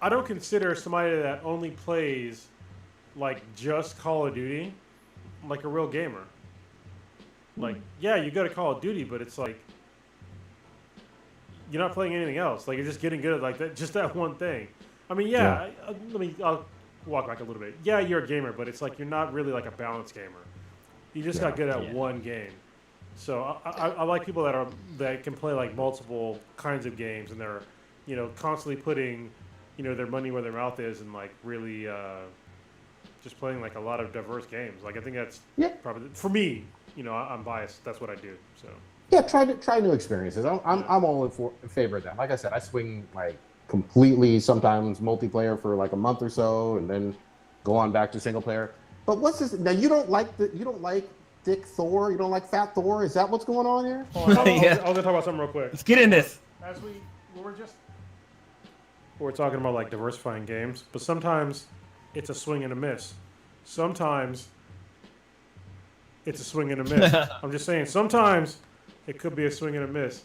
I don't consider somebody that only plays like just Call of Duty like a real gamer. Like, yeah, you go to Call of Duty, but it's like, you're not playing anything else. Like, you're just getting good at like that, just that one thing. I mean, I'll walk back a little bit. Yeah, you're a gamer, but it's like, you're not really like a balanced gamer. You just got good at one game. So I like people that can play like multiple kinds of games and they're, you know, constantly putting, you know, their money where their mouth is and like really just playing like a lot of diverse games. Like I think that's probably for me. You know, I'm biased. That's what I do. So yeah, try new experiences. I'm all in favor of that. Like I said, I swing like completely sometimes multiplayer for like a month or so and then go on back to single player. But what's this? Now you don't like Dick Thor? You don't like Fat Thor? Is that what's going on here? I was gonna talk about something real quick. Let's get in this. As we're talking about like diversifying games, but sometimes it's a swing and a miss. Sometimes it's a swing and a miss. I'm just saying. Sometimes it could be a swing and a miss.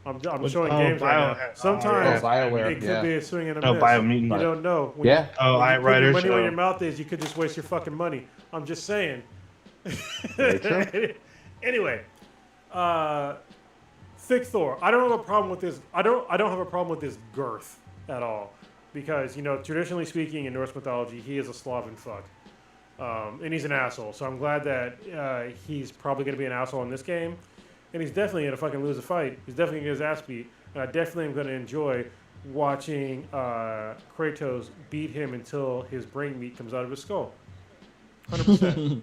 I'm showing games right now. Sometimes it could be a swing and a miss. Biomutant. You don't know. When you put your money where your mouth is, you could just waste your fucking money. I'm just saying. Anyway, Thick Thor. I don't have a problem with this. I don't have a problem with this girth at all, because you know, traditionally speaking, in Norse mythology, he is a Slavic fuck, and he's an asshole. So I'm glad that he's probably going to be an asshole in this game, and he's definitely going to fucking lose a fight. He's definitely going to get his ass beat, and I definitely am going to enjoy watching Kratos beat him until his brain meat comes out of his skull. 100%.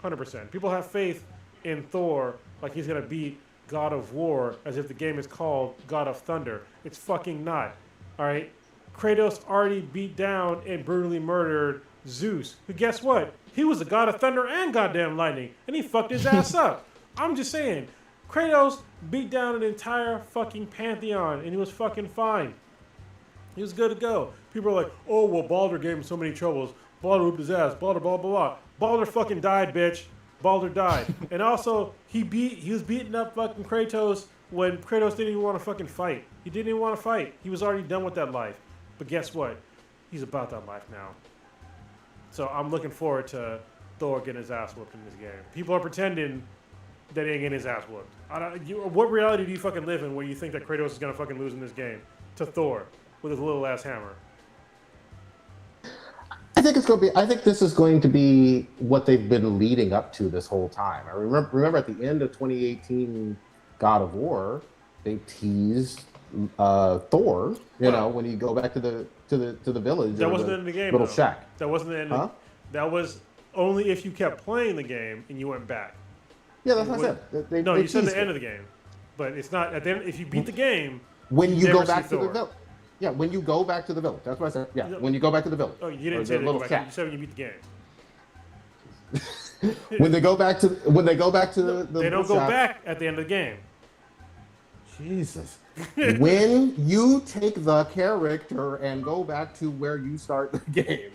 100%. People have faith in Thor like he's going to beat God of War as if the game is called God of Thunder. It's fucking not. All right? Kratos already beat down and brutally murdered Zeus, who, guess what? He was the God of Thunder and goddamn lightning, and he fucked his ass up. I'm just saying. Kratos beat down an entire fucking pantheon, and he was fucking fine. He was good to go. People are like, oh, well, Baldur gave him so many troubles. Baldur whooped his ass. Baldur, blah, blah, blah. Balder fucking died, bitch. Balder died. And also, he was beating up fucking Kratos when Kratos didn't even want to fucking fight. He didn't even want to fight. He was already done with that life. But guess what? He's about that life now. So I'm looking forward to Thor getting his ass whooped in this game. People are pretending that he ain't getting his ass whooped. What reality do you fucking live in where you think that Kratos is gonna fucking lose in this game to Thor with his little ass hammer? I think this is going to be what they've been leading up to this whole time. I remember at the end of 2018 God of War, they teased Thor. You know, when you go back to the village. That wasn't in the game. Little though. shack. That wasn't the end. Huh? That was only if you kept playing the game and you went back. Yeah, that's what I said. No, they you said the teased end it. of the game, but it's not at the end. If you beat the game, When you never go back see to the Thor. village. Yeah, when you go back to the village. That's what I said. Yeah, when you go back to the village. Oh, you didn't Or say the that. little You shack. said when you beat the game. When they go back to the They don't little go shack- back at the end of the game. Jesus. When you take the character and go back to where you start the game,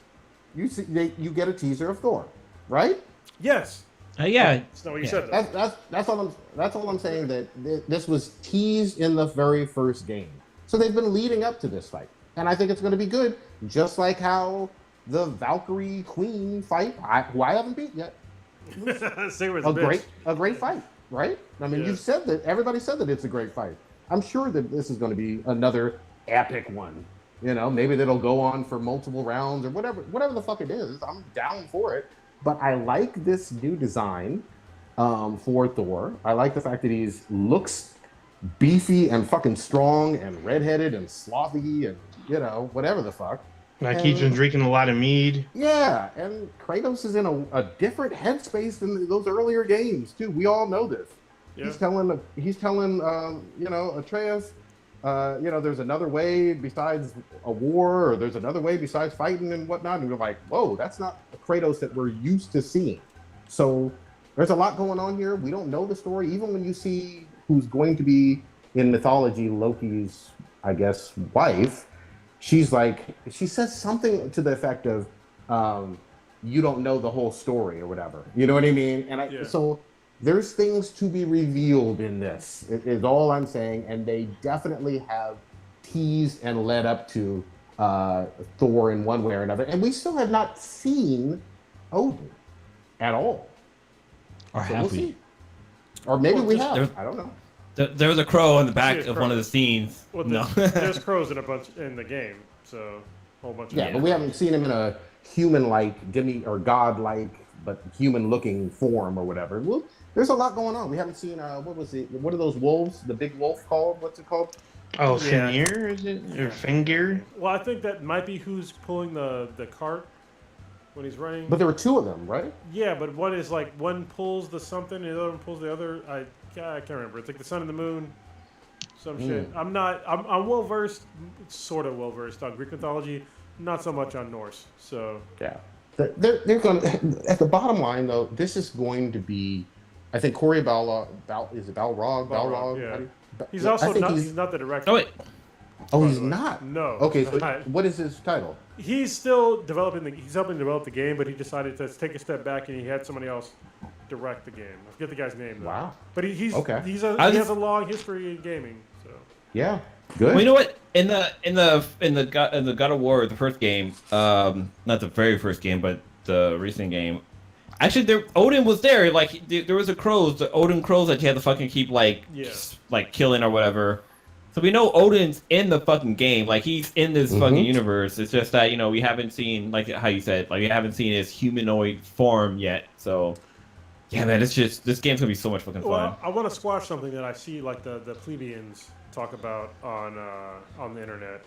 you get a teaser of Thor, right? Yes. Yeah. That's not what you said. Though. That's all I'm saying. That this was teased in the very first game, so they've been leading up to this fight, and I think it's going to be good, just like how the Valkyrie Queen fight, who I haven't beat yet, Sigurd's a bitch. great fight, right? I mean, Yeah. you've said that. Everybody said that it's a great fight. I'm sure that this is going to be another epic one. You know, maybe that'll go on for multiple rounds or whatever the fuck it is. I'm down for it. But I like this new design for Thor. I like the fact that he looks beefy and fucking strong and redheaded and slothy and, you know, whatever the fuck. Like he's been drinking a lot of mead. Yeah, and Kratos is in a different headspace than those earlier games too. We all know this. Yeah. He's telling you know, Atreus, you know, there's another way besides a war, or there's another way besides fighting and whatnot. And we're like, whoa, that's not the Kratos that we're used to seeing. So there's a lot going on here. We don't know the story. Even when you see who's going to be in mythology Loki's, I guess, wife, she says something to the effect of, you don't know the whole story or whatever. You know what I mean? And so there's things to be revealed in this, is all I'm saying. And they definitely have teased and led up to Thor in one way or another. And we still have not seen Odin at all. Or So have we'll we? see. Or maybe we have. there's- I don't know. There was a crow in the back There's of crow. one of the scenes. Well, No. there's crows in a bunch in the game, so a whole bunch of Yeah, but we haven't seen him in a human-like, demi or god-like, but human-looking form or whatever. Well, there's a lot going on. We haven't seen what are those wolves? The big wolf called? What's it called? Oh, Yeah. Fenrir, is it? Or Fengir? Well, I think that might be who's pulling the cart when he's running. But there were two of them, right? Yeah, but one is like one pulls the something, and the other one pulls the other. I can't remember. It's like the sun and the moon, some shit. I'm well versed, sort of well versed on Greek mythology, not so much on Norse. So Yeah. They're going to, at the bottom line though, this is going to be, I think Corey Balrog, is it Balrog? Balrog, yeah. How do you- he's I also think he's not the director. Oh wait. Oh, by he's the way. not? No. Okay, he's so not. what is his title? He's still developing. He's helping develop the game, but he decided to take a step back and he had somebody else direct the game. I forget the guy's name though. Wow. But he Okay. he I has just- a long history in gaming. So Yeah. Good. Well, you know what? In the God of War, the first game, not the very first game, but the recent game. Actually, Odin was there. Like there was the Odin crows that you had to fucking keep like killing or whatever. So we know Odin's in the fucking game. Like he's in this fucking universe. It's just that we haven't seen, like how you said, like we haven't seen his humanoid form yet. So yeah, man, it's just this game's gonna be so much fucking fun. Well, I want to squash something that I see like the plebeians talk about on the internet.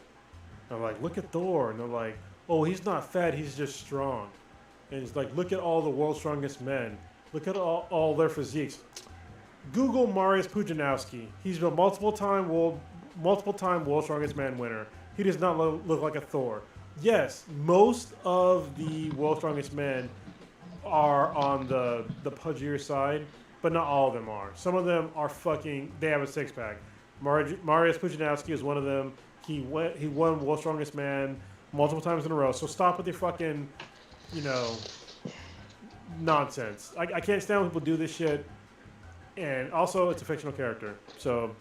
I'm like, look at Thor, and they're like, oh, he's not fat, he's just strong. And he's like, look at all the world's strongest men. Look at all their physiques. Google Mariusz Pudzianowski. He's a multiple time world strongest man winner. He does not look like a Thor. Yes, most of the world's strongest men are on the pudgier side, but not all of them are. Some of them are they have a six pack. Mariusz Pudzianowski is one of them. He won World's Strongest Man multiple times in a row. So stop with your fucking, nonsense. I can't stand when people do this shit. And also, it's a fictional character, so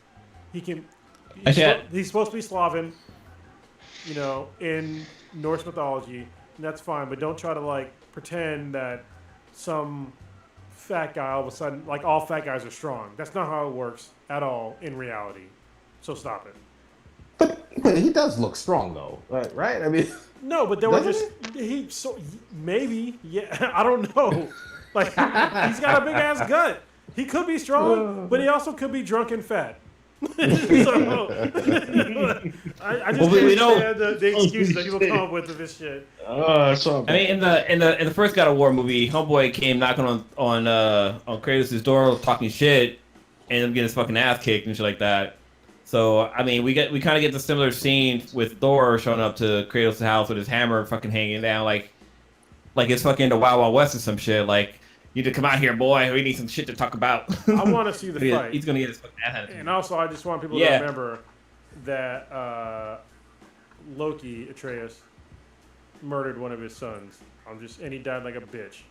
he can. He's supposed to be Slavic, you know, in Norse mythology, and that's fine. But don't try to like pretend that some fat guy all of a sudden, like all fat guys are strong. That's not how it works at all in reality. So stop it. But he does look strong though, right? I mean, no, but there were just maybe I don't know. Like he's got a big ass gut. He could be strong, but he also could be drunk and fat. So, I just can't stand the excuses that people come up with this shit. I mean, in the first God of War movie, homeboy came knocking on Kratos' door, talking shit, and him getting his fucking ass kicked and shit like that. So I mean, we kind of get the similar scene with Thor showing up to Kratos' house with his hammer fucking hanging down, like it's fucking the Wild Wild West or some shit. Like, you need to come out here, boy. We need some shit to talk about. I want to see the fight. He's gonna get his fucking ass handed. And also, I just want people to remember that Loki, Atreus, murdered one of his sons. And he died like a bitch.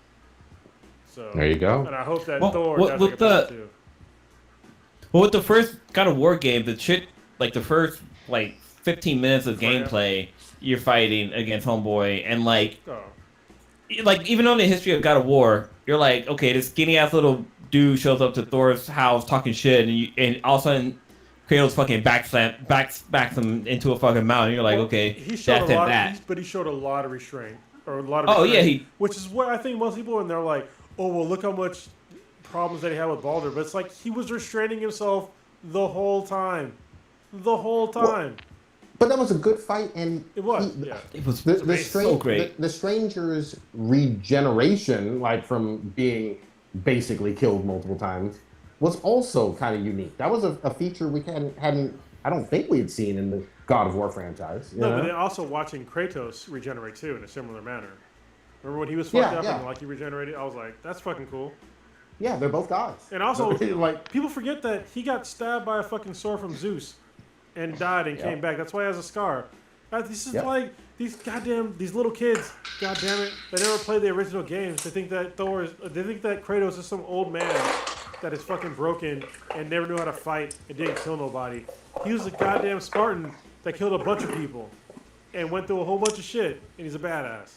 So there you go. And I hope that Thor dies like a bitch too. Well, with the first God of War game, the shit, like the first 15 minutes of gameplay, you're fighting against homeboy, and like even on the history of God of War, you're like, okay, this skinny ass little dude shows up to Thor's house talking shit, and all of a sudden Kratos fucking backs him into a fucking mountain. You're like, okay, he showed but he showed a lot of restraint or a lot of which is what I think most people when they're like, oh well, look how much problems that he had with Baldur, but it's like he was restraining himself the whole time. Well, but that was a good fight, and it was. It was so great. The stranger's regeneration, like from being basically killed multiple times, was also kind of unique. That was a feature we hadn't. I don't think we had seen in the God of War franchise. But then also watching Kratos regenerate too in a similar manner. Remember when he was fucked up and like he regenerated? I was like, that's fucking cool. Yeah, they're both gods. And also, people forget that he got stabbed by a fucking sword from Zeus and died and came back. That's why he has a scar. This is like these little kids. God damn it! They never played the original games. They think that Kratos is some old man that is fucking broken and never knew how to fight and didn't kill nobody. He was a goddamn Spartan that killed a bunch of people and went through a whole bunch of shit. And he's a badass.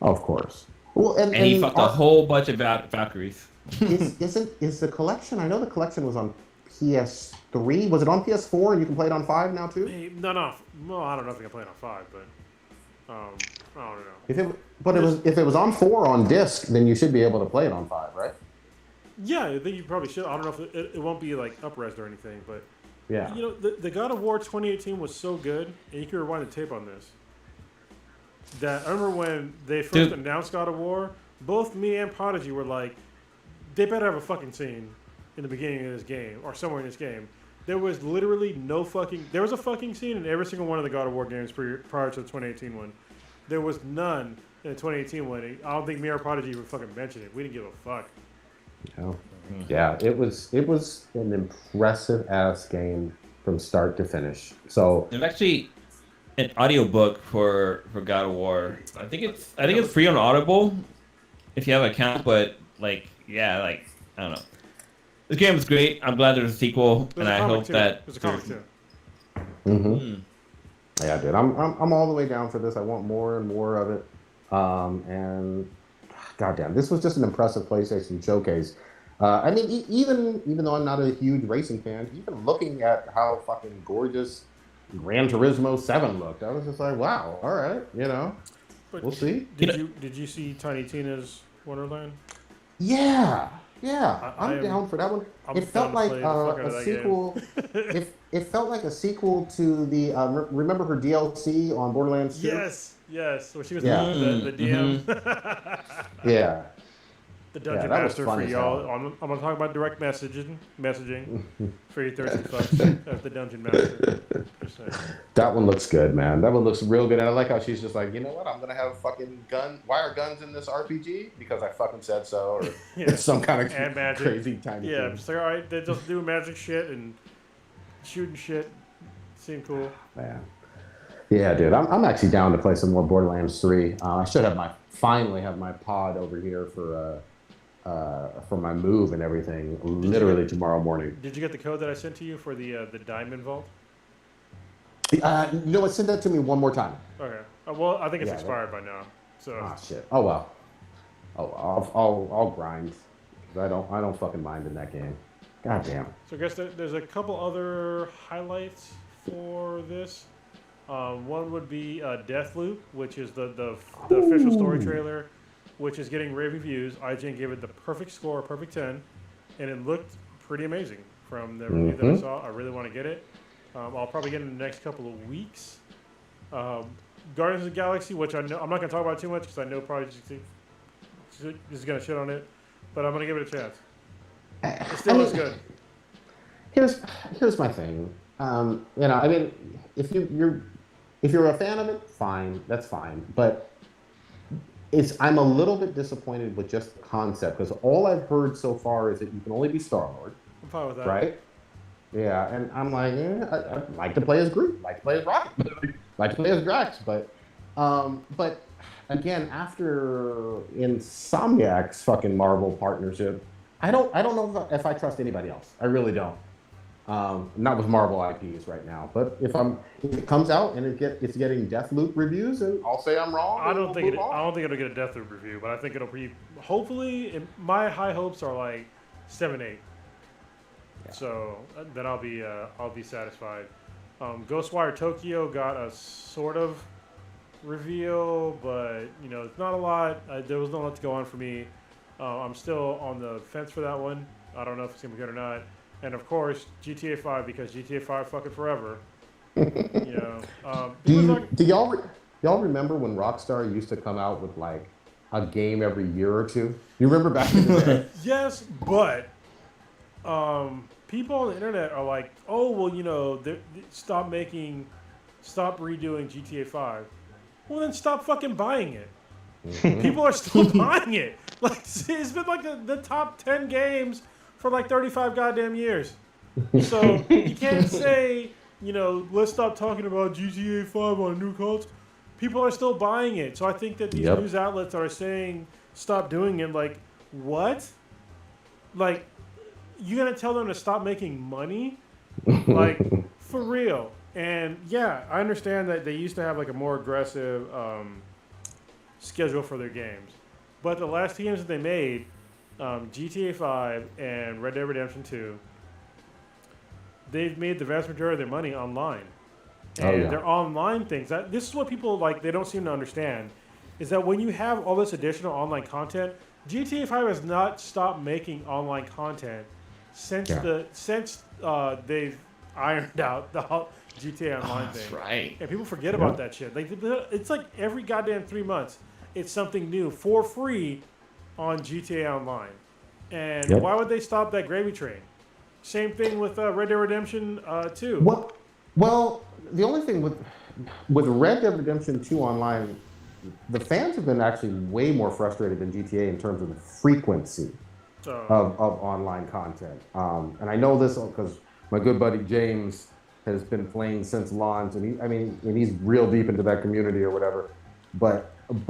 Of course. Well, and he fucked a whole bunch of Valkyries. Is the collection? I know the collection was on PS3. Was it on PS4 and you can play it on 5 now too? No. Well, I don't know if you can play it on 5, but I don't know. If it was on 4 on disc, then you should be able to play it on 5, right? Yeah, I think you probably should. I don't know if it won't be like up-res or anything, but yeah. You know, the God of War 2018 was so good, and you can rewind the tape on this. That I remember when they first announced God of War, both me and Prodigy were like, they better have a fucking scene in the beginning of this game or somewhere in this game. There was literally there was a fucking scene in every single one of the God of War games prior to the 2018 one. There was none in the 2018 one. I don't think me or Prodigy would fucking mention it. We didn't give a fuck. Yeah, it was an impressive ass game from start to finish. So there's actually an audiobook for God of War. I think it's free on Audible if you have an account, but I don't know. This game is great. I'm glad there's a sequel, and I hope that there's a comic too. Yeah, dude. I'm all the way down for this. I want more and more of it. And goddamn, this was just an impressive PlayStation showcase. I mean, even though I'm not a huge racing fan, even looking at how fucking gorgeous Gran Turismo 7 looked, I was just like, wow, all right, But we'll see. Did you see Tiny Tina's Wonderland? Yeah, I'm down for that one. It felt like a sequel. It felt like a sequel to the remember her DLC on Borderlands 2? Yes. When she was the DM. Yeah. The Dungeon Master for y'all. I'm gonna talk about direct messaging for you thirsty fucks as the Dungeon Master. That one looks good, man. That one looks real good, and I like how she's just like, you know what? I'm gonna have fucking Why are guns in this RPG? Because I fucking said so, or it's some kind of crazy tiny. Yeah, just like all right, they just do magic shit and shooting shit. Seem cool. Man. Yeah, dude, I'm actually down to play some more Borderlands 3. I should finally have my pod over here for my move and everything. Literally tomorrow morning. Did you get the code that I sent to you for the Diamond Vault? You know what? Send that to me one more time. Okay. Well, I think it's Yeah, expired by now. So. Ah, shit. Oh well. Oh, I'll grind. 'Cause I don't fucking mind in that game. God damn. So I guess there's a couple other highlights for this. One would be Deathloop, which is the official story trailer, which is getting rave reviews. IGN gave it the perfect score, perfect 10, and it looked pretty amazing from the review that I saw. I really want to get it. I'll probably get it in the next couple of weeks. Guardians of the Galaxy, which I know I'm not going to talk about too much because I know probably is going to shit on it, but I'm going to give it a chance. It still looks good. Here's my thing. I mean, if you're a fan of it, fine, that's fine. But I'm a little bit disappointed with just the concept because all I've heard so far is that you can only be Star-Lord. I'm fine with that. Right? Yeah, and I'm like, I'd like to play as Groot, like to play as Rocket, like to play as Drax, but again, after Insomniac's fucking Marvel partnership, I don't know if I trust anybody else. I really don't. Not with Marvel IPs right now, but if it comes out and it's getting Deathloop reviews, and I'll say I'm wrong. I don't think it'll get a Deathloop review, but I think it'll be hopefully. My high hopes are like 7, 8. Yeah. So then I'll be satisfied. Ghostwire Tokyo got a sort of reveal, but it's not a lot. There was not a lot to go on for me. I'm still on the fence for that one. I don't know if it's gonna be good or not. And of course, GTA 5 because GTA 5 fucking forever. Do y'all remember when Rockstar used to come out with like a game every year or two? You remember back in the day? Yes, but people on the internet are like, oh well, stop redoing GTA 5. Well then stop fucking buying it. People are still buying it. Like it's been like the top 10 games for like 35 goddamn years. So you can't say, let's stop talking about GTA 5 on new consoles. People are still buying it. So I think that these news outlets are saying stop doing it. Like, what? Like, you gonna tell them to stop making money? Like, for real. And yeah, I understand that they used to have like a more aggressive schedule for their games. But the last games that they made, GTA 5 and Red Dead Redemption 2, they've made the vast majority of their money online. And their online things, this is what people like, they don't seem to understand, is that when you have all this additional online content, GTA 5 has not stopped making online content since they've ironed out the whole GTA Online thing. That's right. And people forget about that shit. Like, it's like every goddamn 3 months, it's something new for free on GTA Online. And why would they stop that gravy train? Same thing with Red Dead Redemption 2. Well, the only thing with Red Dead Redemption 2 Online, the fans have been actually way more frustrated than GTA in terms of the frequency of online content. And I know this because my good buddy James has been playing since launch, and he's real deep into that community or whatever. But I'm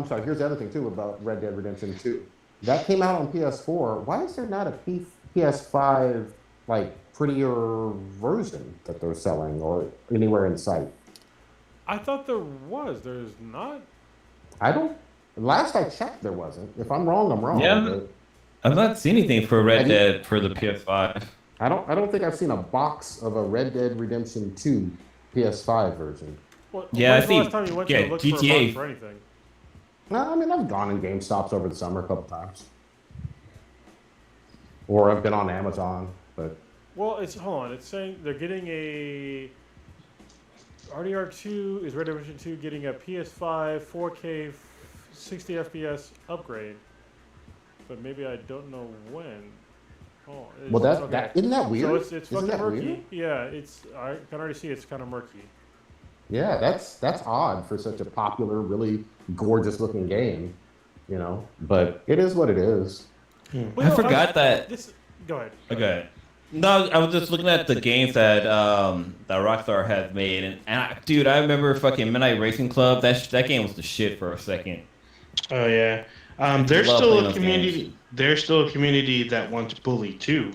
sorry. Here's the other thing too about Red Dead Redemption 2. That came out on PS4. Why is there not a PS5 like prettier version that they're selling or anywhere in sight? I thought there was. There's not. Last I checked, there wasn't. If I'm wrong, I'm wrong. Yeah, I've not seen anything for Red Dead for the PS5. I don't think I've seen a box of a Red Dead Redemption 2 PS5 version. Well, yeah, I see. Last time you went to look GTA. for anything? No, I've gone in GameStops over the summer a couple times, or I've been on Amazon. But hold on. It's saying they're getting a RDR2. Is Red Dead Redemption 2 getting a PS5 4K 60 FPS upgrade? But maybe I don't know when. Oh, isn't that weird? So it's fucking murky. Weird? Yeah, I can already see it's kind of murky. Yeah, that's odd for such a popular, really gorgeous looking game, But it is what it is. Well, I forgot that. Go ahead. Okay. No, I was just looking at the games that Rockstar has made, and dude, I remember fucking Midnight Racing Club. That game was the shit for a second. Oh yeah. I There's love still playing a those community. games. There's still a community that wants Bully 2.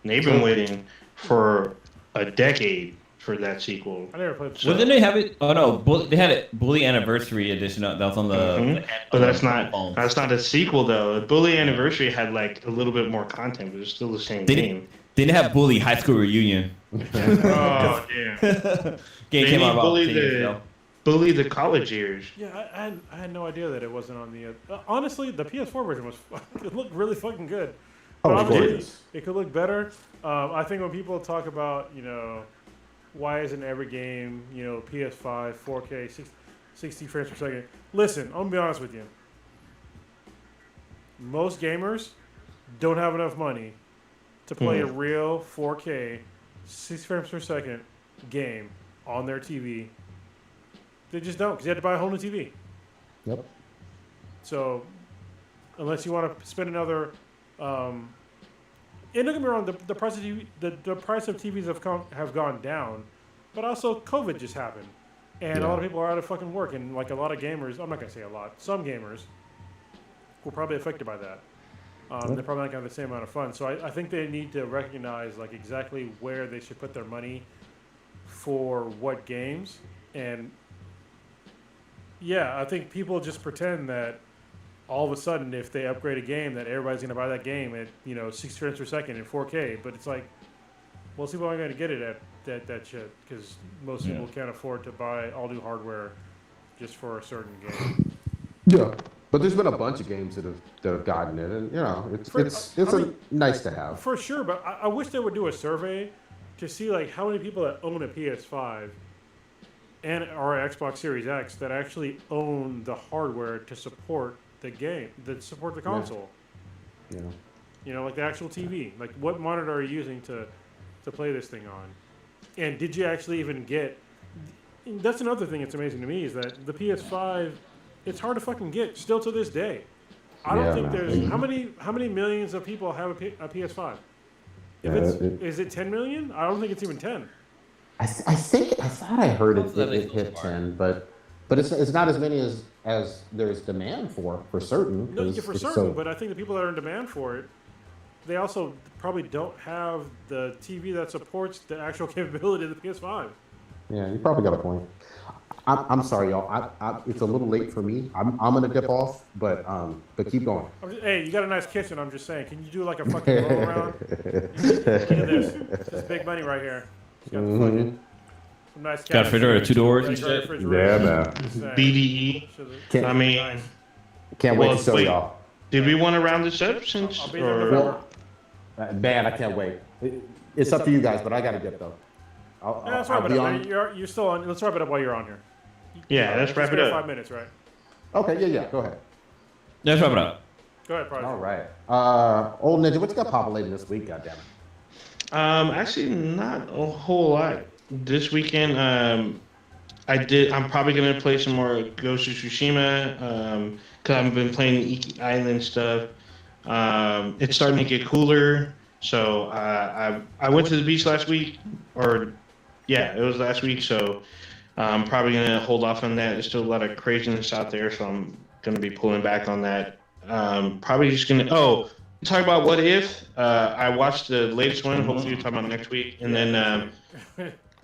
And they've been waiting for a decade for that sequel. I never played. So- Well, didn't they have it? Oh no, they had it Bully Anniversary Edition that was on the. Mhm. But on that's the not phone. that's not a sequel though. Bully Anniversary had like a little bit more content, but it's still the same game. They didn't have Bully High School Reunion. Oh damn! Game They came need out about Bully 10 years ago. the college years. Yeah, I had no idea that it wasn't on the. Honestly, the PS4 version was. It looked really fucking good. Oh, But of obviously, course. it could look better. I think when people talk about, why isn't every game, PS5, 4K, 60 frames per second? Listen, I'm gonna be honest with you. Most gamers don't have enough money to play a real 4K, 60 frames per second game on their TV. They just don't, because you have to buy a whole new TV. Yep. So, unless you want to spend another, and don't get me wrong, the price of the price of TVs have gone down, but also COVID just happened, and a lot of people are out of fucking work, and like a lot of gamers, I'm not gonna say a lot, some gamers were probably affected by that. They're probably not gonna have the same amount of fun. So I think they need to recognize like exactly where they should put their money for what games, and yeah, I think people just pretend that all of a sudden, if they upgrade a game, that everybody's going to buy that game at 60 frames per second in 4K. But it's like, most people aren't going to get it at that shit because most people can't afford to buy all new hardware just for a certain game. Yeah. But there's been a bunch of games that have gotten it, and it's nice to have. For sure, but I wish they would do a survey to see like how many people that own a PS5 and or Xbox Series X that actually own the hardware to support the game, that support the console. Yeah. Like the actual TV. Like, what monitor are you using to play this thing on? And did you actually even get? That's another thing that's amazing to me is that the PS5, it's hard to fucking get still to this day. I don't think there's how many millions of people have a PS5. Is it 10 million? I don't think it's even 10. I thought I heard it hit 10, but it's not as many as there's demand for certain. No, yeah, for certain, but I think the people that are in demand for it, they also probably don't have the TV that supports the actual capability of the PS5. Yeah, you probably got a point. I'm sorry, y'all. It's a little late for me. I'm gonna dip off, but keep going. Hey, you got a nice kitchen. I'm just saying. Can you do like a fucking roll around? Look at this. This is big money right here. It's got the fucking some nice. Got a refrigerator, 2 doors and Got a shit. refrigerator. man. Just saying. BDE. Can't- I mean, Nice. Can't wait Well, to show wait. y'all. did we want to round this up since? I'll be there in or- November. Man, I can't wait. It's up to you guys, but I gotta get though. Yeah, let's wrap it up. Man. You're still on. Let's wrap it up while you're on here. Yeah, let's wrap it Just up. 5 minutes, right? Okay, yeah. Go ahead. Let's wrap it up. Go ahead, Prodigy. All right. Old Ninja, what you got populating this week? Goddammit. Actually, not a whole lot. This weekend, I'm probably gonna play some more Ghost of Tsushima. Cause I've been playing the Iki Island stuff. It's starting to get cooler. So I went to the beach last week, it was last week. So I'm probably gonna hold off on that. There's still a lot of craziness out there, so I'm gonna be pulling back on that. Probably just gonna talk about What If. I watched the latest one. Hopefully, we'll talk about next week, and then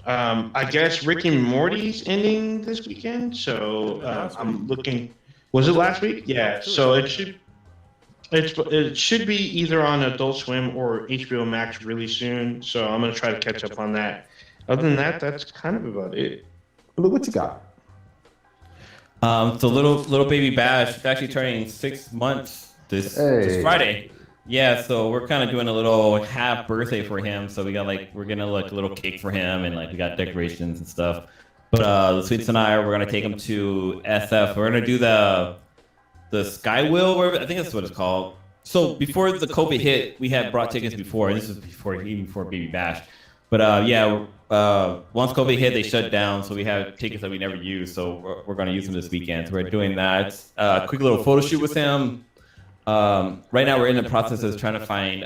I guess Rick and Morty's ending this weekend. So I'm looking. Was it last week? Yeah. So it should be either on Adult Swim or HBO Max really soon. So I'm gonna try to catch up on that. Other than that, that's kind of about it. Blue, what you got? So little baby Bash is actually turning 6 months this Friday. Yeah, so we're kind of doing a little half birthday for him. So we're gonna like a little cake for him, and like we got decorations and stuff. But the Sweets and we're gonna take him to SF. We're gonna do the Sky Wheel, or I think that's what it's called. So before the COVID hit, we had brought tickets before, and this was before Baby Bash. But once COVID hit, they shut down, so we had tickets that we never used. So we're going to use them this weekend. So we're doing that. Quick little photo shoot with him. Right now we're in the process of trying to find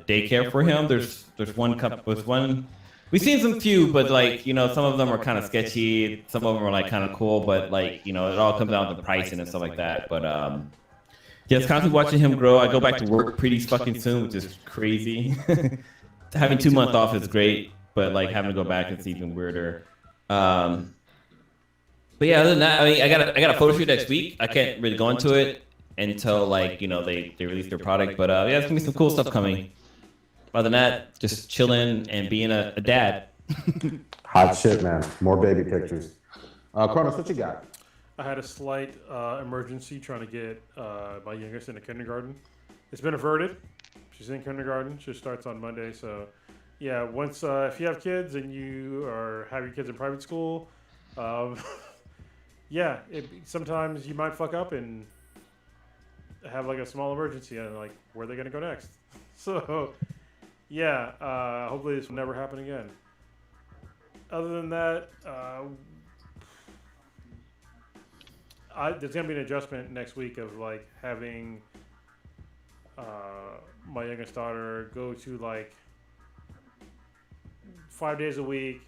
daycare for him. There's one. We've seen some few, but like some of them are kind of sketchy. Some of them are like kind of cool, but like it all comes down to pricing and stuff like that. But just constantly watching him grow. I go back to work pretty fucking soon, which is crazy. Having 2 months off is great, but like having to go back is even weirder. But yeah, other than that, I mean, I got a photo shoot next week. I can't really go into it until like they release their product. But yeah, there's gonna be some cool stuff coming. Other than that, just chilling and being a dad. Hot shit, man. More baby pictures. Chronos, what you got? I had a slight emergency trying to get my youngest into kindergarten. It's been averted. She's in kindergarten. She starts on Monday. So, yeah, once if you have kids and you have your kids in private school, yeah, sometimes you might fuck up and have like a small emergency and like where are they gonna go next? So, yeah, hopefully this will never happen again. Other than that, there's gonna be an adjustment next week of like having my youngest daughter go to like 5 days a week,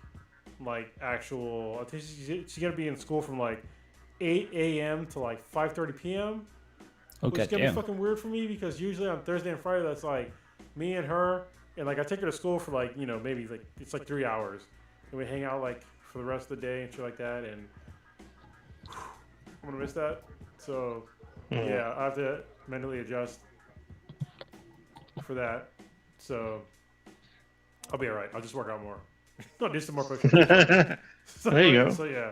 like actual. I think she's gonna be in school from like 8 a.m. to like 5:30 p.m. Which is gonna be fucking weird for me because usually on Thursday and Friday that's like me and her, and like I take her to school for like maybe like it's like 3 hours, and we hang out like for the rest of the day and shit like that, and I'm gonna miss that. So yeah, I have to mentally adjust for that. So I'll be alright. I'll just work out more. I'll do some more push-ups. There you go. So yeah.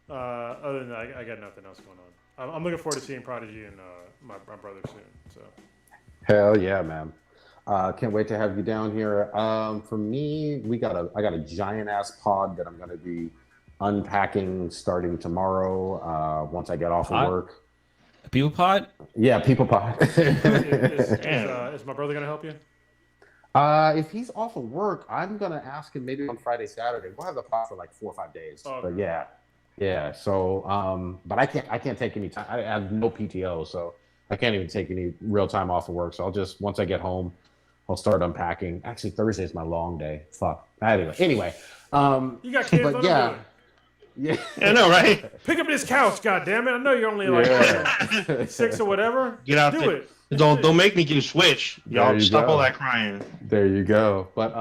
Other than that, I got nothing else going on. I'm looking forward to seeing Prodigy and my brother soon. So. Hell yeah, man. Can't wait to have you down here. For me, I got a giant ass pod that I'm gonna be unpacking starting tomorrow. Once I get off of work. A people pod? Yeah, people pod. Is my brother gonna help you? If he's off of work, I'm gonna ask him maybe on Friday, Saturday. We'll have the pod for like 4 or 5 days. Oh, but yeah. So, but I can't take any time. I have no PTO, so I can't even take any real time off of work. So I'll just once I get home, I'll start unpacking. Actually, Thursday is my long day. Fuck. Anyway. You got kids. But yeah. Yeah, I know, right? Pick up this couch, goddammit! I know you're only like 6 or whatever. Get out there. Don't make me get a Switch. Y'all stop all that crying. There you go. But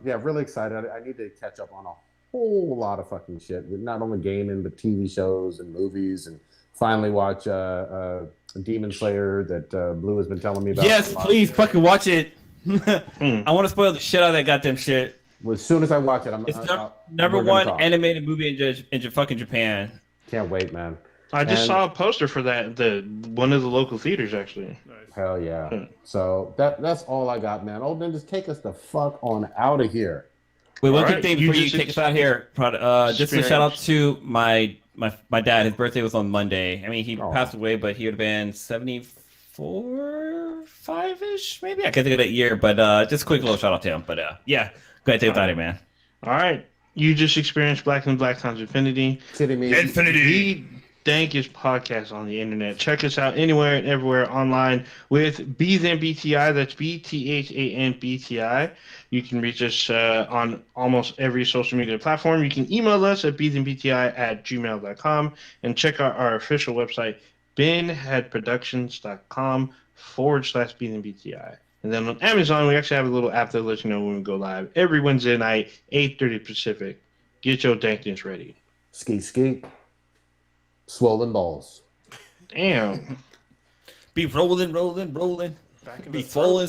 yeah, really excited. I need to catch up on a whole lot of fucking shit. With not only gaming, but TV shows and movies, and finally watch Demon Slayer that Blue has been telling me about. Yes, please fucking watch it. I want to spoil the shit out of that goddamn shit. Well, as soon as I watch it, it's number one animated movie in fucking Japan. Can't wait, man. I just saw a poster for that. One of the local theaters, actually. Nice. Hell yeah. So that's all I got, man. Oh, then just take us the fuck on out of here. Wait, one quick thing before you take us out here. Just a shout out to my dad. His birthday was on Monday. I mean, he passed away, but he would have been 74, 5-ish, maybe. I can't think of that year, but just a quick little shout out to him. But yeah. Go ahead, take it out of here, man. All right. You just experienced Black and Black times Infinity. Infinity. The dankest podcast on the internet. Check us out anywhere and everywhere online with BThanBTI. That's BTHANBTI. You can reach us on almost every social media platform. You can email us at BThanBTI@gmail.com and check out our official website, benheadproductions.com/BThanBTI. And then on Amazon, we actually have a little app that lets you know when we go live every Wednesday night, 8:30 Pacific. Get your dankness ready. Ski. Swollen balls. Damn. Be rolling. Be swollen.